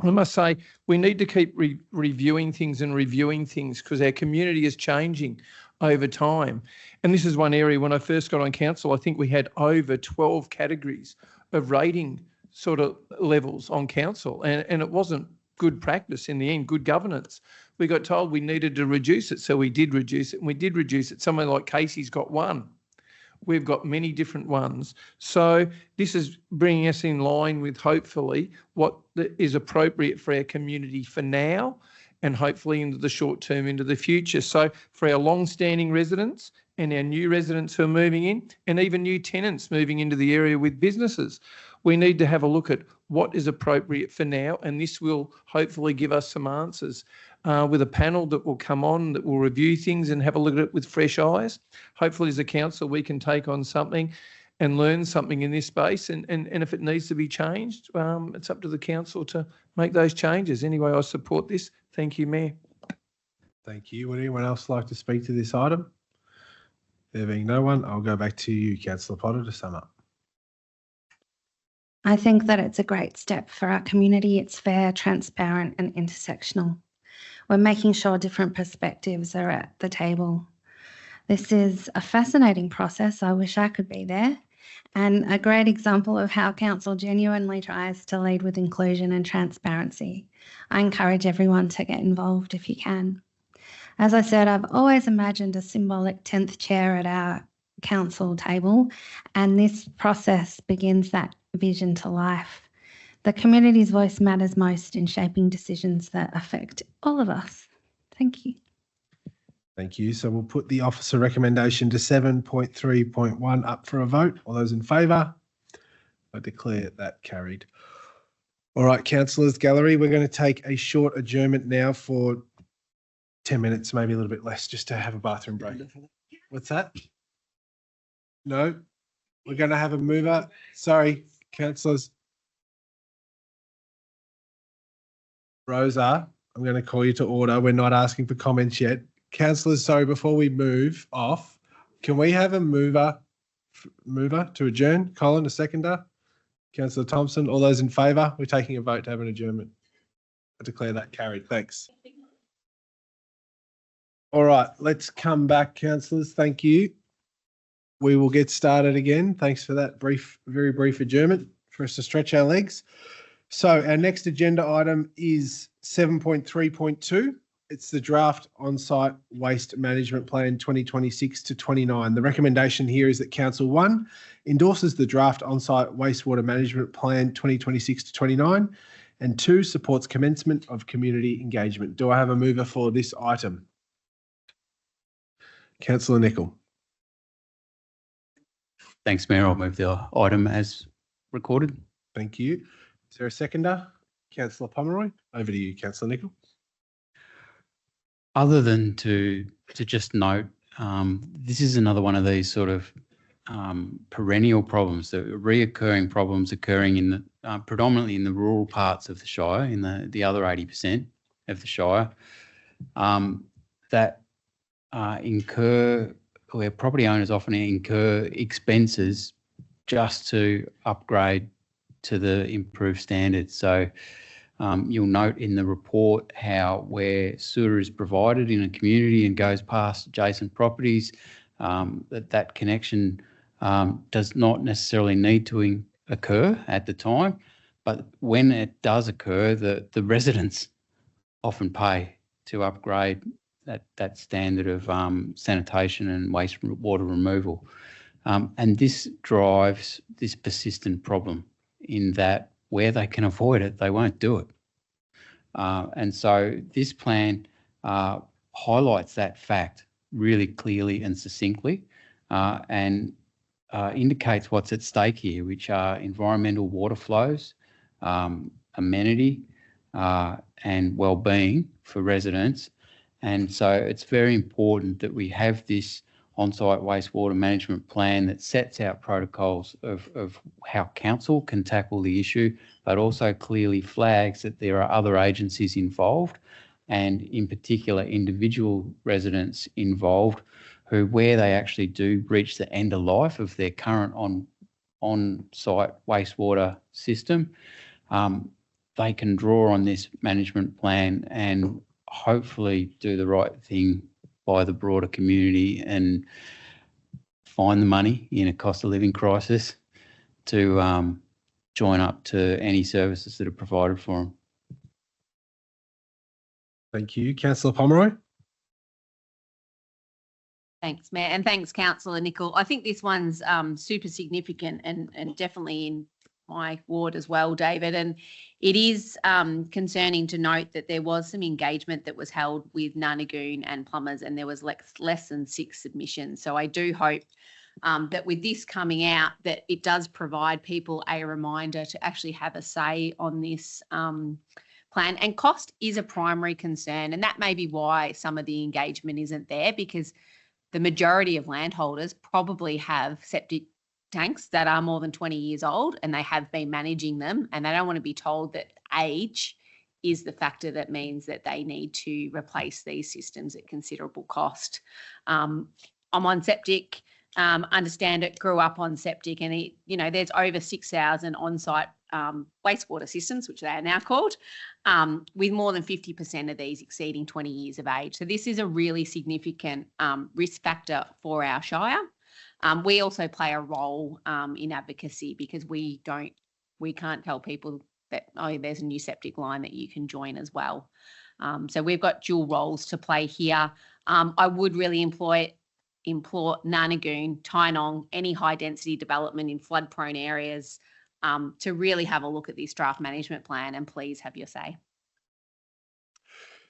I must say, we need to keep reviewing things because our community is changing over time. And this is one area when I first got on council, I think we had over 12 categories of rating sort of levels on council. And it wasn't good practice in the end, good governance. We got told we needed to reduce it. So we did reduce it, and we did reduce it. Somewhere like Casey's got 1. We've got many different ones. So this is bringing us in line with hopefully what is appropriate for our community for now and hopefully into the short term, into the future. So for our long-standing residents and our new residents who are moving in and even new tenants moving into the area with businesses, we need to have a look at what is appropriate for now, and this will hopefully give us some answers with a panel that will come on, that will review things and have a look at it with fresh eyes. Hopefully as a council we can take on something and learn something in this space, and if it needs to be changed, it's up to the council to make those changes. Anyway, I support this. Thank you, Mayor. Thank you. Would anyone else like to speak to this item? There being no one, I'll go back to you, Councillor Potter, to sum up. I think that it's a great step for our community. It's fair, transparent and intersectional. We're making sure different perspectives are at the table. This is a fascinating process. I wish I could be there. And a great example of how council genuinely tries to lead with inclusion and transparency. I encourage everyone to get involved if you can. As I said, I've always imagined a symbolic 10th chair at our council table, and this process begins that vision to life. The community's voice matters most in shaping decisions that affect all of us. Thank you. Thank you. So we'll put the officer recommendation to 7.3.1 up for a vote. All those in favour? I declare that carried. All right, councillors, gallery, we're going to take a short adjournment now for 10 minutes, maybe a little bit less, just to have a bathroom break. What's that? No, we're going to have a mover. Sorry, councillors. Rosa, I'm going to call you to order. We're not asking for comments yet. Councillors, sorry, before we move off, can we have a mover to adjourn? Colin, a seconder. Councillor Thompson, all those in favour? We're taking a vote to have an adjournment. I declare that carried. Thanks. All right, let's come back, councillors. Thank you. We will get started again. Thanks for that very brief adjournment for us to stretch our legs. So our next agenda item is 7.3.2. It's the draft on-site waste management plan 2026 to 29. The recommendation here is that Council 1 endorses the draft on-site wastewater management plan 2026 to 29 and 2 supports commencement of community engagement. Do I have a mover for this item? Councillor Nickell. Thanks, Mayor. I'll move the item as recorded. Thank you. Is there a seconder? Councillor Pomeroy. Over to you, Councillor Nickell. Other than to just note, this is another one of these sort of perennial problems, the reoccurring problems occurring in the predominantly in the rural parts of the Shire, in the other 80% of the Shire, that where property owners often incur expenses just to upgrade to the improved standards. So you'll note in the report how where sewer is provided in a community and goes past adjacent properties, that connection does not necessarily need to occur at the time, but when it does occur, the residents often pay to upgrade that standard of sanitation and wastewater removal. And this drives this persistent problem in that where they can avoid it, they won't do it. And so this plan highlights that fact really clearly and succinctly and indicates what's at stake here, which are environmental water flows, amenity and well-being for residents. And so it's very important that we have this on-site wastewater management plan that sets out protocols of how council can tackle the issue, but also clearly flags that there are other agencies involved and in particular individual residents involved who, where they actually do reach the end of life of their current on-site wastewater system, they can draw on this management plan and hopefully do the right thing by the broader community and find the money in a cost of living crisis to join up to any services that are provided for them. Thank you. Councillor Pomeroy. Thanks, Mayor, and thanks, Councillor Nickell. I think this one's super significant and definitely in my ward as well, David. And it is concerning to note that there was some engagement that was held with Nanagoon and plumbers, and there was less than 6 submissions. So I do hope that with this coming out, that it does provide people a reminder to actually have a say on this plan. And cost is a primary concern, and that may be why some of the engagement isn't there, because the majority of landholders probably have septic tanks that are more than 20 years old and they have been managing them, and they don't want to be told that age is the factor that means that they need to replace these systems at considerable cost. I'm on septic. understand it, grew up on septic, and there's over 6,000 on-site wastewater systems, which they are now called, with more than 50% of these exceeding 20 years of age. So this is a really significant risk factor for our Shire. We also play a role in advocacy because we can't tell people that, oh, there's a new septic line that you can join as well. So we've got dual roles to play here. I would really implore Nanagoon, Tynong, any high density development in flood prone areas to really have a look at this draft management plan, and please have your say.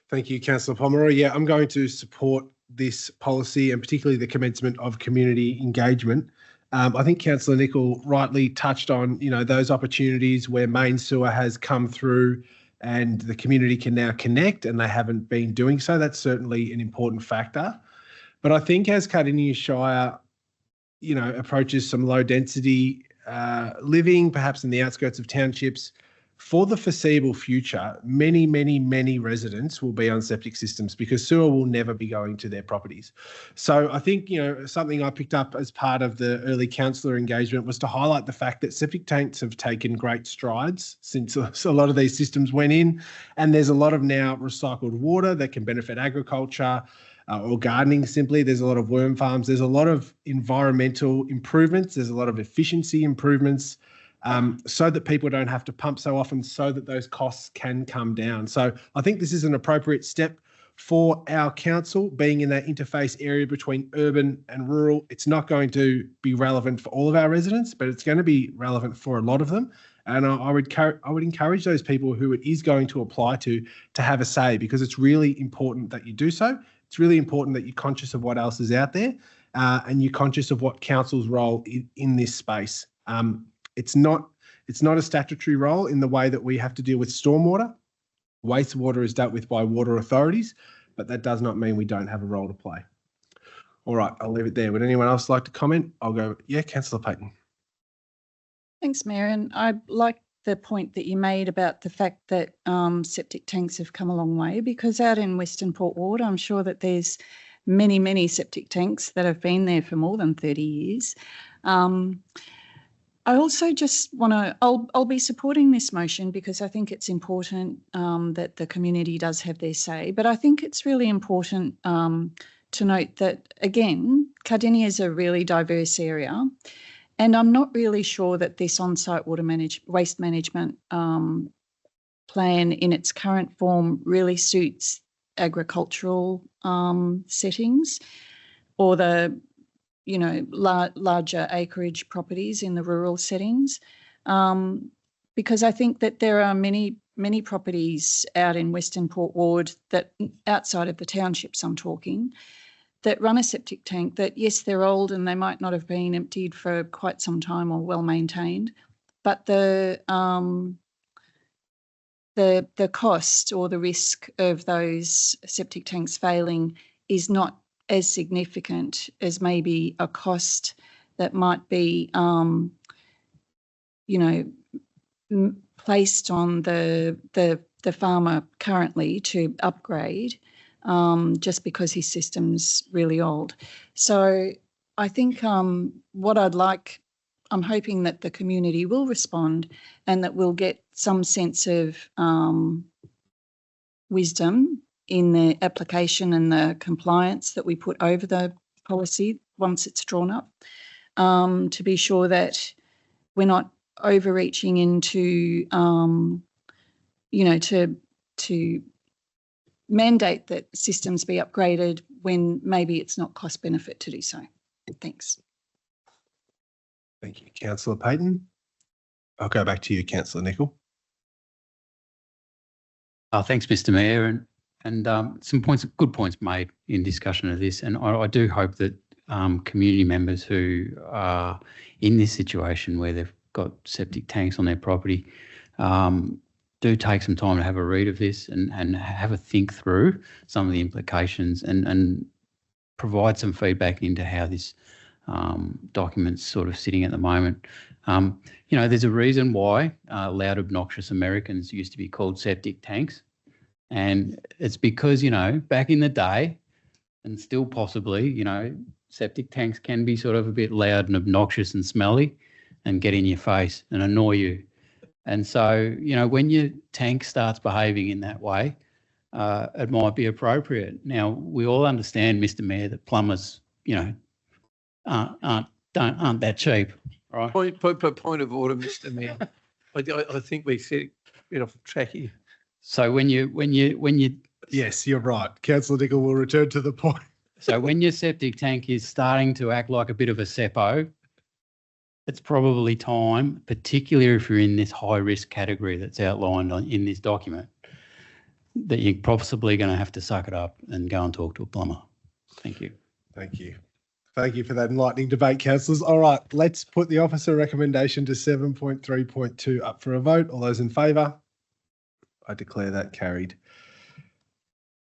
Thank you, Councillor Pomeroy. Yeah, I'm going to support this policy and particularly the commencement of community engagement. I think Councillor Nickell rightly touched on, those opportunities where main sewer has come through and the community can now connect, and they haven't been doing so. That's certainly an important factor. But I think as Cardinia Shire, approaches some low density living, perhaps in the outskirts of townships, for the foreseeable future, many, many, many residents will be on septic systems because sewer will never be going to their properties. So I think, something I picked up as part of the early councillor engagement was to highlight the fact that septic tanks have taken great strides since a lot of these systems went in, and there's a lot of now recycled water that can benefit agriculture or gardening simply. There's a lot of worm farms. There's a lot of environmental improvements. There's a lot of efficiency improvements. So that people don't have to pump so often, so that those costs can come down. So I think this is an appropriate step for our council, being in that interface area between urban and rural. It's not going to be relevant for all of our residents, but it's going to be relevant for a lot of them. And I would encourage those people who it is going to apply to have a say, because it's really important that you do so. It's really important that you're conscious of what else is out there, and you're conscious of what council's role in this space. It's not a statutory role in the way that we have to deal with stormwater. Wastewater is dealt with by water authorities, but that does not mean we don't have a role to play. All right, I'll leave it there. Would anyone else like to comment? I'll go, yeah, Councillor Payton. Thanks, Mayor. And I like the point that you made about the fact that septic tanks have come a long way, because out in Western Port Ward, I'm sure that there's many, many septic tanks that have been there for more than 30 years. I also just want to, I'll be supporting this motion because I think it's important that the community does have their say. But I think it's really important to note that, again, Cardinia is a really diverse area, and I'm not really sure that this on-site waste management plan in its current form really suits agricultural settings or the larger acreage properties in the rural settings, because I think that there are many properties out in Western Port Ward, that outside of the townships I'm talking, that run a septic tank that, yes, they're old and they might not have been emptied for quite some time or well maintained, but the cost or the risk of those septic tanks failing is not as significant as maybe a cost that might be, placed on the farmer currently to upgrade, just because his system's really old. So I think what I'd like, I'm hoping that the community will respond and that we'll get some sense of wisdom in the application and the compliance that we put over the policy once it's drawn up, to be sure that we're not overreaching into, to mandate that systems be upgraded when maybe it's not cost benefit to do so. Thanks. Thank you, Councillor Payton. I'll go back to you, Councillor Nickell. Thanks, Mr. Mayor. And some good points made in discussion of this. And I do hope that community members who are in this situation where they've got septic tanks on their property do take some time to have a read of this and have a think through some of the implications and provide some feedback into how this document's sort of sitting at the moment. There's a reason why loud, obnoxious Americans used to be called septic tanks. And it's because, back in the day, And still possibly, septic tanks can be sort of a bit loud and obnoxious and smelly and get in your face and annoy you. And so, when your tank starts behaving in that way, it might be appropriate. Now, we all understand, Mr. Mayor, that plumbers, aren't that cheap, right? Point of order, Mr. Mayor. I think we set a bit off track here. So when you Yes, you're right. Councillor Nickell will return to the point. so when your septic tank is starting to act like a bit of a seppo, it's probably time, particularly if you're in this high risk category that's outlined in this document, that you're possibly going to have to suck it up and go and talk to a plumber. Thank you. Thank you. Thank you for that enlightening debate, councillors. All right, let's put the officer recommendation to 7.3.2 up for a vote. All those in favour? I declare that carried.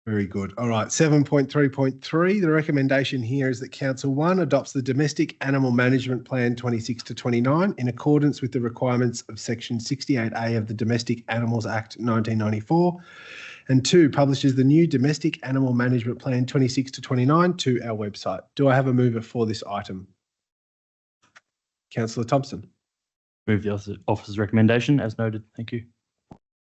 Very good. All right, 7.3.3. The recommendation here is that Council 1 adopts the Domestic Animal Management Plan 26 to 29 in accordance with the requirements of Section 68A of the Domestic Animals Act 1994, and 2 publishes the new Domestic Animal Management Plan 26 to 29 to our website. Do I have a mover for this item? Councillor Thompson. Move the officer's recommendation as noted. Thank you.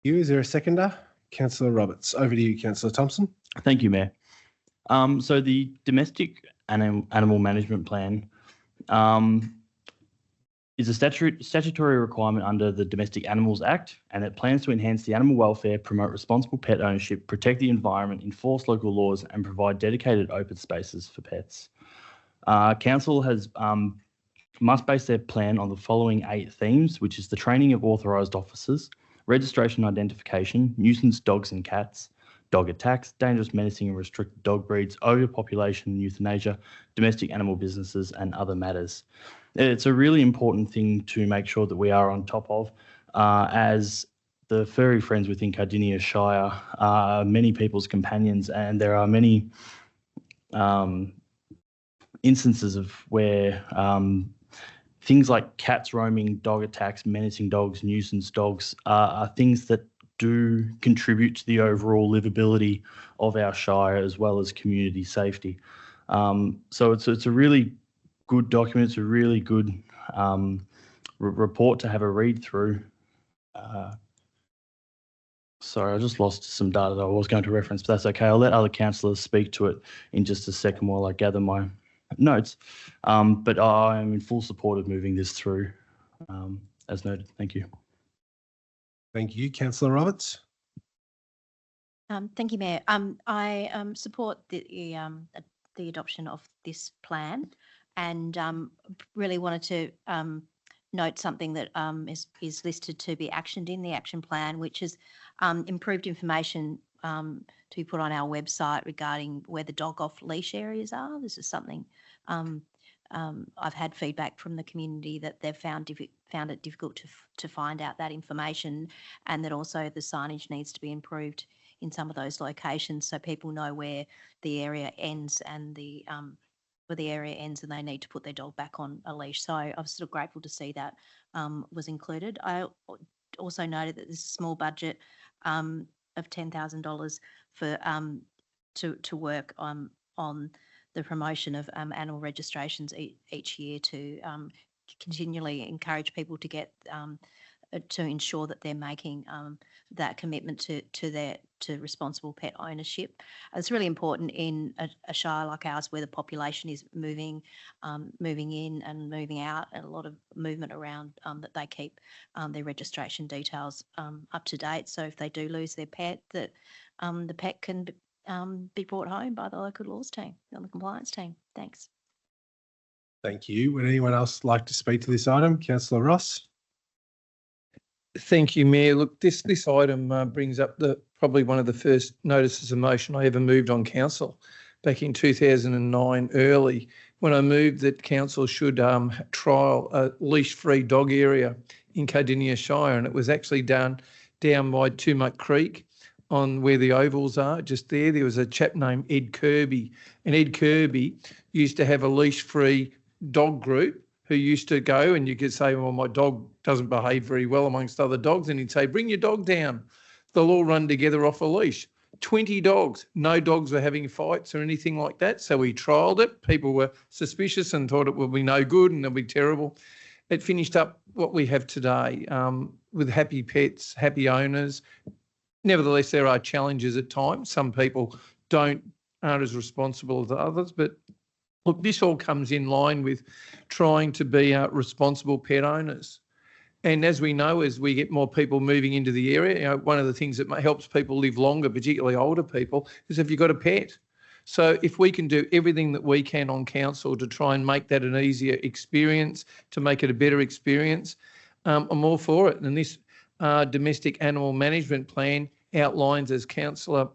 Is there a seconder? Councillor Roberts. Over to you, Councillor Thompson. Thank you, Mayor. So the Domestic Animal Management Plan is a statutory requirement under the Domestic Animals Act, and it plans to enhance the animal welfare, promote responsible pet ownership, protect the environment, enforce local laws, and provide dedicated open spaces for pets. Council must base their plan on the following 8 themes, which is the training of authorised officers, registration and identification, nuisance dogs and cats, dog attacks, dangerous, menacing and restricted dog breeds, overpopulation and euthanasia, domestic animal businesses and other matters. It's a really important thing to make sure that we are on top of, as the furry friends within Cardinia Shire are many people's companions, and there are many instances of where things like cats roaming, dog attacks, menacing dogs, nuisance dogs are things that do contribute to the overall livability of our Shire as well as community safety. So it's a really good document. It's a really good report to have a read through. Sorry, I just lost some data that I was going to reference, but that's okay. I'll let other councillors speak to it in just a second while I gather my notes. But I am in full support of moving this through as noted. Thank you. Thank you, Councillor Roberts. Thank you, Mayor. I support the adoption of this plan, and really wanted to note something that is listed to be actioned in the action plan, which is improved information to be put on our website regarding where the dog off leash areas are. This is something I've had feedback from the community that they've found it difficult to find out that information, and that also the signage needs to be improved in some of those locations so people know where the area ends and where the area ends and they need to put their dog back on a leash. So I was sort of grateful to see that was included. I also noted that there's a small budget of $10,000 for to work on the promotion of animal registrations each year to continually encourage people to get to ensure that they're making that commitment to responsible pet ownership. It's really important in a shire like ours where the population is moving in and moving out, and a lot of movement around, that they keep their registration details up to date. So if they do lose their pet, that the pet can be brought home by the local laws team and the compliance team. Thanks. Thank you. Would anyone else like to speak to this item? Councillor Ross. Thank you, Mayor. Look, this item brings up probably one of the first notices of motion I ever moved on council back in 2009 early, when I moved that council should trial a leash-free dog area in Cardinia Shire, and it was actually done down by Tumut Creek on where the ovals are, just there. There was a chap named Ed Kirby, and Ed Kirby used to have a leash-free dog group who used to go, and you could say, well, my dog doesn't behave very well amongst other dogs, and he'd say, bring your dog down. They'll all run together off a leash. 20 dogs. No dogs were having fights or anything like that. So we trialled it. People were suspicious and thought it would be no good and it'll be terrible. It finished up what we have today with happy pets, happy owners. Nevertheless, there are challenges at times. Some people aren't as responsible as others, but look, this all comes in line with trying to be responsible pet owners. And as we know, as we get more people moving into the area, one of the things that helps people live longer, particularly older people, is if you've got a pet. So if we can do everything that we can on council to try and make that an easier experience, to make it a better experience, I'm all for it. And this domestic animal management plan outlines, as Councillor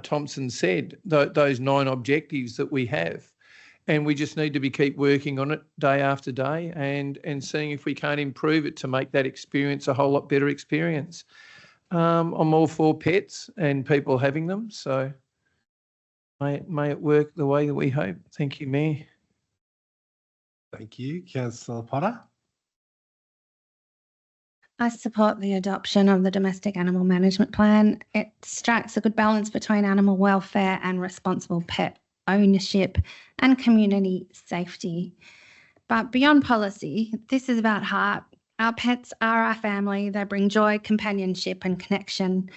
Thompson said, those 9 objectives that we have. And we just need to keep working on it day after day and seeing if we can't improve it to make that experience a whole lot better experience. I'm all for pets and people having them, so may it work the way that we hope. Thank you, Mayor. Thank you. Councillor Potter. I support the adoption of the Domestic Animal Management Plan. It strikes a good balance between animal welfare and responsible pet ownership and community safety. But beyond policy, this is about heart. Our pets are our family. They bring joy, companionship and connection.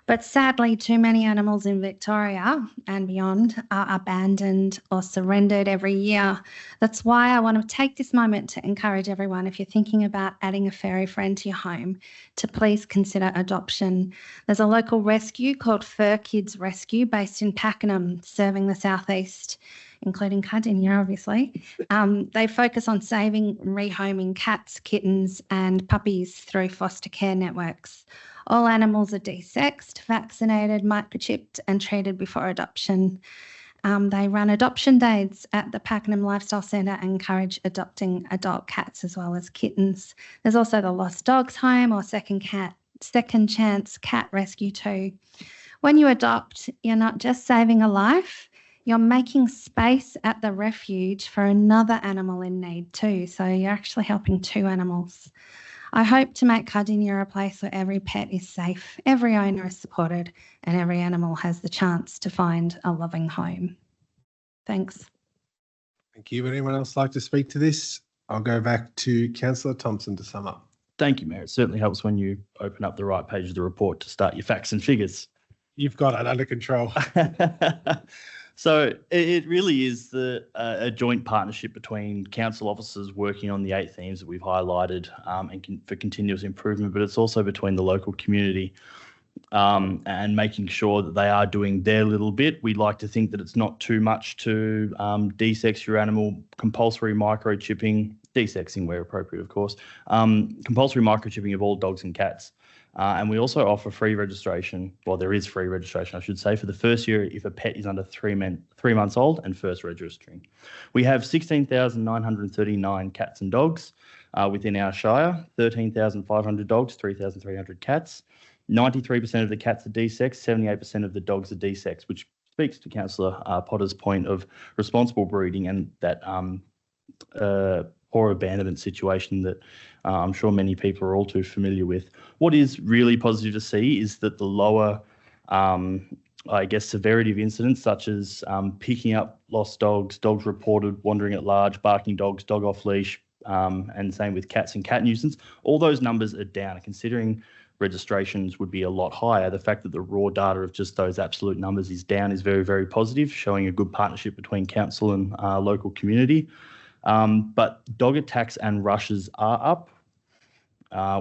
But sadly, too many animals in Victoria and beyond are abandoned or surrendered every year. That's why I want to take this moment to encourage everyone, if you're thinking about adding a furry friend to your home, to please consider adoption. There's a local rescue called Fur Kids Rescue based in Pakenham, serving the southeast, including Cardinia, obviously. They focus on saving and rehoming cats, kittens and puppies through foster care networks. All animals are desexed, vaccinated, microchipped and treated before adoption. They run adoption days at the Pakenham Lifestyle Centre and encourage adopting adult cats as well as kittens. There's also the Lost Dogs Home or Second Chance Cat Rescue too. When you adopt, you're not just saving a life, you're making space at the refuge for another animal in need too. So you're actually helping 2 animals. I hope to make Cardinia a place where every pet is safe, every owner is supported, and every animal has the chance to find a loving home. Thanks. Thank you. Would anyone else like to speak to this? I'll go back to Councillor Thompson to sum up. Thank you, Mayor. It certainly helps when you open up the right page of the report to start your facts and figures. You've got it under control. So it really is a joint partnership between council officers working on the 8 themes that we've highlighted for continuous improvement, but it's also between the local community and making sure that they are doing their little bit. We like to think that it's not too much to desex your animal, compulsory microchipping, desexing where appropriate, of course, compulsory microchipping of all dogs and cats. And we also offer free registration. Well, there is free registration, I should say, for the first year if a pet is under 3 months old and first registering. We have 16,939 cats and dogs within our Shire, 13,500 dogs, 3,300 cats. 93% of the cats are desexed, 78% of the dogs are desexed, which speaks to Councillor Potter's point of responsible breeding and that poor abandonment situation that I'm sure many people are all too familiar with. What is really positive to see is that the lower, severity of incidents such as picking up lost dogs, dogs reported wandering at large, barking dogs, dog off leash, and same with cats and cat nuisance, all those numbers are down. Considering registrations would be a lot higher, the fact that the raw data of just those absolute numbers is down is very, very positive, showing a good partnership between council and local community. But dog attacks and rushes are up,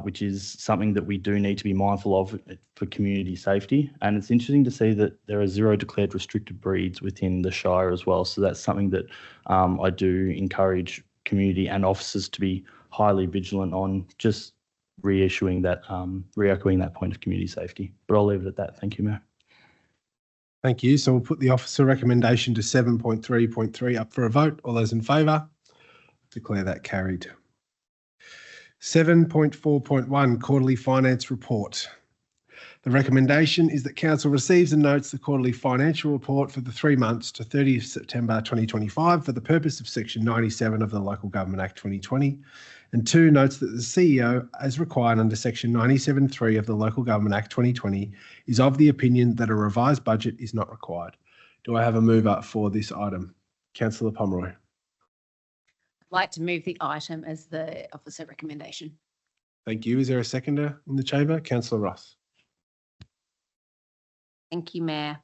which is something that we do need to be mindful of for community safety. And it's interesting to see that there are 0 declared restricted breeds within the Shire as well. So that's something that I do encourage community and officers to be highly vigilant on, just reissuing that, re-echoing that point of community safety. But I'll leave it at that. Thank you, Mayor. Thank you. So we'll put the officer recommendation to 7.3.3 up for a vote. All those in favour? Declare that carried. 7.4.1 Quarterly Finance Report. The recommendation is that Council receives and notes the quarterly financial report for the 3 months to 30th September 2025 for the purpose of Section 97 of the Local Government Act 2020, and 2, notes that the CEO, as required under Section 97(3) of the Local Government Act 2020, is of the opinion that a revised budget is not required. Do I have a mover for this item? Councillor Pomeroy. I'd like to move the item as the officer recommendation. Thank you. Is there a seconder in the chamber? Councillor Ross. Thank you, Mayor.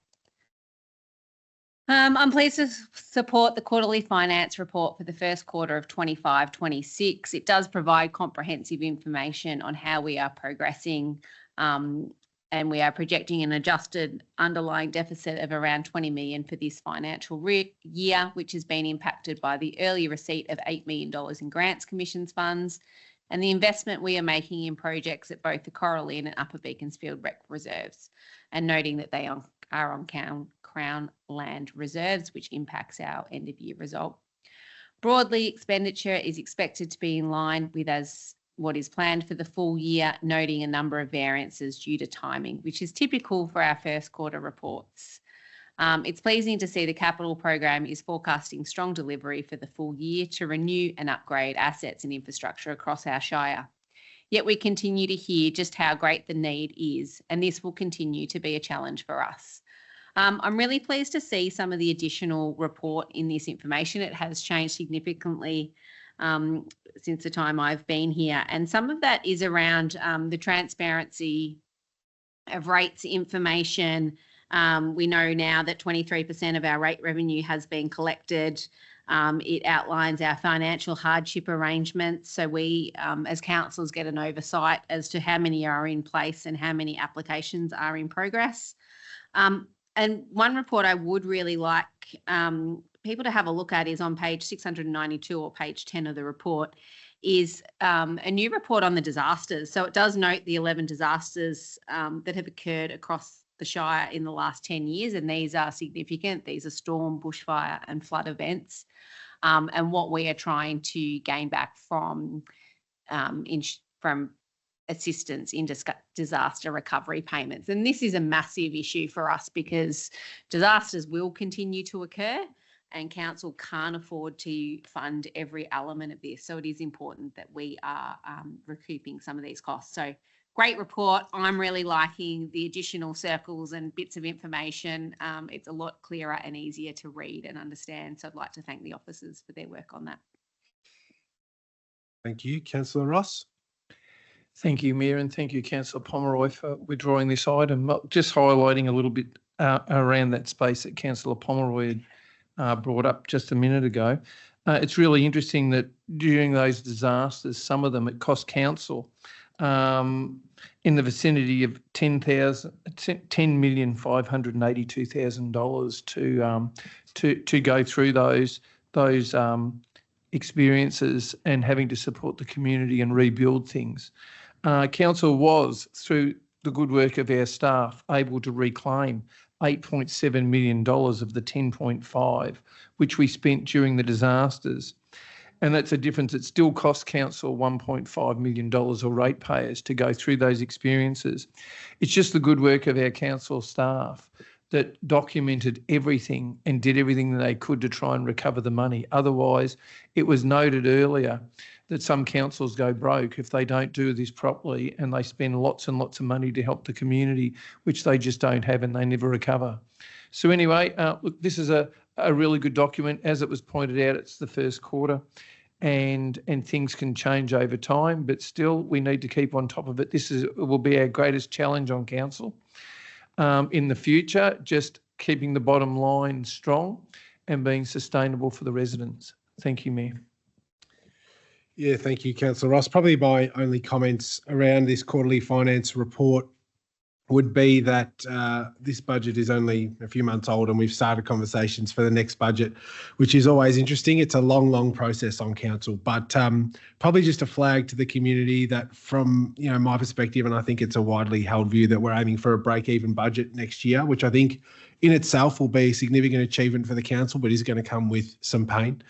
I'm pleased to support the quarterly finance report for the first quarter of 25-26. It does provide comprehensive information on how we are progressing, and we are projecting an adjusted underlying deficit of around 20 million for this financial year, which has been impacted by the early receipt of $8 million in grants commissions funds and the investment we are making in projects at both the Coral Inn and Upper Beaconsfield Rec Reserves, and noting that they are on Crown land reserves, which impacts our end of year result. Broadly, expenditure is expected to be in line with what is planned for the full year, noting a number of variances due to timing, which is typical for our first quarter reports. It's pleasing to see the capital program is forecasting strong delivery for the full year to renew and upgrade assets and infrastructure across our Shire. Yet we continue to hear just how great the need is, and this will continue to be a challenge for us. I'm really pleased to see some of the additional report in this information. It has changed significantly since the time I've been here, and some of that is around the transparency of rates information. We know now that 23% of our rate revenue has been collected. It outlines our financial hardship arrangements, so we as councillors get an oversight as to how many are in place and how many applications are in progress. And one report I would really like people to have a look at is on page 692 or page 10 of the report, is a new report on the disasters. So it does note the 11 disasters that have occurred across the Shire in the last 10 years, and these are significant. These are storm, bushfire and flood events, and what we are trying to gain back from assistance in disaster recovery payments. And this is a massive issue for us because disasters will continue to occur and council can't afford to fund every element of this. So it is important that we are recouping some of these costs. So great report. I'm really liking the additional circles and bits of information. It's a lot clearer and easier to read and understand. So I'd like to thank the officers for their work on that. Thank you. Councillor Ross. Thank you, Mayor, and thank you, Councillor Pomeroy, for withdrawing this item. Just highlighting a little bit around that space that Councillor Pomeroy brought up just a minute ago. It's really interesting that during those disasters, some of them it cost council in the vicinity of $10,582,000 to go through those experiences and having to support the community and rebuild things. Council was, through the good work of our staff, able to reclaim $8.7 million of the 10.5, which we spent during the disasters. And that's a difference. It still costs council $1.5 million or ratepayers to go through those experiences. It's just the good work of our council staff that documented everything and did everything that they could to try and recover the money. Otherwise, it was noted earlier that some councils go broke if they don't do this properly and they spend lots and lots of money to help the community, which they just don't have and they never recover. So anyway, look, this is a really good document. As it was pointed out, it's the first quarter and things can change over time, but still we need to keep on top of it. Will be our greatest challenge on council. In the future, just keeping the bottom line strong and being sustainable for the residents. Thank you, Mayor. Yeah, thank you, Councillor Ross. Probably my only comments around this quarterly finance report would be that this budget is only a few months old and we've started conversations for the next budget, which is always interesting. It's a long process on council, but probably just a flag to the community that from my perspective, and I think it's a widely held view, that we're aiming for a break-even budget next year, which I think in itself will be a significant achievement for the council, but is going to come with some pain.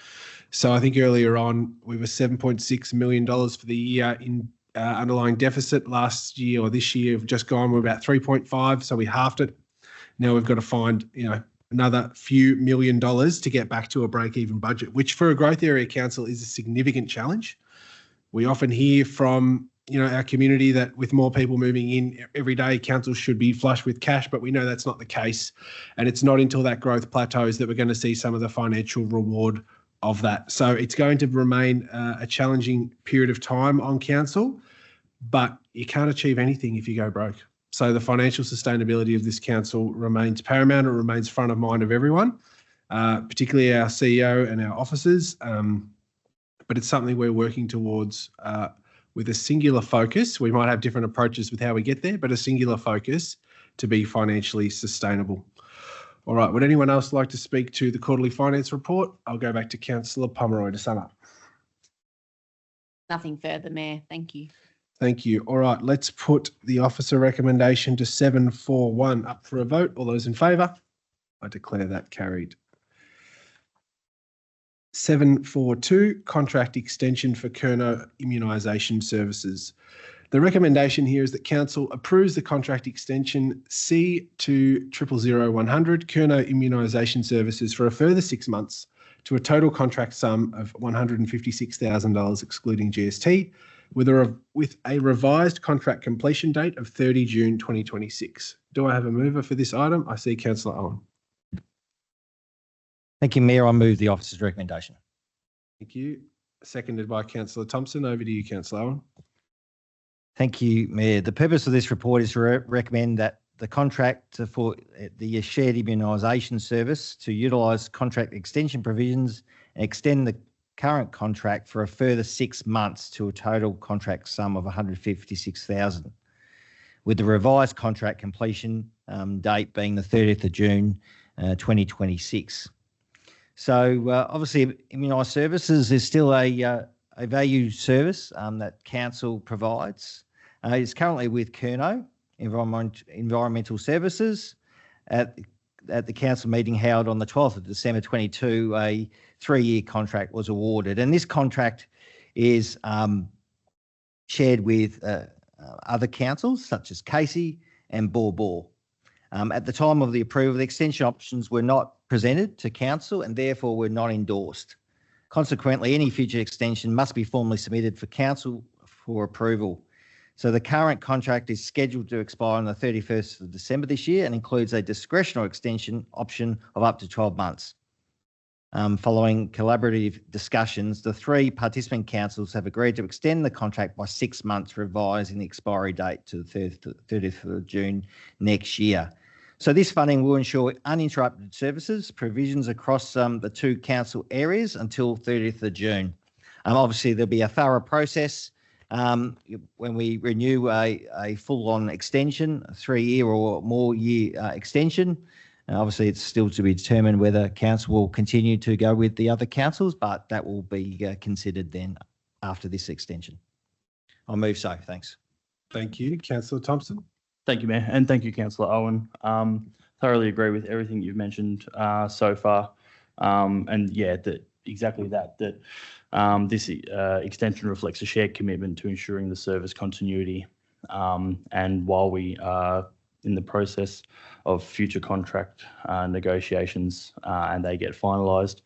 So I think earlier on we were $7.6 million for the year in underlying deficit last year or this year have just gone. We're about 3.5, so we halved it. Now we've got to find, another few $1 million to get back to a break-even budget, which for a growth area council is a significant challenge. We often hear from, our community that with more people moving in every day, councils should be flush with cash, but we know that's not the case. And it's not until that growth plateaus that we're going to see some of the financial reward of that. So it's going to remain a challenging period of time on council, but you can't achieve anything if you go broke. So the financial sustainability of this council remains paramount. It remains front of mind of everyone, particularly our CEO and our officers. But it's something we're working towards with a singular focus. We might have different approaches with how we get there, but a singular focus to be financially sustainable. All right, would anyone else like to speak to the quarterly finance report? I'll go back to Councillor Pomeroy to sum up. Nothing further, Mayor. Thank you. Thank you. All right, let's put the officer recommendation to 741 up for a vote. All those in favour? I declare that carried. 742, contract extension for Kernow Immunisation Services. The recommendation here is that Council approves the contract extension C2 000-100 Kernow Immunisation Services for a further 6 months to a total contract sum of $156,000 excluding GST, with a revised contract completion date of 30 June 2026. Do I have a mover for this item? I see Councillor Owen. Thank you, Mayor. I move the officer's recommendation. Thank you. Seconded by Councillor Thompson. Over to you, Councillor Owen. Thank you, Mayor. The purpose of this report is to recommend that the contract for the shared immunisation service to utilise contract extension provisions and extend the current contract for a further 6 months to a total contract sum of $156,000, with the revised contract completion date being the 30th of June 2026. So obviously, immunised services is still a valued service that council provides. It's currently with Kernow Environmental Services. At the council meeting held on the 12th of December 22, a 3-year contract was awarded, and this contract is shared with other councils such as Casey and Bor. At the time of the approval, the extension options were not presented to council and therefore were not endorsed. Consequently, any future extension must be formally submitted for council for approval. So the current contract is scheduled to expire on the 31st of December this year and includes a discretionary extension option of up to 12 months. Following collaborative discussions, the 3 participant councils have agreed to extend the contract by 6 months, revising the expiry date to the 30th of June next year. So this funding will ensure uninterrupted services provisions across the 2 council areas until 30th of June. Obviously, there'll be a thorough process when we renew a full-on extension, a 3-year or more year extension. Obviously, it's still to be determined whether council will continue to go with the other councils, but that will be considered then after this extension. I'll move so. Thanks. Thank you. Councillor Thompson. Thank you, Mayor, and thank you, Councillor Owen. Thoroughly agree with everything you've mentioned so far, and yeah, exactly that this extension reflects a shared commitment to ensuring the service continuity, and while we are in the process of future contract negotiations and they get finalised.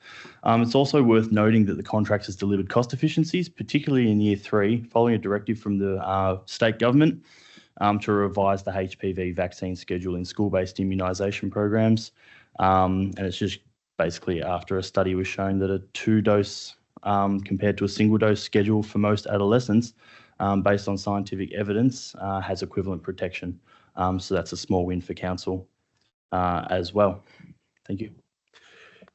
It's also worth noting that the contract has delivered cost efficiencies, particularly in year 3, following a directive from the state government to revise the HPV vaccine schedule in school-based immunisation programs. And it's just basically after a study was shown that a 2-dose compared to a single-dose schedule for most adolescents, based on scientific evidence, has equivalent protection. So that's a small win for council as well. Thank you.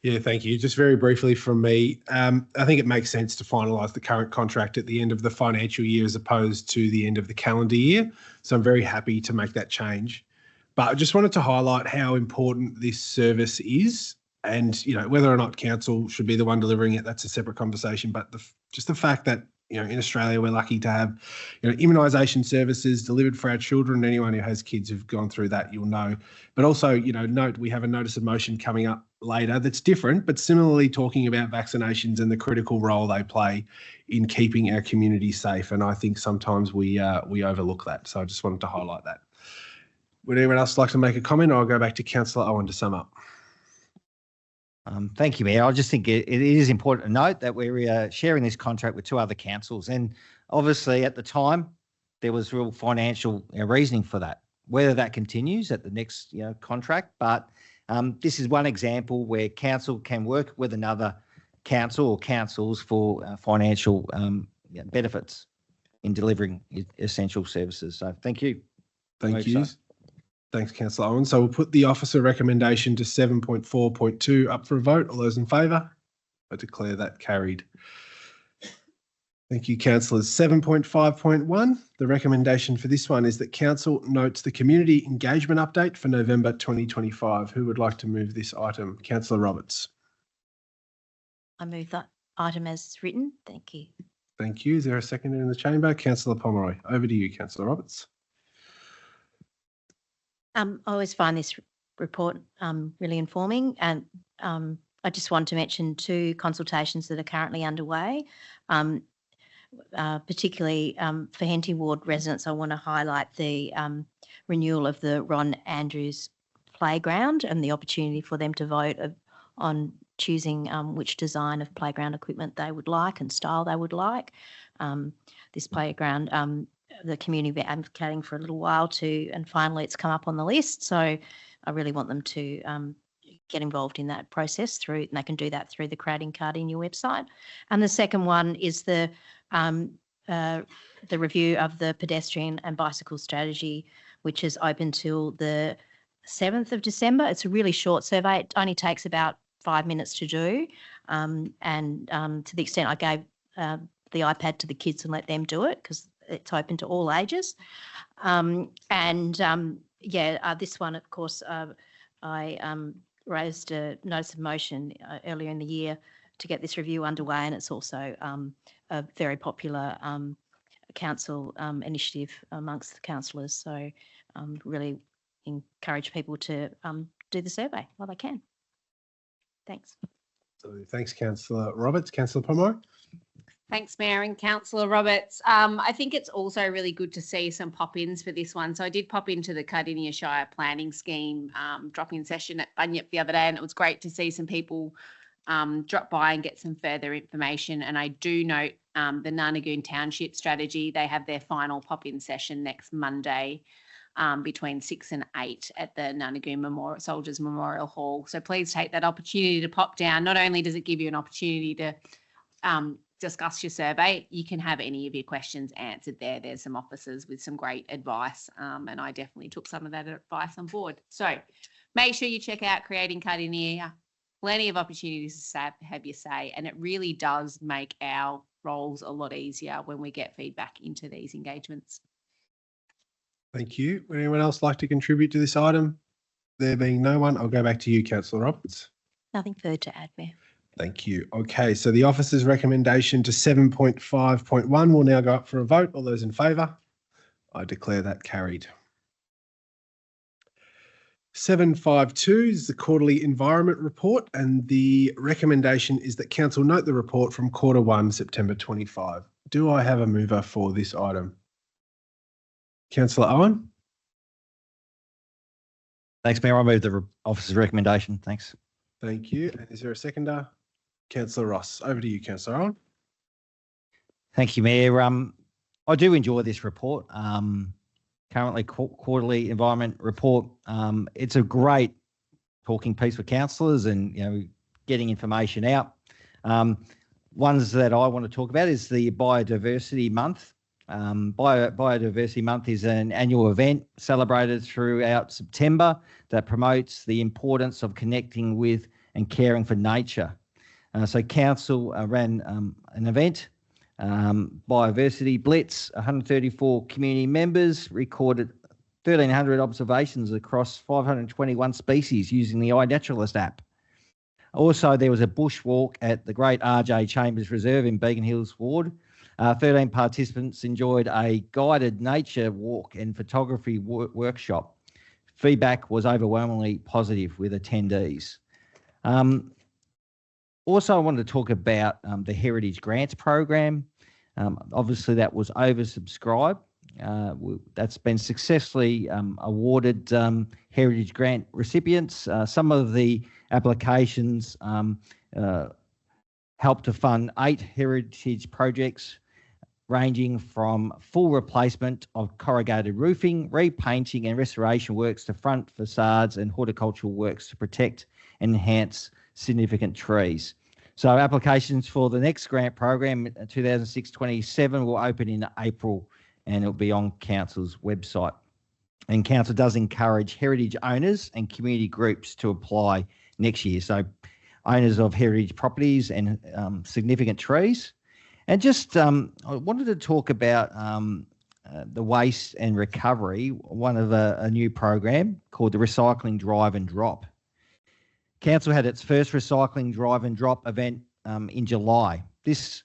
Yeah, thank you. Just very briefly from me, I think it makes sense to finalise the current contract at the end of the financial year as opposed to the end of the calendar year. So I'm very happy to make that change. But I just wanted to highlight how important this service is, and whether or not council should be the one delivering it, that's a separate conversation. But just the fact that in Australia, we're lucky to have immunisation services delivered for our children. Anyone who has kids who've gone through that, you'll know. But also, note we have a notice of motion coming up later that's different, but similarly talking about vaccinations and the critical role they play in keeping our community safe. And I think sometimes we overlook that. So I just wanted to highlight that. Would anyone else like to make a comment? I'll go back to Councillor Owen to sum up. Thank you, Mayor. I just think it is important to note that we're sharing this contract with two other councils, and obviously at the time there was real financial reasoning for that. Whether that continues at the next contract, but this is one example where council can work with another council or councils for financial benefits in delivering essential services. So thank you. Thank you. Thanks, Councillor Owen. So we'll put the officer recommendation to 7.4.2 up for a vote. All those in favour? I declare that carried. Thank you, councillors. 7.5.1. The recommendation for this one is that council notes the community engagement update for November 2025. Who would like to move this item? Councillor Roberts. I move that item as written. Thank you. Thank you. Is there a second in the chamber? Councillor Pomeroy. Over to you, Councillor Roberts. I always find this report really informing, and I just want to mention two consultations that are currently underway. Particularly for Henty Ward residents, I want to highlight the renewal of the Ron Andrews playground and the opportunity for them to vote on choosing which design of playground equipment they would like and style they would like. This playground, the community been advocating for a little while and finally it's come up on the list. So I really want them to get involved in that process and they can do that through the Creating Cardinia website. And the second one is the review of the pedestrian and bicycle strategy, which is open till the 7th of December. It's a really short survey. It only takes about 5 minutes to do. And to the extent I gave the iPad to the kids and let them do it because it's open to all ages. This one, of course, I raised a notice of motion earlier in the year to get this review underway, and it's also a very popular council initiative amongst the councillors. So really encourage people to do the survey while they can. Thanks. So thanks, Councillor Roberts. Councillor Pomeroy. Thanks, Mayor and Councillor Roberts. I think it's also really good to see some pop-ins for this one. So I did pop into the Cardinia Shire planning scheme drop-in session at Bunyip the other day, and it was great to see some people drop by and get some further information. And I do note the Narnagoon Township strategy. They have their final pop-in session next Monday between 6 and 8 at the Narnagoon Soldiers Memorial Hall. So please take that opportunity to pop down. Not only does it give you an opportunity to discuss your survey, you can have any of your questions answered there. There's some officers with some great advice, and I definitely took some of that advice on board. So make sure you check out Creating Cardinia. Plenty of opportunities to have your say, and it really does make our roles a lot easier when we get feedback into these engagements. Thank you. Would anyone else like to contribute to this item? There being no one, I'll go back to you, Councillor Roberts. Nothing further to add, Mayor. Thank you. Okay, so the officer's recommendation to 7.5.1 will now go up for a vote. All those in favour? I declare that carried. 7.5.2 is the quarterly environment report, and the recommendation is that council note the report from Q1 September 25. Do I have a mover for this item? Councillor Owen? Thanks, Mayor. I move the officer's recommendation. Thanks. Thank you. And is there a seconder? Councillor Ross. Over to you, Councillor Owen. Thank you, Mayor. I do enjoy this report. Currently, quarterly environment report. It's a great talking piece for councillors and getting information out. Ones that I want to talk about is the Biodiversity Month. Biodiversity Month is an annual event celebrated throughout September that promotes the importance of connecting with and caring for nature. So council ran an event, Biodiversity Blitz. 134 community members recorded 1,300 observations across 521 species using the iNaturalist app. Also, there was a bushwalk at the Great RJ Chambers Reserve in Beacon Hills Ward. 13 participants enjoyed a guided nature walk and photography workshop. Feedback was overwhelmingly positive with attendees. Also, I wanted to talk about the Heritage Grants Program. Obviously, that was oversubscribed. That's been successfully awarded Heritage Grant recipients. Some of the applications helped to fund 8 heritage projects ranging from full replacement of corrugated roofing, repainting and restoration works to front facades and horticultural works to protect and enhance significant trees. So applications for the next grant program, 2006-27, will open in April and it'll be on Council's website. And Council does encourage heritage owners and community groups to apply next year. So owners of heritage properties and significant trees. And just I wanted to talk about the waste and recovery, one of a new program called the Recycling Drive and Drop. Council had its first Recycling Drive and Drop event in July. This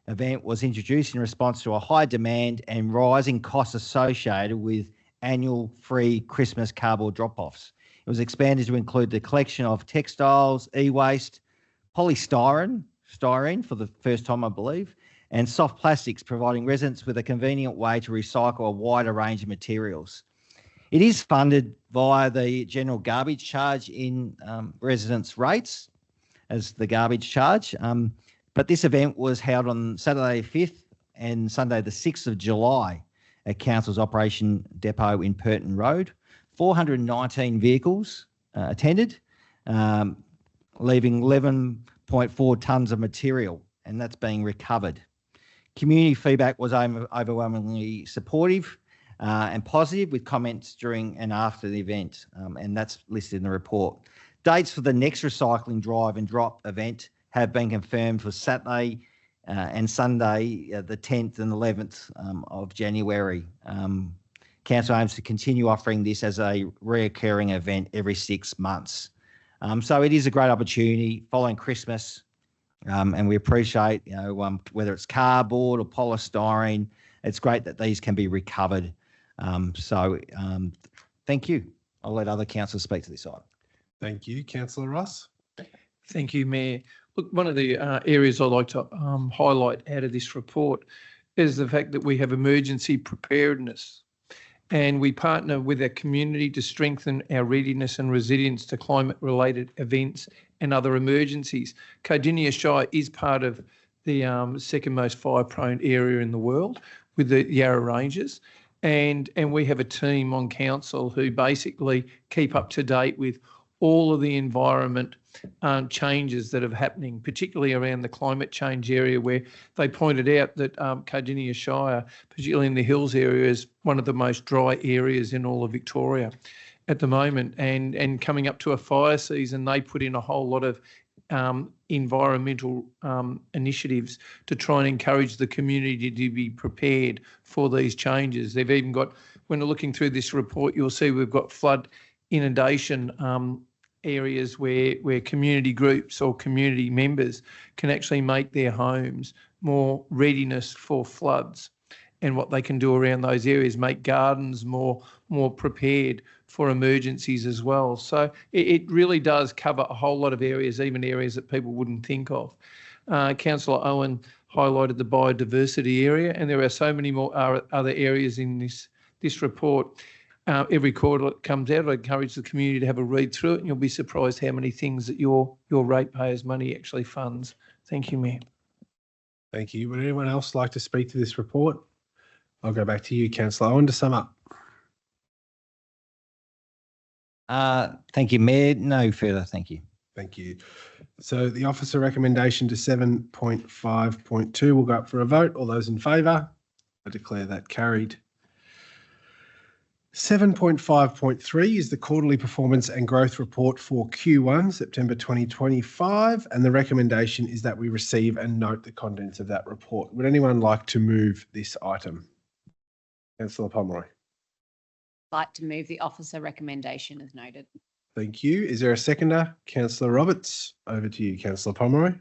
event was introduced in response to a high demand and rising costs associated with annual free Christmas cardboard drop-offs. It was expanded to include the collection of textiles, e-waste, polystyrene for the first time, I believe, and soft plastics, providing residents with a convenient way to recycle a wider range of materials. It is funded via the general garbage charge in residents' rates as the garbage charge. But this event was held on Saturday 5th and Sunday the 6th of July at Council's Operation Depot in Purton Road. 419 vehicles attended, leaving 11.4 tonnes of material, and that's being recovered. Community feedback was overwhelmingly supportive and positive, with comments during and after the event, and that's listed in the report. Dates for the next Recycling Drive and Drop event have been confirmed for Saturday and Sunday, the 10th and 11th of January. Council aims to continue offering this as a reoccurring event every 6 months. So it is a great opportunity following Christmas, and we appreciate, whether it's cardboard or polystyrene, it's great that these can be recovered. Thank you. I'll let other councillors speak to this item. Thank you. Councillor Ross. Thank you, Mayor. Look, one of the areas I'd like to highlight out of this report is the fact that we have emergency preparedness, and we partner with our community to strengthen our readiness and resilience to climate-related events and other emergencies. Cardinia Shire is part of the second most fire-prone area in the world with the Yarra Ranges, and we have a team on council who basically keep up to date with all of the environment changes that are happening, particularly around the climate change area, where they pointed out that Cardinia Shire, particularly in the hills area, is one of the most dry areas in all of Victoria at the moment. And coming up to a fire season, they put in a whole lot of environmental initiatives to try and encourage the community to be prepared for these changes. They've even got, when you're looking through this report, you'll see we've got flood inundation areas where community groups or community members can actually make their homes more readiness for floods, and what they can do around those areas, make gardens more prepared for emergencies as well. So it really does cover a whole lot of areas, even areas that people wouldn't think of. Councillor Owen highlighted the biodiversity area, and there are so many more other areas in this report. Every quarter it comes out, I encourage the community to have a read through it, and you'll be surprised how many things that your ratepayers' money actually funds. Thank you, Mayor. Thank you. Would anyone else like to speak to this report? I'll go back to you, Councillor Owen, to sum up. Thank you, Mayor. No further, thank you. Thank you. So the officer recommendation to 7.5.2 will go up for a vote. All those in favour? I declare that carried. 7.5.3 is the quarterly performance and growth report for Q1, September 2025, and the recommendation is that we receive and note the contents of that report. Would anyone like to move this item? Councillor Pomeroy. Like to move the officer recommendation as noted. Thank you. Is there a seconder? Councillor Roberts. Over to you, Councillor Pomeroy.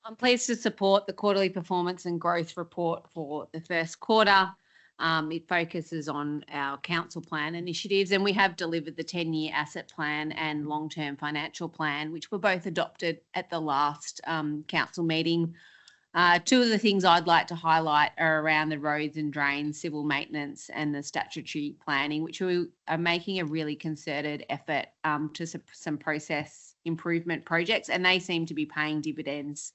I'm pleased to support the quarterly performance and growth report for the first quarter. It focuses on our council plan initiatives, and we have delivered the 10-year asset plan and long-term financial plan, which were both adopted at the last council meeting. Two of the things I'd like to highlight are around the roads and drains, civil maintenance, and the statutory planning, which we are making a really concerted effort to some process improvement projects, and they seem to be paying dividends.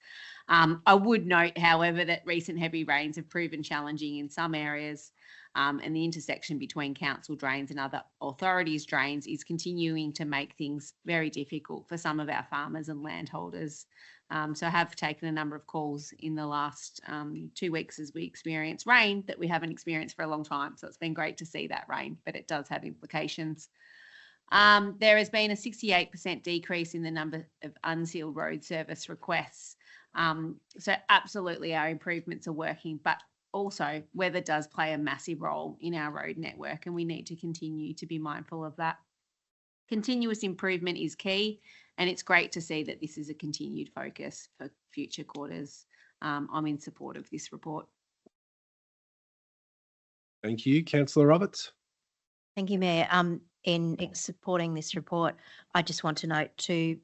I would note, however, that recent heavy rains have proven challenging in some areas, and the intersection between council drains and other authorities' drains is continuing to make things very difficult for some of our farmers and landholders. So I have taken a number of calls in the last 2 weeks as we experience rain that we haven't experienced for a long time. So it's been great to see that rain, but it does have implications. There has been a 68% decrease in the number of unsealed road service requests. So absolutely our improvements are working, but also weather does play a massive role in our road network, and we need to continue to be mindful of that. Continuous improvement is key, and it's great to see that this is a continued focus for future quarters. I'm in support of this report. Thank you. Councillor Roberts. Thank you, Mayor. In supporting this report, I just want to note 2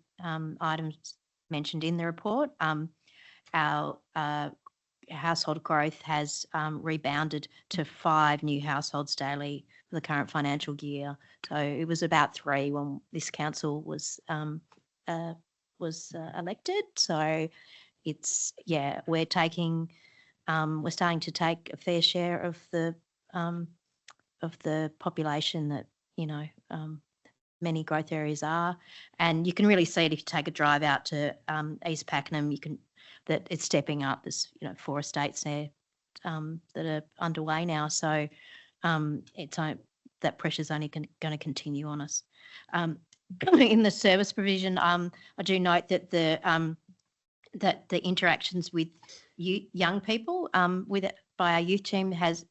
items mentioned in the report. Our household growth has rebounded to 5 new households daily for the current financial year. So it was about 3 when this council was elected. So it's, yeah, we're starting to take a fair share of the population that, many growth areas are. And you can really see it if you take a drive out to East Pakenham, that it's stepping up. There's 4 estates there that are underway now. So that pressure's only going to continue on us. In the service provision, I do note that the interactions with young people by our youth team has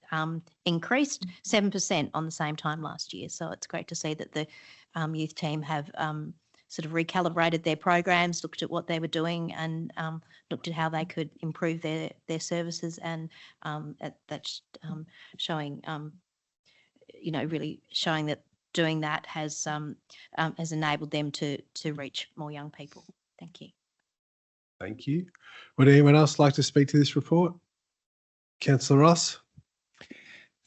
increased 7% on the same time last year. So it's great to see that the youth team have sort of recalibrated their programs, looked at what they were doing, and looked at how they could improve their services, and that's showing, really showing that doing that has enabled them to reach more young people. Thank you. Thank you. Would anyone else like to speak to this report? Councillor Ross.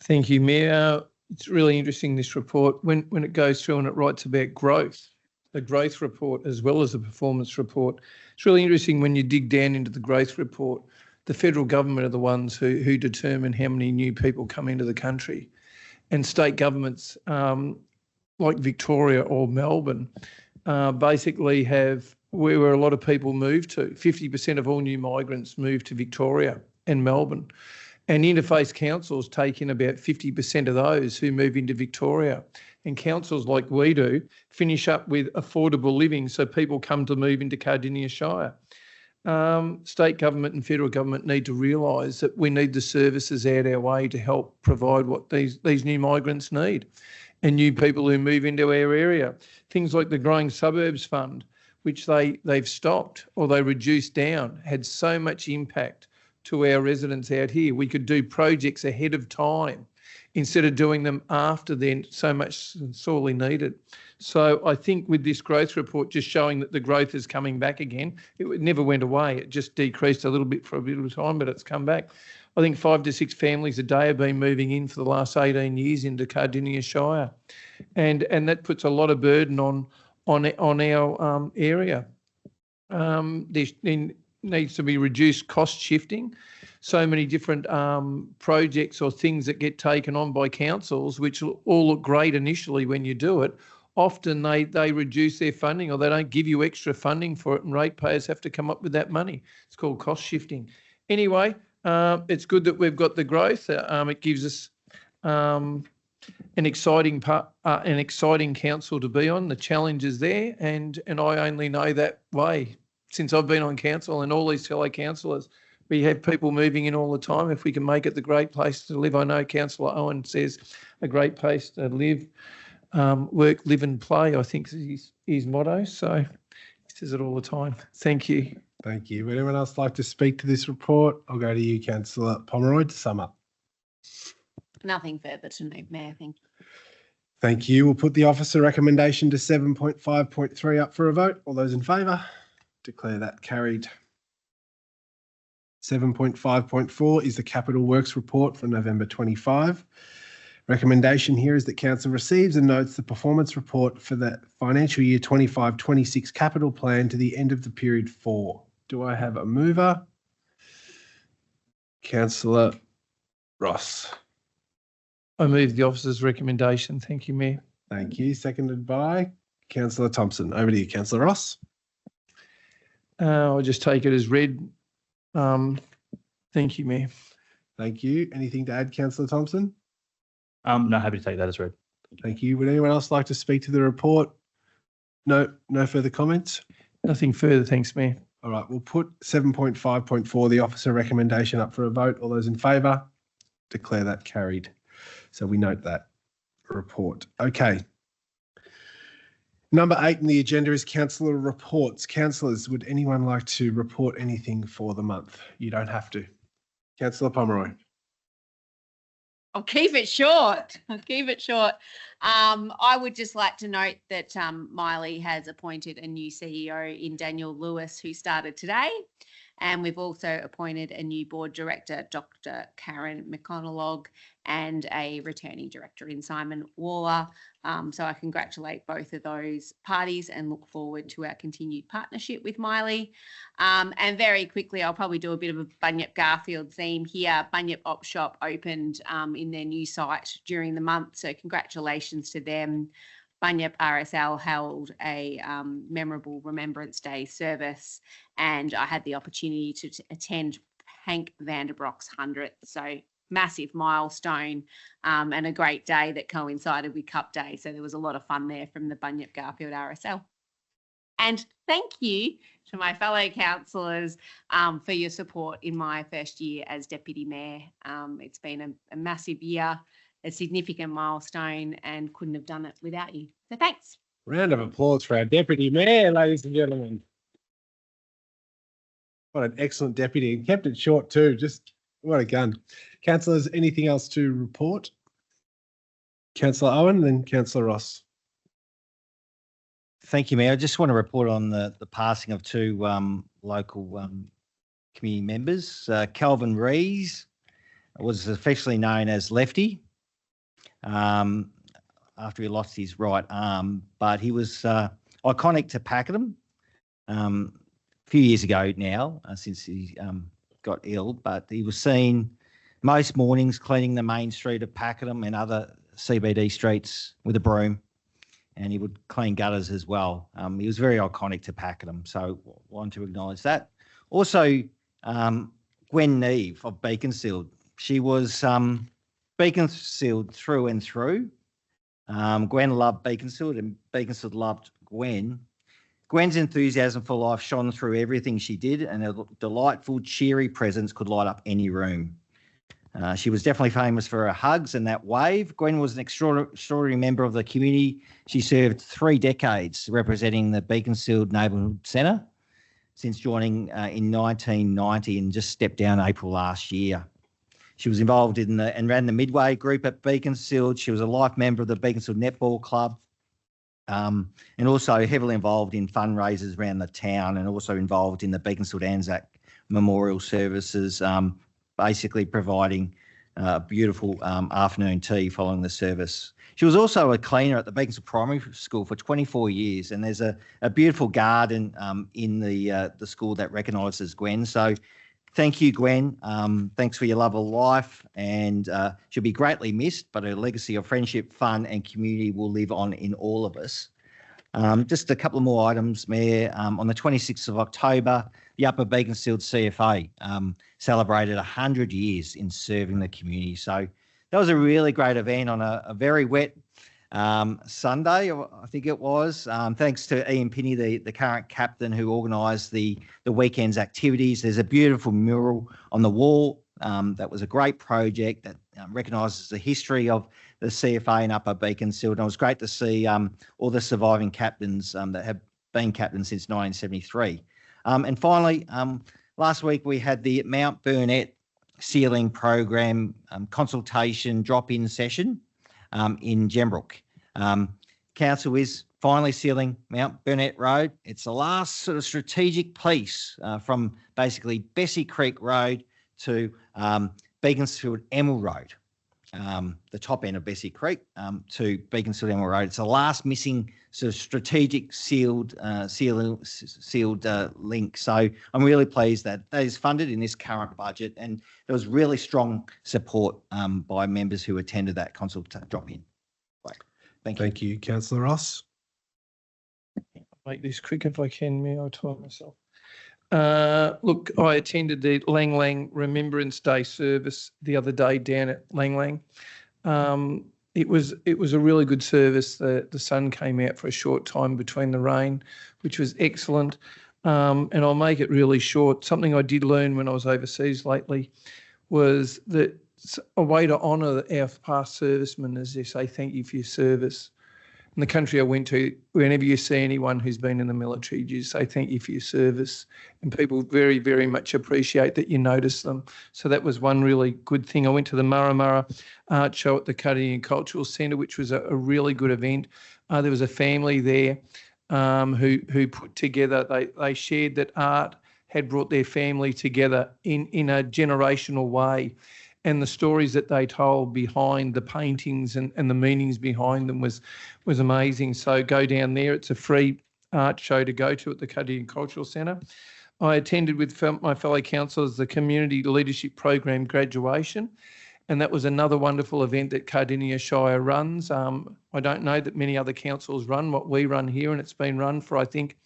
Thank you, Mayor. It's really interesting, this report, when it goes through and it writes about growth, the growth report as well as the performance report. It's really interesting when you dig down into the growth report. The federal government are the ones who determine how many new people come into the country, and state governments like Victoria or Melbourne basically have where a lot of people move to. 50% of all new migrants move to Victoria and Melbourne. And interface councils take in about 50% of those who move into Victoria. And councils like we do finish up with affordable living, so people come to move into Cardinia Shire. State government and federal government need to realise that we need the services out our way to help provide what these new migrants need and new people who move into our area. Things like the Growing Suburbs Fund, which they've stopped or they reduced down, had so much impact to our residents out here. We could do projects ahead of time instead of doing them after they're so much sorely needed. So I think with this growth report just showing that the growth is coming back again, it never went away. It just decreased a little bit for a bit of time, but it's come back. I think 5 to 6 families a day have been moving in for the last 18 years into Cardinia Shire. And that puts a lot of burden on our area. There needs to be reduced cost shifting. So many different projects or things that get taken on by councils, which all look great initially when you do it, often they reduce their funding or they don't give you extra funding for it, and ratepayers have to come up with that money. It's called cost shifting. Anyway, it's good that we've got the growth. It gives us an exciting council to be on. The challenge is there, and I only know that way since I've been on council, and all these fellow councillors. We have people moving in all the time. If we can make it the great place to live, I know Councillor Owen says a great place to live, work, live and play, I think is his motto. So he says it all the time. Thank you. Thank you. Would anyone else like to speak to this report? I'll go to you, Councillor Pomeroy, to sum up. Nothing further to note, Mayor. Thank you. Thank you. We'll put the officer recommendation to 7.5.3 up for a vote. All those in favour? Declare that carried. 7.5.4 is the Capital Works Report for November 25. Recommendation here is that Council receives and notes the performance report for the financial year 25-26 capital plan to the end of the period 4. Do I have a mover? Councillor Ross. I move the officer's recommendation. Thank you, Mayor. Thank you. Seconded by Councillor Thompson. Over to you, Councillor Ross. I'll just take it as read. Thank you, Mayor. Thank you. Anything to add, Councillor Thompson? No, happy to take that as read. Thank you. Would anyone else like to speak to the report? No further comments? Nothing further. Thanks, Mayor. All right, we'll put 7.5.4, the officer recommendation, up for a vote. All those in favour? Declare that carried. So we note that report. Okay. Number 8 in the agenda is councillor reports. Councillors, would anyone like to report anything for the month? You don't have to. Councillor Pomeroy. I'll keep it short. I would just like to note that Miley has appointed a new CEO in Daniel Lewis, who started today. And we've also appointed a new board director, Dr. Karen McConalogue, and a returning director in Simon Waller. So I congratulate both of those parties and look forward to our continued partnership with Miley. And very quickly, I'll probably do a bit of a Bunyip Garfield theme here. Bunyip Op Shop opened in their new site during the month. So congratulations to them. Bunyip RSL held a memorable Remembrance Day service, and I had the opportunity to attend Hank Vanderbroek's 100th. So massive milestone and a great day that coincided with Cup Day. So there was a lot of fun there from the Bunyip Garfield RSL. And thank you to my fellow councillors for your support in my first year as Deputy Mayor. It's been a massive year, a significant milestone, and couldn't have done it without you. So thanks. Round of applause for our Deputy Mayor, ladies and gentlemen. What an excellent deputy, and kept it short too. Just what a gun. Councillors, anything else to report? Councillor Owen, then Councillor Ross. Thank you, Mayor. I just want to report on the passing of two local community members. Calvin Rees was officially known as Lefty after he lost his right arm, but he was iconic to Pakenham a few years ago now, since he got ill, but he was seen most mornings cleaning the main street of Pakenham and other CBD streets with a broom, and he would clean gutters as well. He was very iconic to Pakenham, so want to acknowledge that. Also, Gwen Neve of Beaconsfield. She was Beaconsfield through and through. Gwen loved Beaconsfield and Beaconsfield loved Gwen. Gwen's enthusiasm for life shone through everything she did, and her delightful, cheery presence could light up any room. She was definitely famous for her hugs and that wave. Gwen was an extraordinary member of the community. She served 3 decades representing the Beaconsfield Neighbourhood Centre since joining in 1990 and just stepped down April last year. She was involved in and ran the Midway group at Beaconsfield. She was a life member of the Beaconsfield Netball Club, and also heavily involved in fundraisers around the town, and also involved in the Beaconsfield Anzac Memorial Services, basically providing beautiful afternoon tea following the service. She was also a cleaner at the Beaconsfield Primary School for 24 years, and there's a beautiful garden in the school that recognises Gwen. So thank you, Gwen. Thanks for your love of life, and she'll be greatly missed, but her legacy of friendship, fun and community will live on in all of us. Just a couple of more items, Mayor. On the 26th of October, the Upper Beaconsfield CFA celebrated 100 years in serving the community. So that was a really great event on a very wet Sunday, I think it was. Thanks to Ian Pinney, the current captain, who organised the weekend's activities. There's a beautiful mural on the wall. That was a great project that recognises the history of the CFA in Upper Beaconsfield. And it was great to see all the surviving captains that have been captains since 1973. And finally, last week we had the Mount Burnett sealing program consultation drop-in session in Gembrook. Council is finally sealing Mount Burnett Road. It's the last sort of strategic piece from basically Bessie Creek Road to Beaconsfield Emerald Road, the top end of Bessie Creek to Beaconsfield Emerald Road. It's the last missing sort of strategic sealed link. So I'm really pleased that that is funded in this current budget, and there was really strong support by members who attended that drop-in. Thank you. Thank you, Councillor Ross. Make this quick if I can, Mayor. I'll time myself. Look, I attended the Lang Lang Remembrance Day service the other day down at Lang Lang. It was a really good service. The sun came out for a short time between the rain, which was excellent. And I'll make it really short. Something I did learn when I was overseas lately was that a way to honour our past servicemen is to say thank you for your service. In the country I went to, whenever you see anyone who's been in the military, you say thank you for your service. And people very, very much appreciate that you notice them. So that was one really good thing. I went to the Murra Art Show at the Cardinia Cultural Centre, which was a really good event. There was a family there who put together, they shared that art had brought their family together in a generational way. And the stories that they told behind the paintings and the meanings behind them was amazing. So go down there. It's a free art show to go to at the Cardinia Cultural Centre. I attended with my fellow councillors the Community Leadership Program graduation, and that was another wonderful event that Cardinia Shire runs. I don't know that many other councils run what we run here, and it's been run for, I think,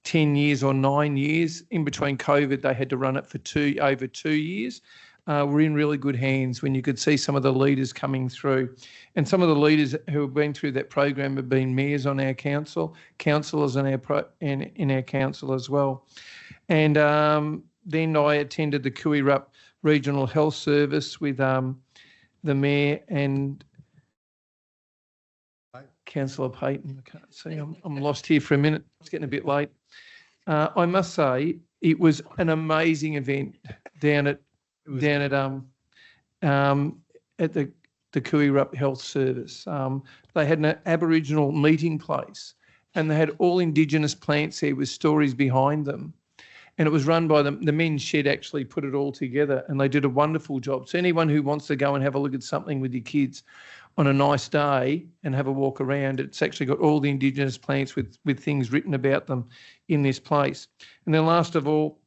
10 years or 9 years. In between COVID, they had to run it for over 2 years. We're in really good hands when you could see some of the leaders coming through. And some of the leaders who have been through that program have been mayors on our council, councillors in our council as well. And then I attended the Kuirup Regional Health Service with the mayor and Councillor Payton. I can't see, I'm lost here for a minute. It's getting a bit late. I must say it was an amazing event down at the Kuirup Health Service. They had an Aboriginal meeting place, and they had all Indigenous plants there with stories behind them. And it was run by the men's shed actually put it all together, and they did a wonderful job. So anyone who wants to go and have a look at something with your kids on a nice day and have a walk around, it's actually got all the Indigenous plants with things written about them in this place. And then last of all,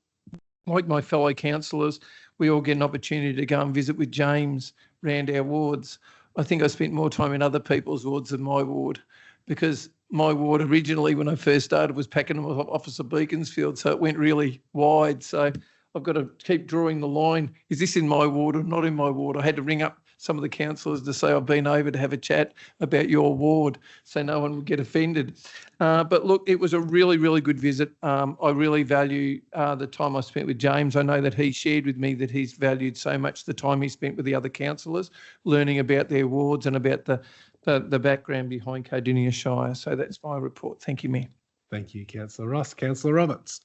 like my fellow councillors, we all get an opportunity to go and visit with James round our wards. I think I spent more time in other people's wards than my ward, because my ward originally, when I first started, was Pakenham Officer Beaconsfield, so it went really wide. So I've got to keep drawing the line. Is this in my ward or not in my ward? I had to ring up some of the councillors to say I've been over to have a chat about your ward so no one would get offended. But look, it was a really, really good visit. I really value the time I spent with James. I know that he shared with me that he's valued so much the time he spent with the other councillors, learning about their wards and about the background behind Cardinia Shire. So that's my report. Thank you, Mayor. Thank you, Councillor Ross. Councillor Roberts.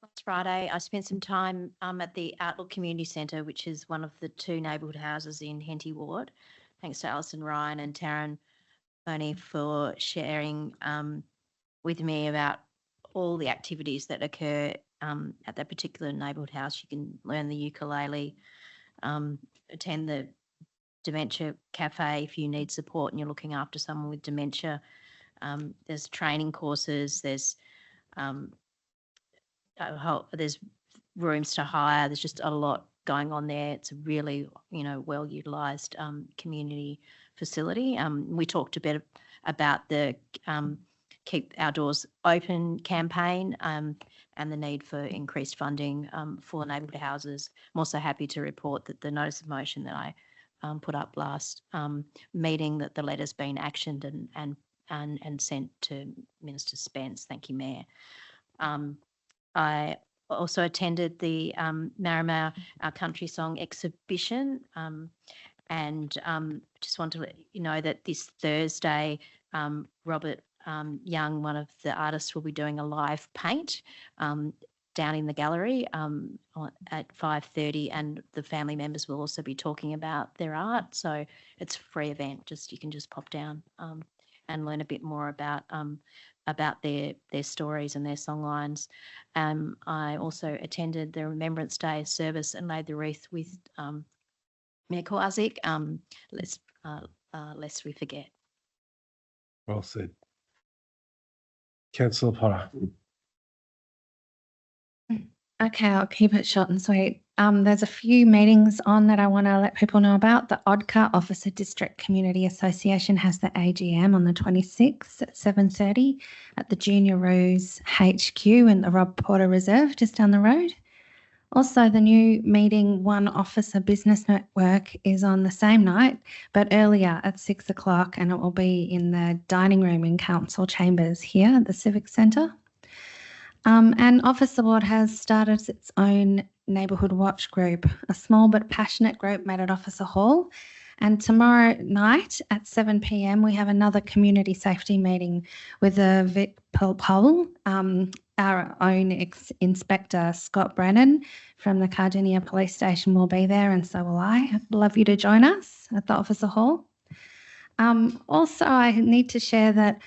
Last Friday, I spent some time at the Outlook Community Centre, which is one of the 2 neighbourhood houses in Henty Ward. Thanks to Alison Ryan and Taryn Boney for sharing with me about all the activities that occur at that particular neighbourhood house. You can learn the ukulele, attend the dementia cafe if you need support and you're looking after someone with dementia. There's training courses, there's rooms to hire. There's just a lot going on there. It's a really, well utilised community facility. We talked a bit about the Keep Our Doors Open campaign and the need for increased funding for neighbourhood houses. I'm also happy to report that the notice of motion that I put up last meeting, that the letter's been actioned and sent to Minister Spence. Thank you, Mayor. I also attended the Marama Our Country Song exhibition and just want to let you know that this Thursday, Robert Young, one of the artists, will be doing a live paint down in the gallery at 5:30, and the family members will also be talking about their art. So it's a free event. You can just pop down and learn a bit more about their stories and their songlines. I also attended the Remembrance Day service and laid the wreath with Mayor Kowazik. Lest we forget. Well said. Councillor Potter. Okay, I'll keep it short and sweet. There's a few meetings on that I want to let people know about. The Odcar Officer District Community Association has the AGM on the 26th at 7:30 at the Junior Ruse HQ in the Rob Porter Reserve just down the road. Also, the new meeting One Officer Business Network is on the same night, but earlier at 6 o'clock, and it will be in the dining room in Council Chambers here at the Civic Centre. And Officer Board has started its own neighbourhood watch group, a small but passionate group met at Officer Hall. And tomorrow night at 7 p.m, we have another community safety meeting with a Vic Pole, our own Inspector Scott Brennan from the Cardinia Police Station will be there, and so will I. I'd love you to join us at the Officer Hall. Also, I need to share that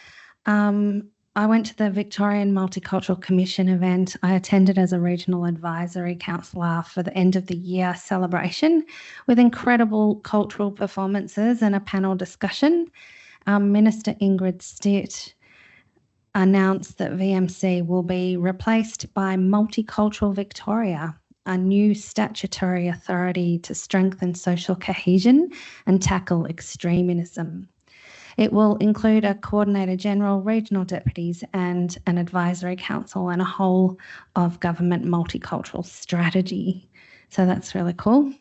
I went to the Victorian Multicultural Commission event. I attended as a regional advisory councillor for the end of the year celebration with incredible cultural performances and a panel discussion. Minister Ingrid Stitt announced that VMC will be replaced by Multicultural Victoria, a new statutory authority to strengthen social cohesion and tackle extremism. It will include a Coordinator General, regional deputies and an advisory council and a whole of government multicultural strategy. So that's really cool.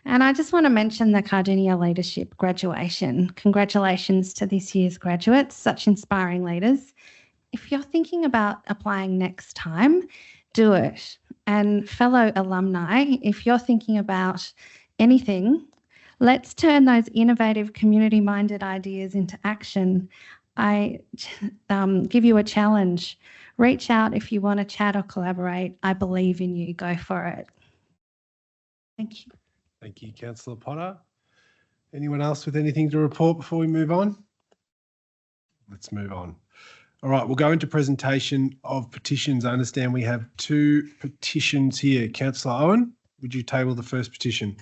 And I just want to mention the Cardinia Leadership graduation. Congratulations to this year's graduates, such inspiring leaders. If you're thinking about applying next time, do it. And fellow alumni, if you're thinking about anything, let's turn those innovative, community-minded ideas into action. I give you a challenge. Reach out if you want to chat or collaborate. I believe in you. Go for it. Thank you. Thank you, Councillor Potter. Anyone else with anything to report before we move on? Let's move on. All right, we'll go into presentation of petitions. I understand we have 2 petitions here. Councillor Owen, would you table the first petition?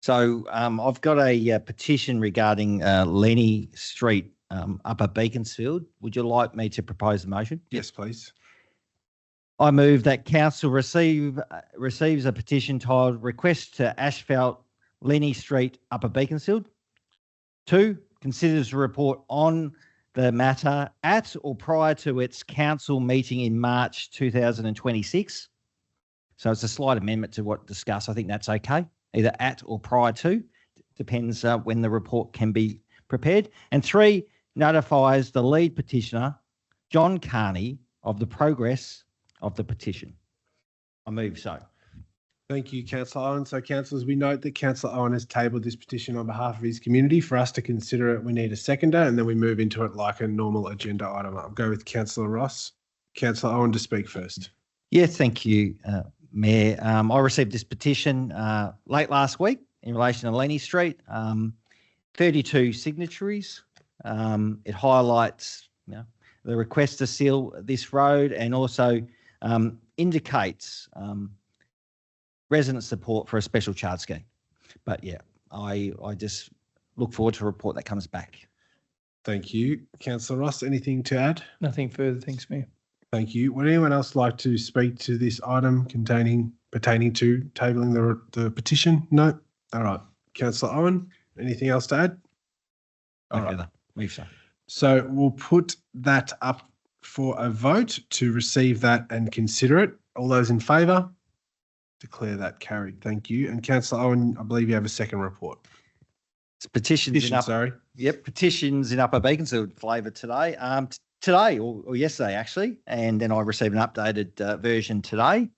So I've got a petition regarding Lenne Street, Upper Beaconsfield. Would you like me to propose the motion? Yes, please. I move that council receives a petition titled Request to Asphalt Lenne Street, Upper Beaconsfield. 2, considers a report on the matter at or prior to its council meeting in March 2026. So it's a slight amendment to what discussed. I think that's okay. Either at or prior to, depends when the report can be prepared. And 3, notifies the lead petitioner, John Carney, of the progress of the petition. I move so. Thank you, Councillor Owen. So, councillors, we note that Councillor Owen has tabled this petition on behalf of his community. For us to consider it, we need a seconder, and then we move into it like a normal agenda item. I'll go with Councillor Ross. Councillor Owen to speak first. Yeah, thank you, Mayor. I received this petition late last week in relation to Lenne Street. 32 signatories. It highlights the request to seal this road and also indicates resident support for a special charge scheme. But yeah, I just look forward to a report that comes back. Thank you. Councillor Ross, anything to add? Nothing further, thanks, Mayor. Thank you. Would anyone else like to speak to this item pertaining to tabling the petition? No? All right. Councillor Owen, anything else to add? All right. Move so. So we'll put that up for a vote to receive that and consider it. All those in favour? Declare that carried. Thank you. And Councillor Owen, I believe you have a second report. It's petitions in Upper, Yep, petitions in Upper Beaconsfield flavour today. Today or yesterday actually, and then I received an updated version today.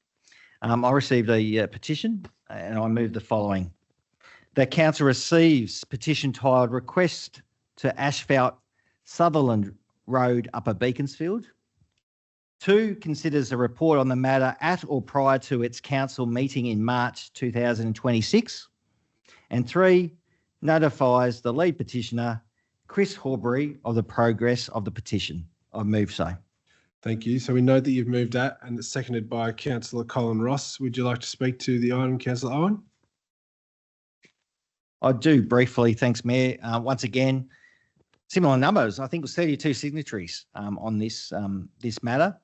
I received a petition and I moved the following. That council receives petition titled Request to Asphalt Sunderland Road, Upper Beaconsfield. 2, considers a report on the matter at or prior to its council meeting in March 2026. And 3, notifies the lead petitioner, Chris Horbury, of the progress of the petition. I move so. Thank you. So we know that you've moved that and it's seconded by Councillor Colin Ross. Would you like to speak to the item, Councillor Owen? I do briefly. Thanks, Mayor. Once again, similar numbers. I think it was 32 signatories on this matter.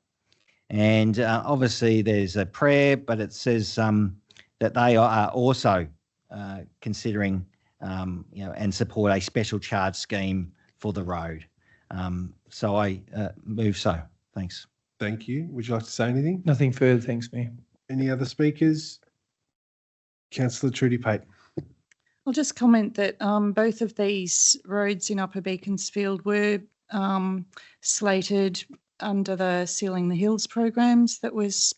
And obviously there's a prayer, but it says that they are also considering, and support a special charge scheme for the road. So I move so. Thanks. Thank you. Would you like to say anything? Nothing further, thanks, Mayor. Any other speakers? Councillor Trudy Pate. I'll just comment that both of these roads in Upper Beaconsfield were slated under the Sealing the Hills programs that was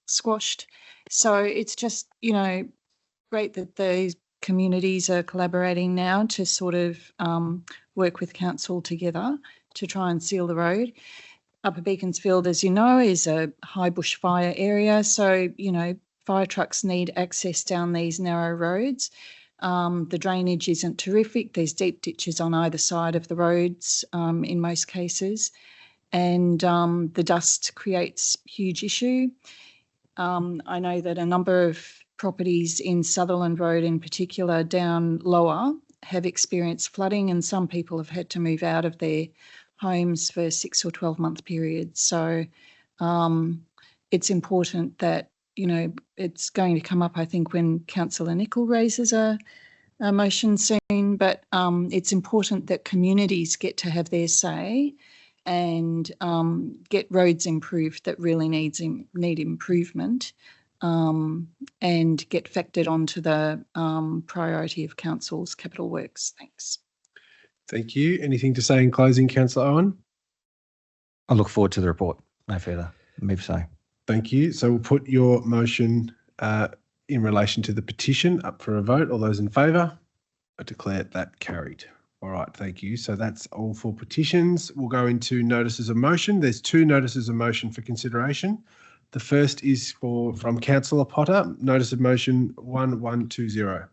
squashed. So it's just, great that these communities are collaborating now to sort of work with council together to try and seal the road. Upper Beaconsfield, as you know, is a high bushfire area. So, fire trucks need access down these narrow roads. The drainage isn't terrific. There's deep ditches on either side of the roads in most cases. And the dust creates huge issue. I know that a number of properties in Sunderland Road in particular down lower have experienced flooding, and some people have had to move out of their homes for 6 or 12-month periods. So it's important that, it's going to come up, I think, when Councillor Nickell raises a motion soon, but it's important that communities get to have their say and get roads improved that really need improvement and get factored onto the priority of council's capital works. Thanks. Thank you. Anything to say in closing, Councillor Owen? I look forward to the report. No further. Move so. Thank you. So we'll put your motion in relation to the petition up for a vote. All those in favour? I declare that carried. All right, thank you. So that's all for petitions. We'll go into notices of motion. There's 2 notices of motion for consideration. The first is from Councillor Potter, notice of motion 1120.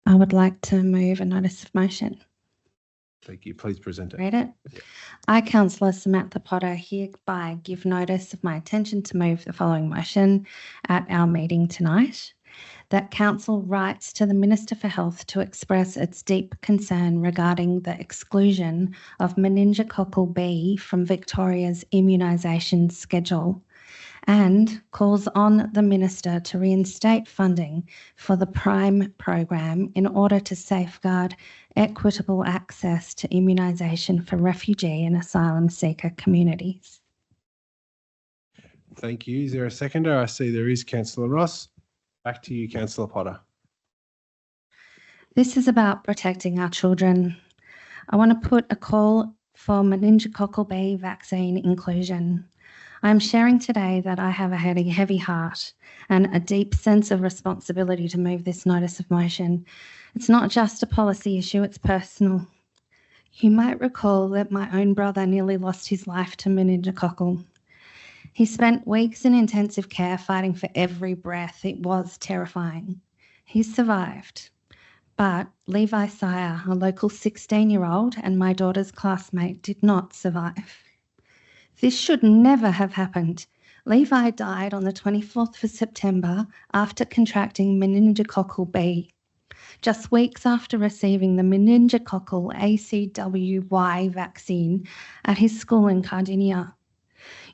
I would like to move a notice of motion. Thank you. Please present it. Read it. Yeah. I, Councillor Samantha Potter, hereby give notice of my intention to move the following motion at our meeting tonight. That Council writes to the Minister for Health to express its deep concern regarding the exclusion of meningococcal B from Victoria's immunisation schedule and calls on the Minister to reinstate funding for the PRIME program in order to safeguard equitable access to immunisation for refugee and asylum seeker communities. Thank you. Is there a seconder? I see there is. Councillor Ross. Back to you, Councillor Potter. This is about protecting our children. I want to put a call for meningococcal B vaccine inclusion. I'm sharing today that I have a heavy heart and a deep sense of responsibility to move this notice of motion. It's not just a policy issue, it's personal. You might recall that my own brother nearly lost his life to meningococcal. He spent weeks in intensive care fighting for every breath. It was terrifying. He survived. But Levi Sire, a local 16-year-old and my daughter's classmate, did not survive. This should never have happened. Levi died on the 24th of September after contracting meningococcal B, just weeks after receiving the meningococcal ACWY vaccine at his school in Cardinia.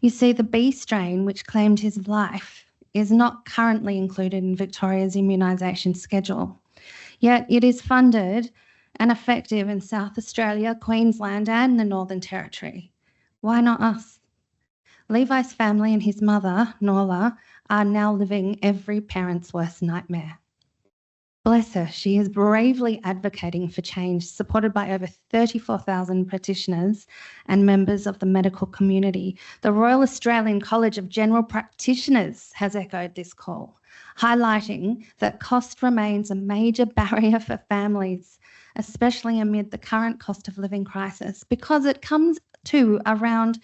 You see, the B strain, which claimed his life, is not currently included in Victoria's immunisation schedule, yet it is funded and effective in South Australia, Queensland and the Northern Territory. Why not us? Levi's family and his mother, Norla, are now living every parent's worst nightmare. Bless her, she is bravely advocating for change, supported by over 34,000 petitioners and members of the medical community. The Royal Australian College of General Practitioners has echoed this call. highlighting that cost remains a major barrier for families, especially amid the current cost of living crisis, because it comes to around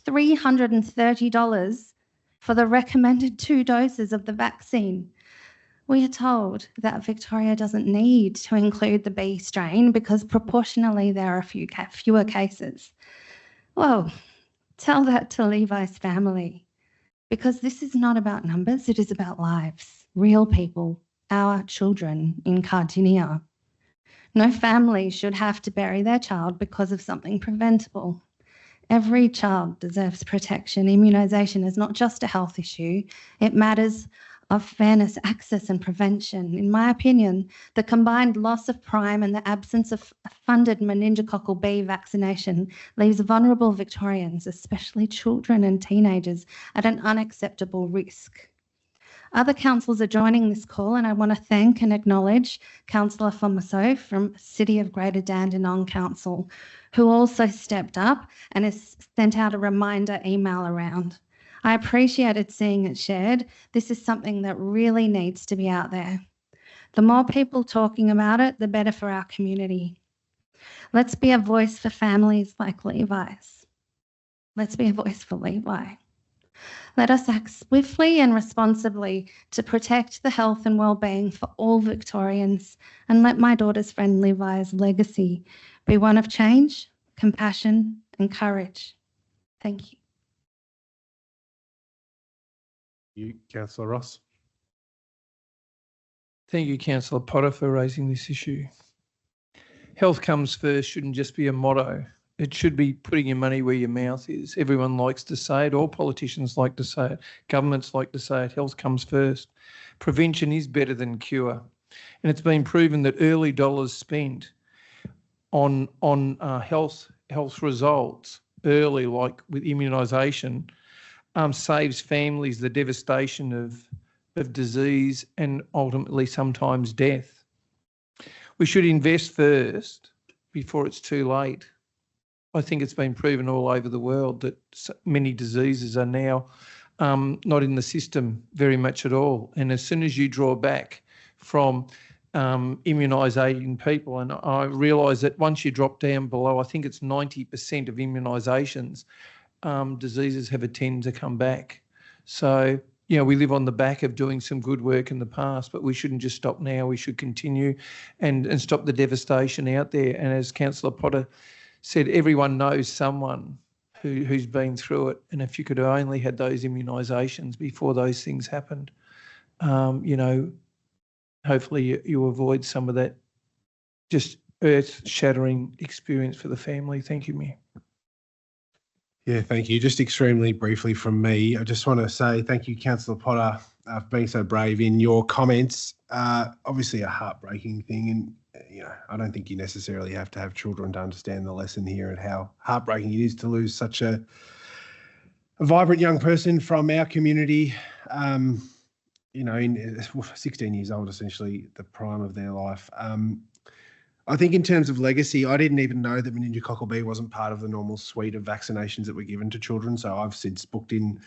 $330 for the recommended 2 doses of the vaccine. We are told that Victoria doesn't need to include the B strain because proportionally there are fewer cases. Well, tell that to Levi's family, because this is not about numbers, it is about lives, real people, our children in Cardinia. No family should have to bury their child because of something preventable. Every child deserves protection. Immunisation is not just a health issue, it matters of fairness, access and prevention. In my opinion, the combined loss of prime and the absence of funded meningococcal B vaccination leaves vulnerable Victorians, especially children and teenagers, at an unacceptable risk. Other councils are joining this call, and I want to thank and acknowledge Councillor Fomaso from City of Greater Dandenong Council, who also stepped up and has sent out a reminder email around. I appreciated seeing it shared. This is something that really needs to be out there. The more people talking about it, the better for our community. Let's be a voice for families like Levi's. Let's be a voice for Levi. Let us act swiftly and responsibly to protect the health and well-being for all Victorians, and let my daughter's friend Levi's legacy be one of change, compassion and courage. Thank you. Councillor Ross. Thank you, Councillor Potter, for raising this issue. Health comes first shouldn't just be a motto. It should be putting your money where your mouth is. Everyone likes to say it. All politicians like to say it. Governments like to say it. Health comes first. Prevention is better than cure. And it's been proven that early dollars spent on health results early, like with immunisation, saves families the devastation of disease and ultimately sometimes death. We should invest first before it's too late. I think it's been proven all over the world that many diseases are now not in the system very much at all. And as soon as you draw back from immunising people, and I realise that once you drop down below, I think it's 90% of immunisations, diseases have a tend to come back. So, you know, we live on the back of doing some good work in the past, but we shouldn't just stop now. We should continue and stop the devastation out there. And as Councillor Potter said, everyone knows someone who's been through it. And if you could have only had those immunisations before those things happened, you know, hopefully you avoid some of that just earth-shattering experience for the family. Thank you, Mayor. Yeah, thank you. Just extremely briefly from me, I just want to say thank you, Councillor Potter, for being so brave in your comments. Obviously a heartbreaking thing, and you know, I don't think you necessarily have to have children to understand the lesson here and how heartbreaking it is to lose such a vibrant young person from our community. You know, in 16 years old, essentially the prime of their life. I think in terms of legacy, I didn't even know that meningococcal B wasn't part of the normal suite of vaccinations that were given to children. So I've since booked in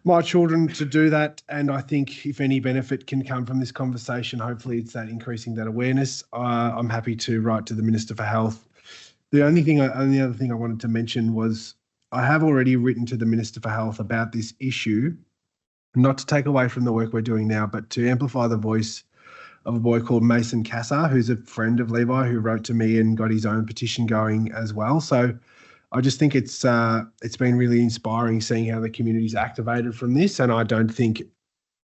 my children to do that. And I think if any benefit can come from this conversation, hopefully it's that increasing that awareness. I'm happy to write to the Minister for Health. The only other thing I wanted to mention was I have already written to the Minister for Health about this issue, not to take away from the work we're doing now, but to amplify the voice of a boy called Mason Cassar, who's a friend of Levi, who wrote to me and got his own petition going as well. So I just think it's been really inspiring seeing how the community's activated from this, and I don't think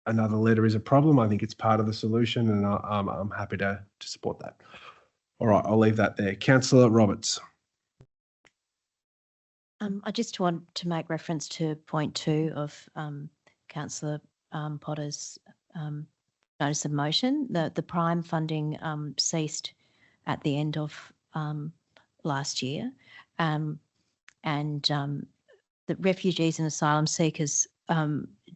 another letter is a problem. I think it's part of the solution, and I'm happy to support that. All right, I'll leave that there. Councillor Roberts. I just want to make reference to point 2 of Councillor Potter's notice of motion. The prime funding ceased at the end of last year, and the refugees and asylum seekers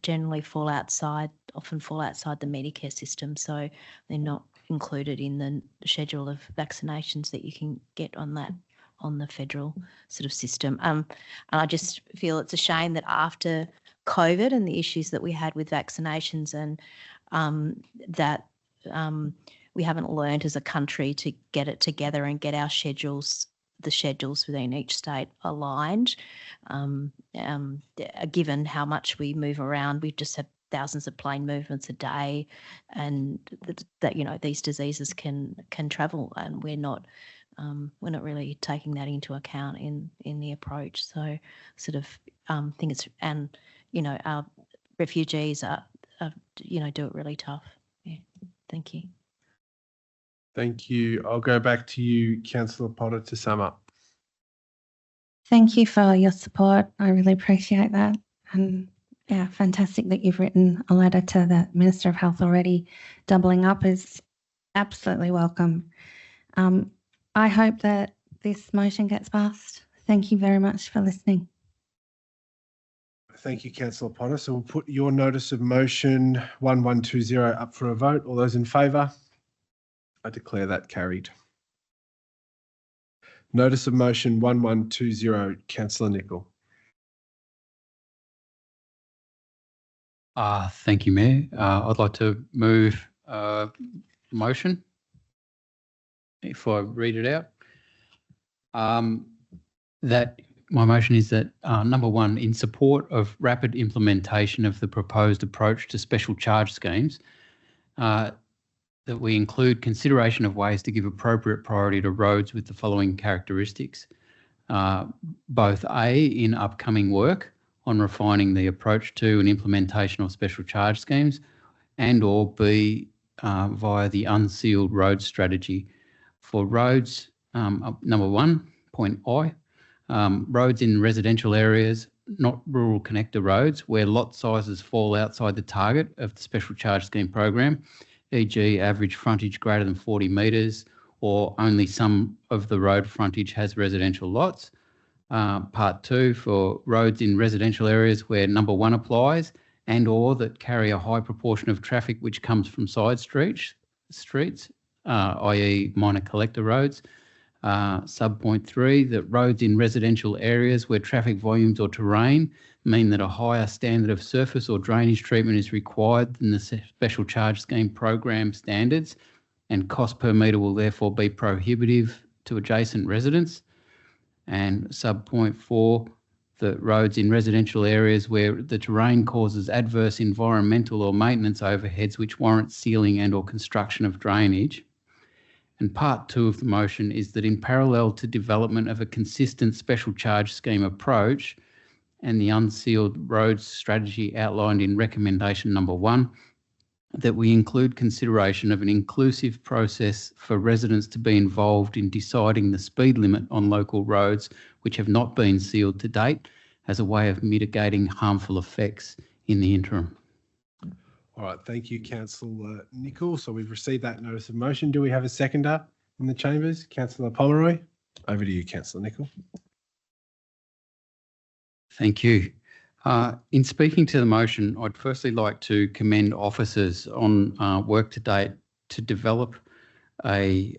generally often fall outside the Medicare system, so they're not included in the schedule of vaccinations that you can get on the federal sort of system. And I just feel it's a shame that after COVID and the issues that we had with vaccinations and that we haven't learned as a country to get it together and get our schedules, the schedules within each state aligned. Given how much we move around, we just have thousands of plane movements a day, and that you know these diseases can travel, and we're not really taking that into account in the approach. So, sort of think it's, and you know our refugees are you know do it really tough. Yeah, thank you. Thank you. I'll go back to you, Councillor Potter, to sum up. Thank you for your support. I really appreciate that. And yeah, fantastic that you've written a letter to the Minister of Health already. Doubling up is absolutely welcome. I hope that this motion gets passed. Thank you very much for listening. Thank you, Councillor Potter. So we'll put your notice of motion 1120 up for a vote. All those in favour? I declare that carried. Notice of motion 1120, Councillor Nickell. Thank you, Mayor. I'd like to move motion, if I read it out. That my motion is that number one, in support of rapid implementation of the proposed approach to special charge schemes, that we include consideration of ways to give appropriate priority to roads with the following characteristics. Both A, in upcoming work on refining the approach to an implementation of special charge schemes, and or B, via the unsealed road strategy. For roads, number one, point I, roads in residential areas, not rural connector roads, where lot sizes fall outside the target of the special charge scheme program, e.g. average frontage greater than 40 metres, or only some of the road frontage has residential lots. Part two, for roads in residential areas where number one applies, and or that carry a high proportion of traffic which comes from side streets, i.e. minor collector roads. Sub-point three, that roads in residential areas where traffic volumes or terrain mean that a higher standard of surface or drainage treatment is required than the special charge scheme program standards, and cost per metre will therefore be prohibitive to adjacent residents. And sub-point four, that roads in residential areas where the terrain causes adverse environmental or maintenance overheads which warrant sealing and or construction of drainage. And part two of the motion is that in parallel to development of a consistent special charge scheme approach and the unsealed roads strategy outlined in recommendation number one, that we include consideration of an inclusive process for residents to be involved in deciding the speed limit on local roads which have not been sealed to date, as a way of mitigating harmful effects in the interim. All right, thank you, Councillor Nickell. So we've received that notice of motion. Do we have a seconder in the chambers? Councillor Pomeroy. Over to you, Councillor Nickell. Thank you. In speaking to the motion, I'd firstly like to commend officers on work to date to develop an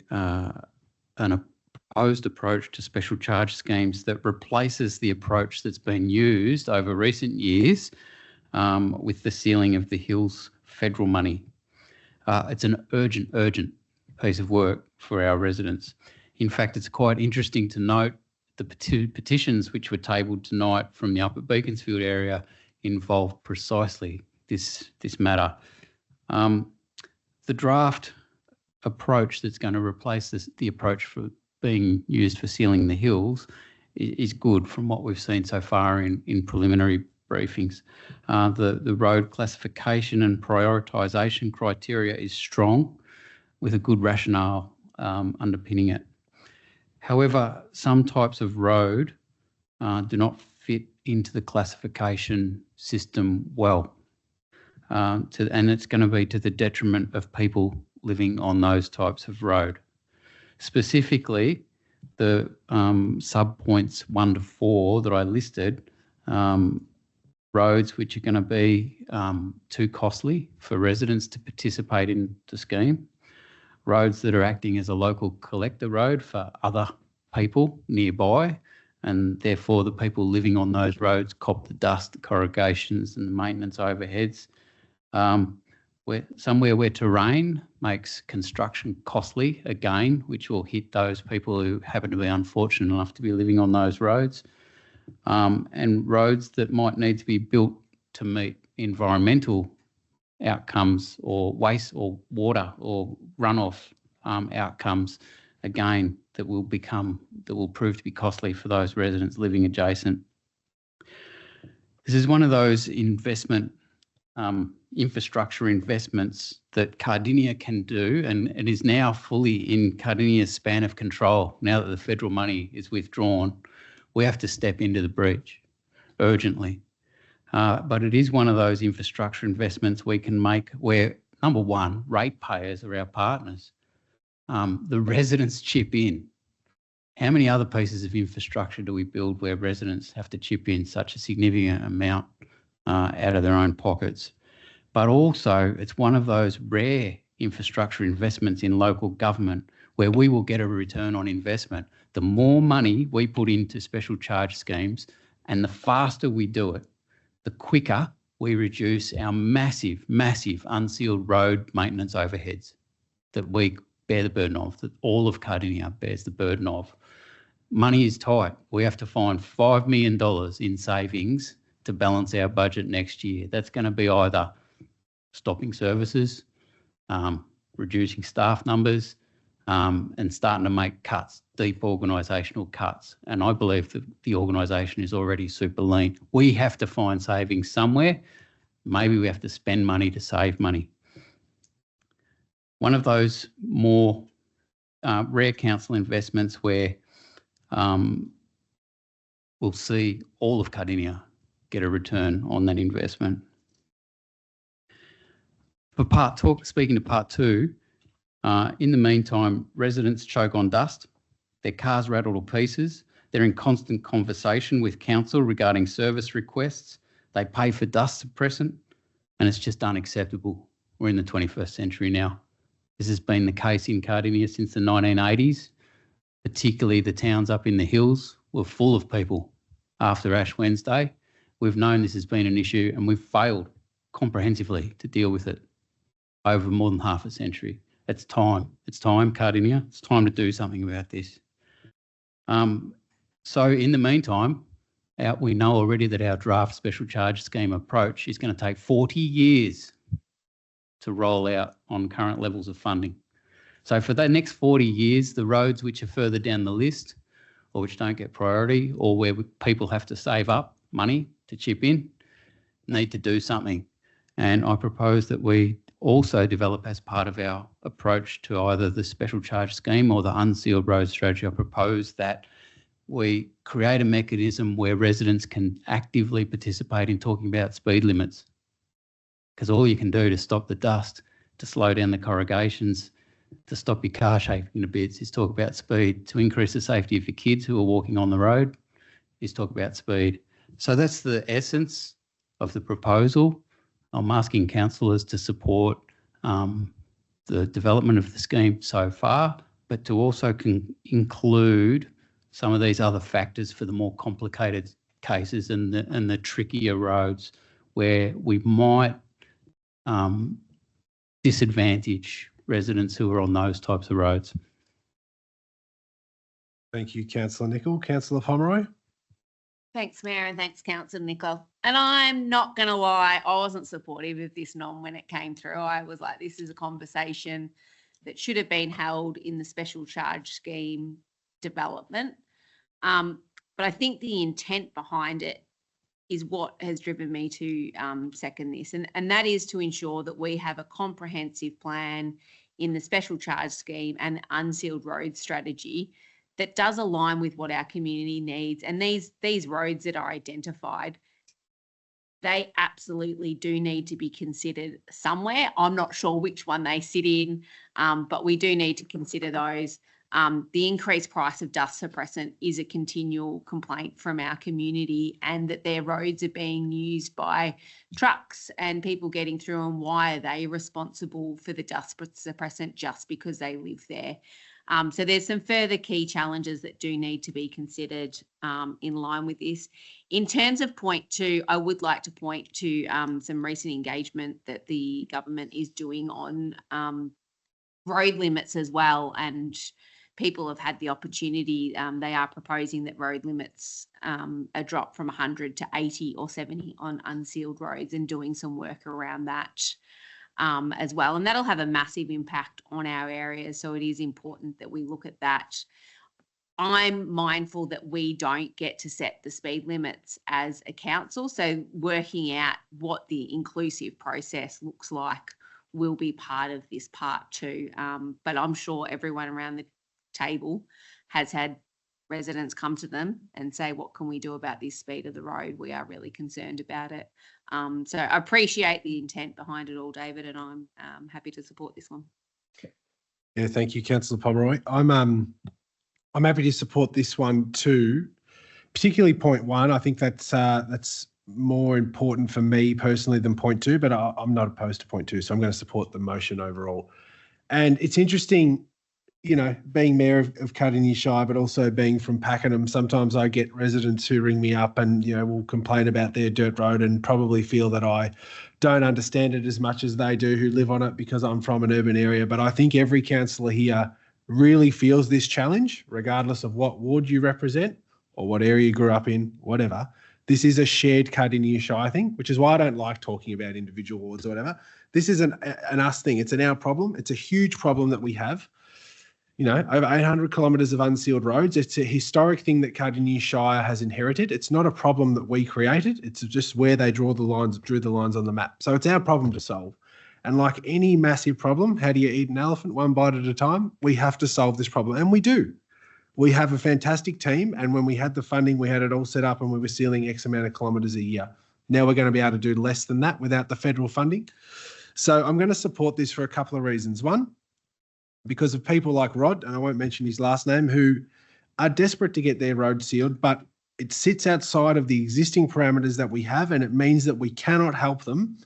proposed approach to special charge schemes that replaces the approach that's been used over recent years with the sealing of the Hills federal money. It's an urgent piece of work for our residents. In fact, it's quite interesting to note the petitions which were tabled tonight from the Upper Beaconsfield area involved precisely this matter. The draft approach that's going to replace the approach for being used for sealing the hills is good from what we've seen so far in preliminary briefings. The road classification and prioritisation criteria is strong, with a good rationale underpinning it. However, some types of road do not fit into the classification system well, and it's going to be to the detriment of people living on those types of road. Specifically, the sub-points 1 to 4 that I listed, roads which are going to be too costly for residents to participate in the scheme, roads that are acting as a local collector road for other people nearby, and therefore the people living on those roads cop the dust, the corrugations and the maintenance overheads. somewhere where terrain makes construction costly again, which will hit those people who happen to be unfortunate enough to be living on those roads, and roads that might need to be built to meet environmental outcomes or waste or water or runoff outcomes, again, that will prove to be costly for those residents living adjacent. This is one of those infrastructure investments that Cardinia can do, and it is now fully in Cardinia's span of control. Now that the federal money is withdrawn, we have to step into the breach urgently. But it is one of those infrastructure investments we can make where, number one, ratepayers are our partners. The residents chip in. How many other pieces of infrastructure do we build where residents have to chip in such a significant amount out of their own pockets? But also, it's one of those rare infrastructure investments in local government where we will get a return on investment. The more money we put into special charge schemes and the faster we do it, the quicker we reduce our massive, massive unsealed road maintenance overheads that we bear the burden of, that all of Cardinia bears the burden of. Money is tight. We have to find $5 million in savings to balance our budget next year. That's going to be either stopping services, reducing staff numbers, and starting to make cuts, deep organisational cuts. And I believe that the organisation is already super lean. We have to find savings somewhere. Maybe we have to spend money to save money. One of those more rare council investments where we'll see all of Cardinia get a return on that investment. For speaking to part two, in the meantime, residents choke on dust, their cars rattle to pieces, they're in constant conversation with council regarding service requests, they pay for dust suppressant, and it's just unacceptable. We're in the 21st century now. This has been the case in Cardinia since the 1980s, particularly the towns up in the hills were full of people after Ash Wednesday. We've known this has been an issue and we've failed comprehensively to deal with it over more than half a century. It's time. It's time, Cardinia. It's time to do something about this. So in the meantime, we know already that our draft special charge scheme approach is going to take 40 years to roll out on current levels of funding. So for the next 40 years, the roads which are further down the list or which don't get priority or where people have to save up money to chip in need to do something. And I propose that we also develop as part of our approach to either the special charge scheme or the unsealed road strategy. I propose that we create a mechanism where residents can actively participate in talking about speed limits, because all you can do to stop the dust, to slow down the corrugations, to stop your car shaking to bits is talk about speed. To increase the safety of your kids who are walking on the road is talk about speed. So that's the essence of the proposal. I'm asking councillors to support the development of the scheme so far, but to also include some of these other factors for the more complicated cases and the trickier roads where we might disadvantage residents who are on those types of roads. Thank you, Councillor Nickell. Councillor Pomeroy. Thanks, Mayor, and thanks, Councillor Nickell. And I'm not going to lie, I wasn't supportive of this NOM when it came through. I was like, this is a conversation that should have been held in the special charge scheme development. But I think the intent behind it is what has driven me to second this. And that is to ensure that we have a comprehensive plan in the special charge scheme and unsealed road strategy that does align with what our community needs. And these roads that are identified, they absolutely do need to be considered somewhere. I'm not sure which one they sit in, but we do need to consider those. The increased price of dust suppressant is a continual complaint from our community, and that their roads are being used by trucks and people getting through, and why are they responsible for the dust suppressant just because they live there? So there's some further key challenges that do need to be considered in line with this. In terms of point 2, I would like to point to some recent engagement that the government is doing on road limits as well, and people have had the opportunity. They are proposing that road limits are dropped from 100 to 80 or 70 on unsealed roads, and doing some work around that as well. And that'll have a massive impact on our areas. So it is important that we look at that. I'm mindful that we don't get to set the speed limits as a council. So working out what the inclusive process looks like will be part of this part too. But I'm sure everyone around the table has had residents come to them and say, what can we do about this speed of the road? We are really concerned about it. So I appreciate the intent behind it all, David, and I'm happy to support this one. Yeah, thank you, Councillor Pomeroy. I'm happy to support this one too, particularly point 1. I think that's more important for me personally than point 2, but I'm not opposed to point 2, so I'm going to support the motion overall. And it's interesting, you know, being mayor of Cardinia Shire, but also being from Pakenham, sometimes I get residents who ring me up and, you know, will complain about their dirt road and probably feel that I don't understand it as much as they do who live on it because I'm from an urban area. But I think every councillor here really feels this challenge, regardless of what ward you represent or what area you grew up in, whatever. This is a shared Cardinia Shire thing, which is why I don't like talking about individual wards or whatever. This is an us thing. It's an our problem. It's a huge problem that we have. You know, over 800 kilometres of unsealed roads. It's a historic thing that Cardinia Shire has inherited. It's not a problem that we created. It's just where they drew the lines on the map. So it's our problem to solve. And like any massive problem, how do you eat an elephant? One bite at a time. We have to solve this problem, and we do. We have a fantastic team, and when we had the funding, we had it all set up and we were sealing X amount of kilometres a year. Now we're going to be able to do less than that without the federal funding. So I'm going to support this for a couple of reasons. One, because of people like Rod, and I won't mention his last name, who are desperate to get their road sealed, but it sits outside of the existing parameters that we have, and it means that we cannot help them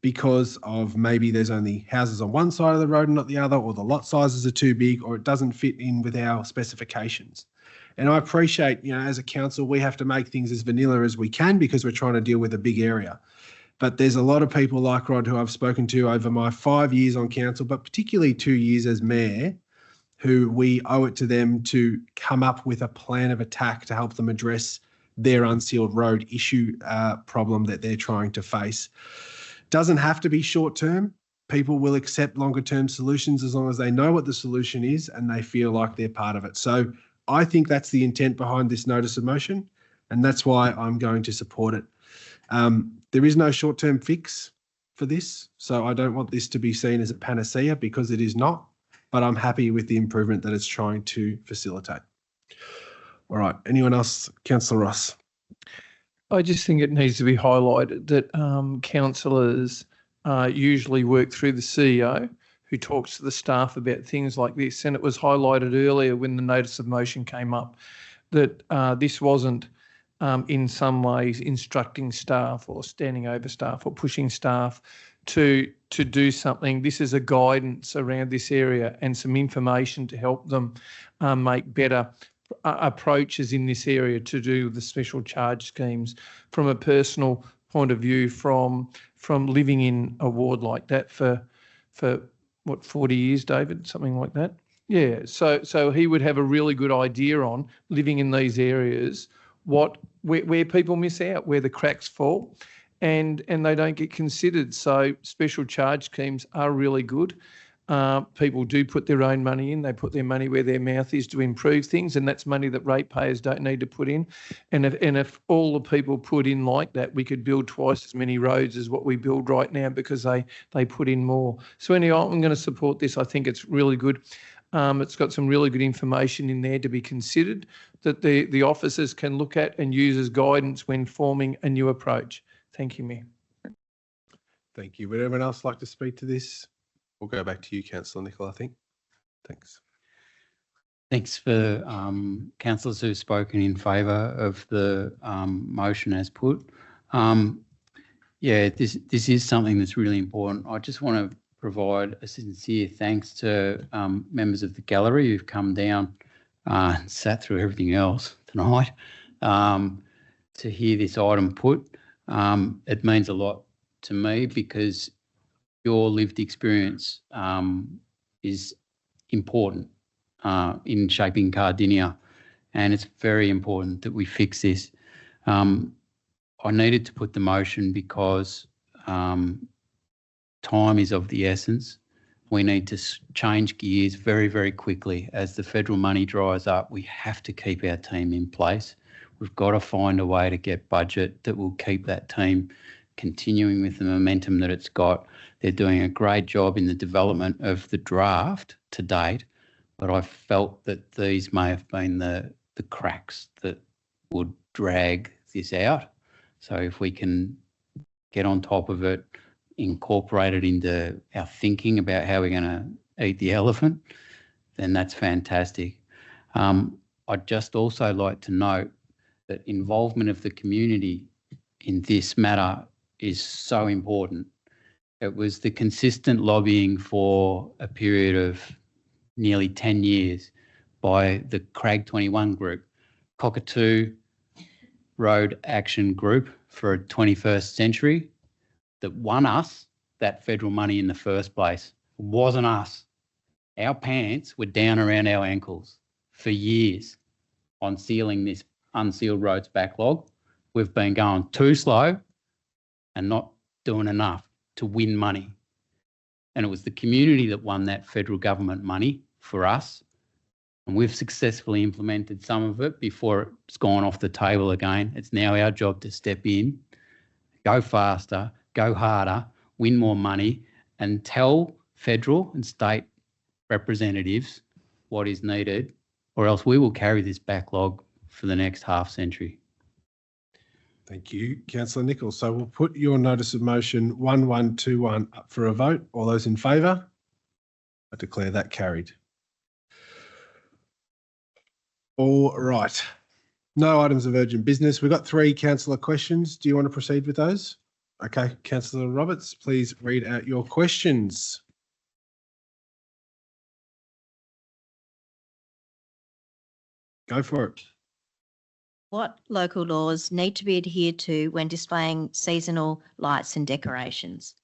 because of maybe there's only houses on one side of the road and not the other, or the lot sizes are too big, or it doesn't fit in with our specifications. And I appreciate, you know, as a council, we have to make things as vanilla as we can because we're trying to deal with a big area. But there's a lot of people like Rod who I've spoken to over my 5 years on council, but particularly 2 years as mayor, who we owe it to them to come up with a plan of attack to help them address their unsealed road issue problem that they're trying to face. Doesn't have to be short term. People will accept longer term solutions as long as they know what the solution is and they feel like they're part of it. So I think that's the intent behind this notice of motion, and that's why I'm going to support it. There is no short-term fix for this, so I don't want this to be seen as a panacea because it is not, but I'm happy with the improvement that it's trying to facilitate. All right, anyone else? Councillor Ross. I just think it needs to be highlighted that councillors usually work through the CEO who talks to the staff about things like this, and it was highlighted earlier when the notice of motion came up that this wasn't in some ways instructing staff or standing over staff or pushing staff to do something. This is a guidance around this area and some information to help them make better approaches in this area to do the special charge schemes. From a personal point of view, from living in a ward like that for what, 40 years, David, something like that. Yeah, so he would have a really good idea on living in these areas, where people miss out, where the cracks fall, and they don't get considered. So special charge schemes are really good. People do put their own money in. They put their money where their mouth is to improve things, and that's money that ratepayers don't need to put in. And if all the people put in like that, we could build twice as many roads as what we build right now because they put in more. So anyway, I'm going to support this. I think it's really good. It's got some really good information in there to be considered that the officers can look at and use as guidance when forming a new approach. Thank you, Mayor. Thank you. Would anyone else like to speak to this? We'll go back to you, Councillor Nickell, I think. Thanks. Thanks for councillors who've spoken in favour of the motion as put. Yeah, this is something that's really important. I just want to provide a sincere thanks to members of the gallery who've come down and sat through everything else tonight to hear this item put. It means a lot to me because your lived experience is important in shaping Cardinia, and it's very important that we fix this. I needed to put the motion because time is of the essence. We need to change gears very, very quickly. As the federal money dries up, we have to keep our team in place. We've got to find a way to get budget that will keep that team continuing with the momentum that it's got. They're doing a great job in the development of the draft to date, but I felt that these may have been the cracks that would drag this out. So if we can get on top of it, incorporate it into our thinking about how we're going to eat the elephant, then that's fantastic. I'd just also like to note that involvement of the community in this matter is so important. It was the consistent lobbying for a period of nearly 10 years by the Crag 21 group, Cockatoo Road Action Group for a 21st century, that won us that federal money in the first place. It wasn't us. Our pants were down around our ankles for years on sealing this unsealed roads backlog. We've been going too slow and not doing enough to win money. And it was the community that won that federal government money for us. And we've successfully implemented some of it before it's gone off the table again. It's now our job to step in, go faster, go harder, win more money, and tell federal and state representatives what is needed, or else we will carry this backlog for the next half century. Thank you, Councillor Nickell. So we'll put your notice of motion 1121 up for a vote. All those in favour? I declare that carried. All right. No items of urgent business. We've got 3 councillor questions. Do you want to proceed with those? Okay, Councillor Roberts, please read out your questions. Go for it. What local laws need to be adhered to when displaying seasonal lights and decorations?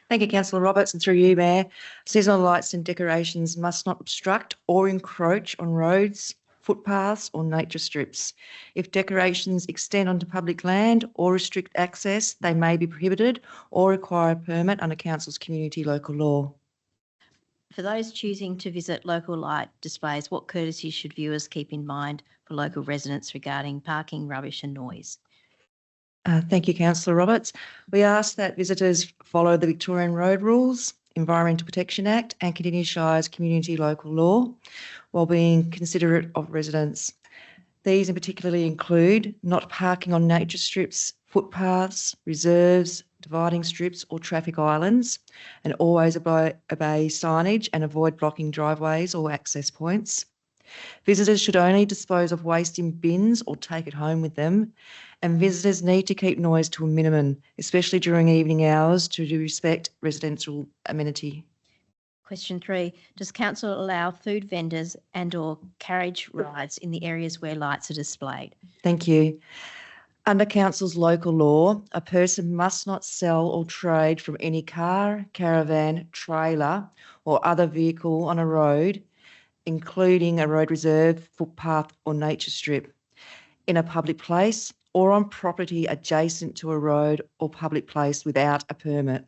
Thank you, Councillor Roberts, and through you, Mayor. Seasonal lights and decorations must not obstruct or encroach on roads, footpaths or nature strips. If decorations extend onto public land or restrict access, they may be prohibited or require a permit under Council's community local law. For those choosing to visit local light displays, what courtesies should viewers keep in mind for local residents regarding parking, rubbish and noise? Thank you, Councillor Roberts. We ask that visitors follow the Victorian Road Rules, Environmental Protection Act and Cardinia Shire's community local law while being considerate of residents. These in particularly include not parking on nature strips, footpaths, reserves, dividing strips or traffic islands, and always obey signage and avoid blocking driveways or access points. Visitors should only dispose of waste in bins or take it home with them, and visitors need to keep noise to a minimum, especially during evening hours, to respect residential amenity. Question 3, does council allow food vendors and or carriage rides in the areas where lights are displayed? Thank you. Under council's local law, a person must not sell or trade from any car, caravan, trailer or other vehicle on a road, including a road reserve, footpath or nature strip, in a public place or on property adjacent to a road or public place without a permit.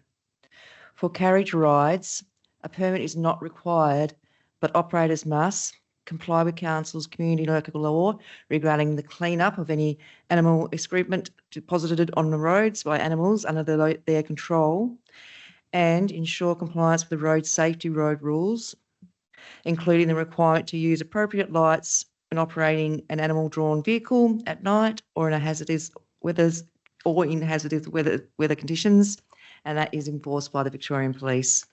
For carriage rides, a permit is not required, but operators must comply with council's community local law regarding the clean-up of any animal excrement deposited on the roads by animals under their control, and ensure compliance with the road safety road rules, including the requirement to use appropriate lights when operating an animal-drawn vehicle at night or in hazardous weather conditions, and that is enforced by the Victorian Police.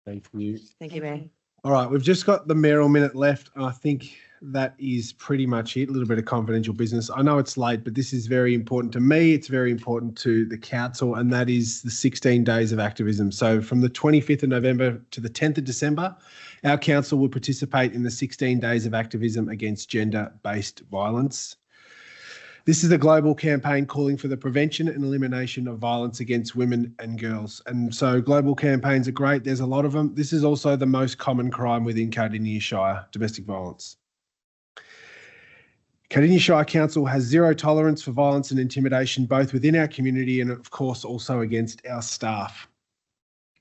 Thank you. Thank you, Mayor. All right, we've just got the mayoral minute left. I think that is pretty much it. A little bit of confidential business. I know it's late, but this is very important to me. It's very important to the council, and that is the 16 days of activism. So from the 25th of November to the 10th of December, our council will participate in the 16 days of activism against gender-based violence. This is a global campaign calling for the prevention and elimination of violence against women and girls. And so global campaigns are great. There's a lot of them. This is also the most common crime within Cardinia Shire, domestic violence. Cardinia Shire Council has zero tolerance for violence and intimidation, both within our community and, of course, also against our staff.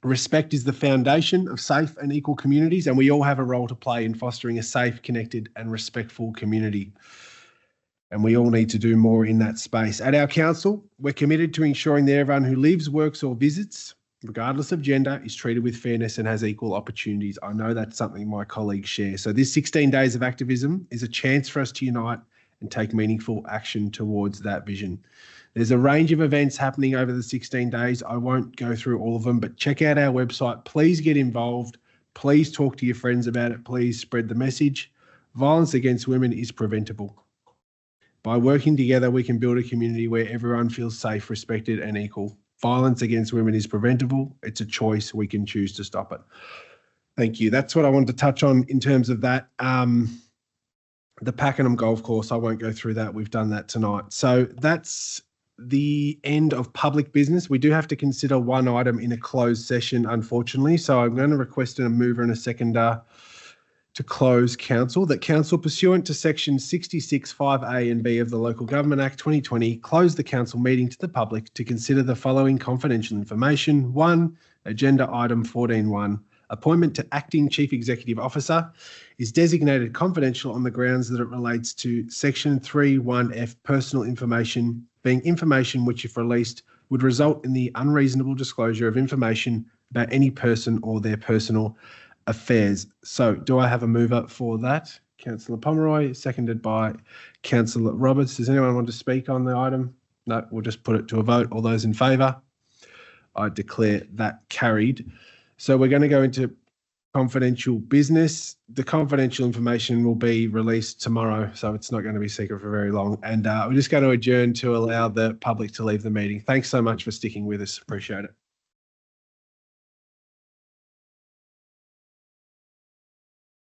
Respect is the foundation of safe and equal communities, and we all have a role to play in fostering a safe, connected and respectful community. And we all need to do more in that space. At our council, we're committed to ensuring that everyone who lives, works or visits, regardless of gender, is treated with fairness and has equal opportunities. I know that's something my colleagues share. So this 16 days of activism is a chance for us to unite and take meaningful action towards that vision. There's a range of events happening over the 16 days. I won't go through all of them, but check out our website. Please get involved. Please talk to your friends about it. Please spread the message. Violence against women is preventable. By working together, we can build a community where everyone feels safe, respected and equal. Violence against women is preventable. It's a choice. We can choose to stop it. Thank you. That's what I wanted to touch on in terms of that. The Pakenham golf course, I won't go through that. We've done that tonight. So that's the end of public business. We do have to consider one item in a closed session, unfortunately. So I'm going to request a mover and a seconder to close council, that council pursuant to section 66(5)(a) and (b) of the Local Government Act 2020 close the council meeting to the public to consider the following confidential information. 1, agenda item 14.1, appointment to acting chief executive officer is designated confidential on the grounds that it relates to section 3(1)(f) personal information, being information which, if released, would result in the unreasonable disclosure of information about any person or their personal affairs. So do I have a mover for that? Councillor Pomeroy, seconded by Councillor Roberts. Does anyone want to speak on the item? No, we'll just put it to a vote. All those in favour? I declare that carried. So we're going to go into confidential business. The confidential information will be released tomorrow, so it's not going to be secret for very long. And we're just going to adjourn to allow the public to leave the meeting. Thanks so much for sticking with us. Appreciate it.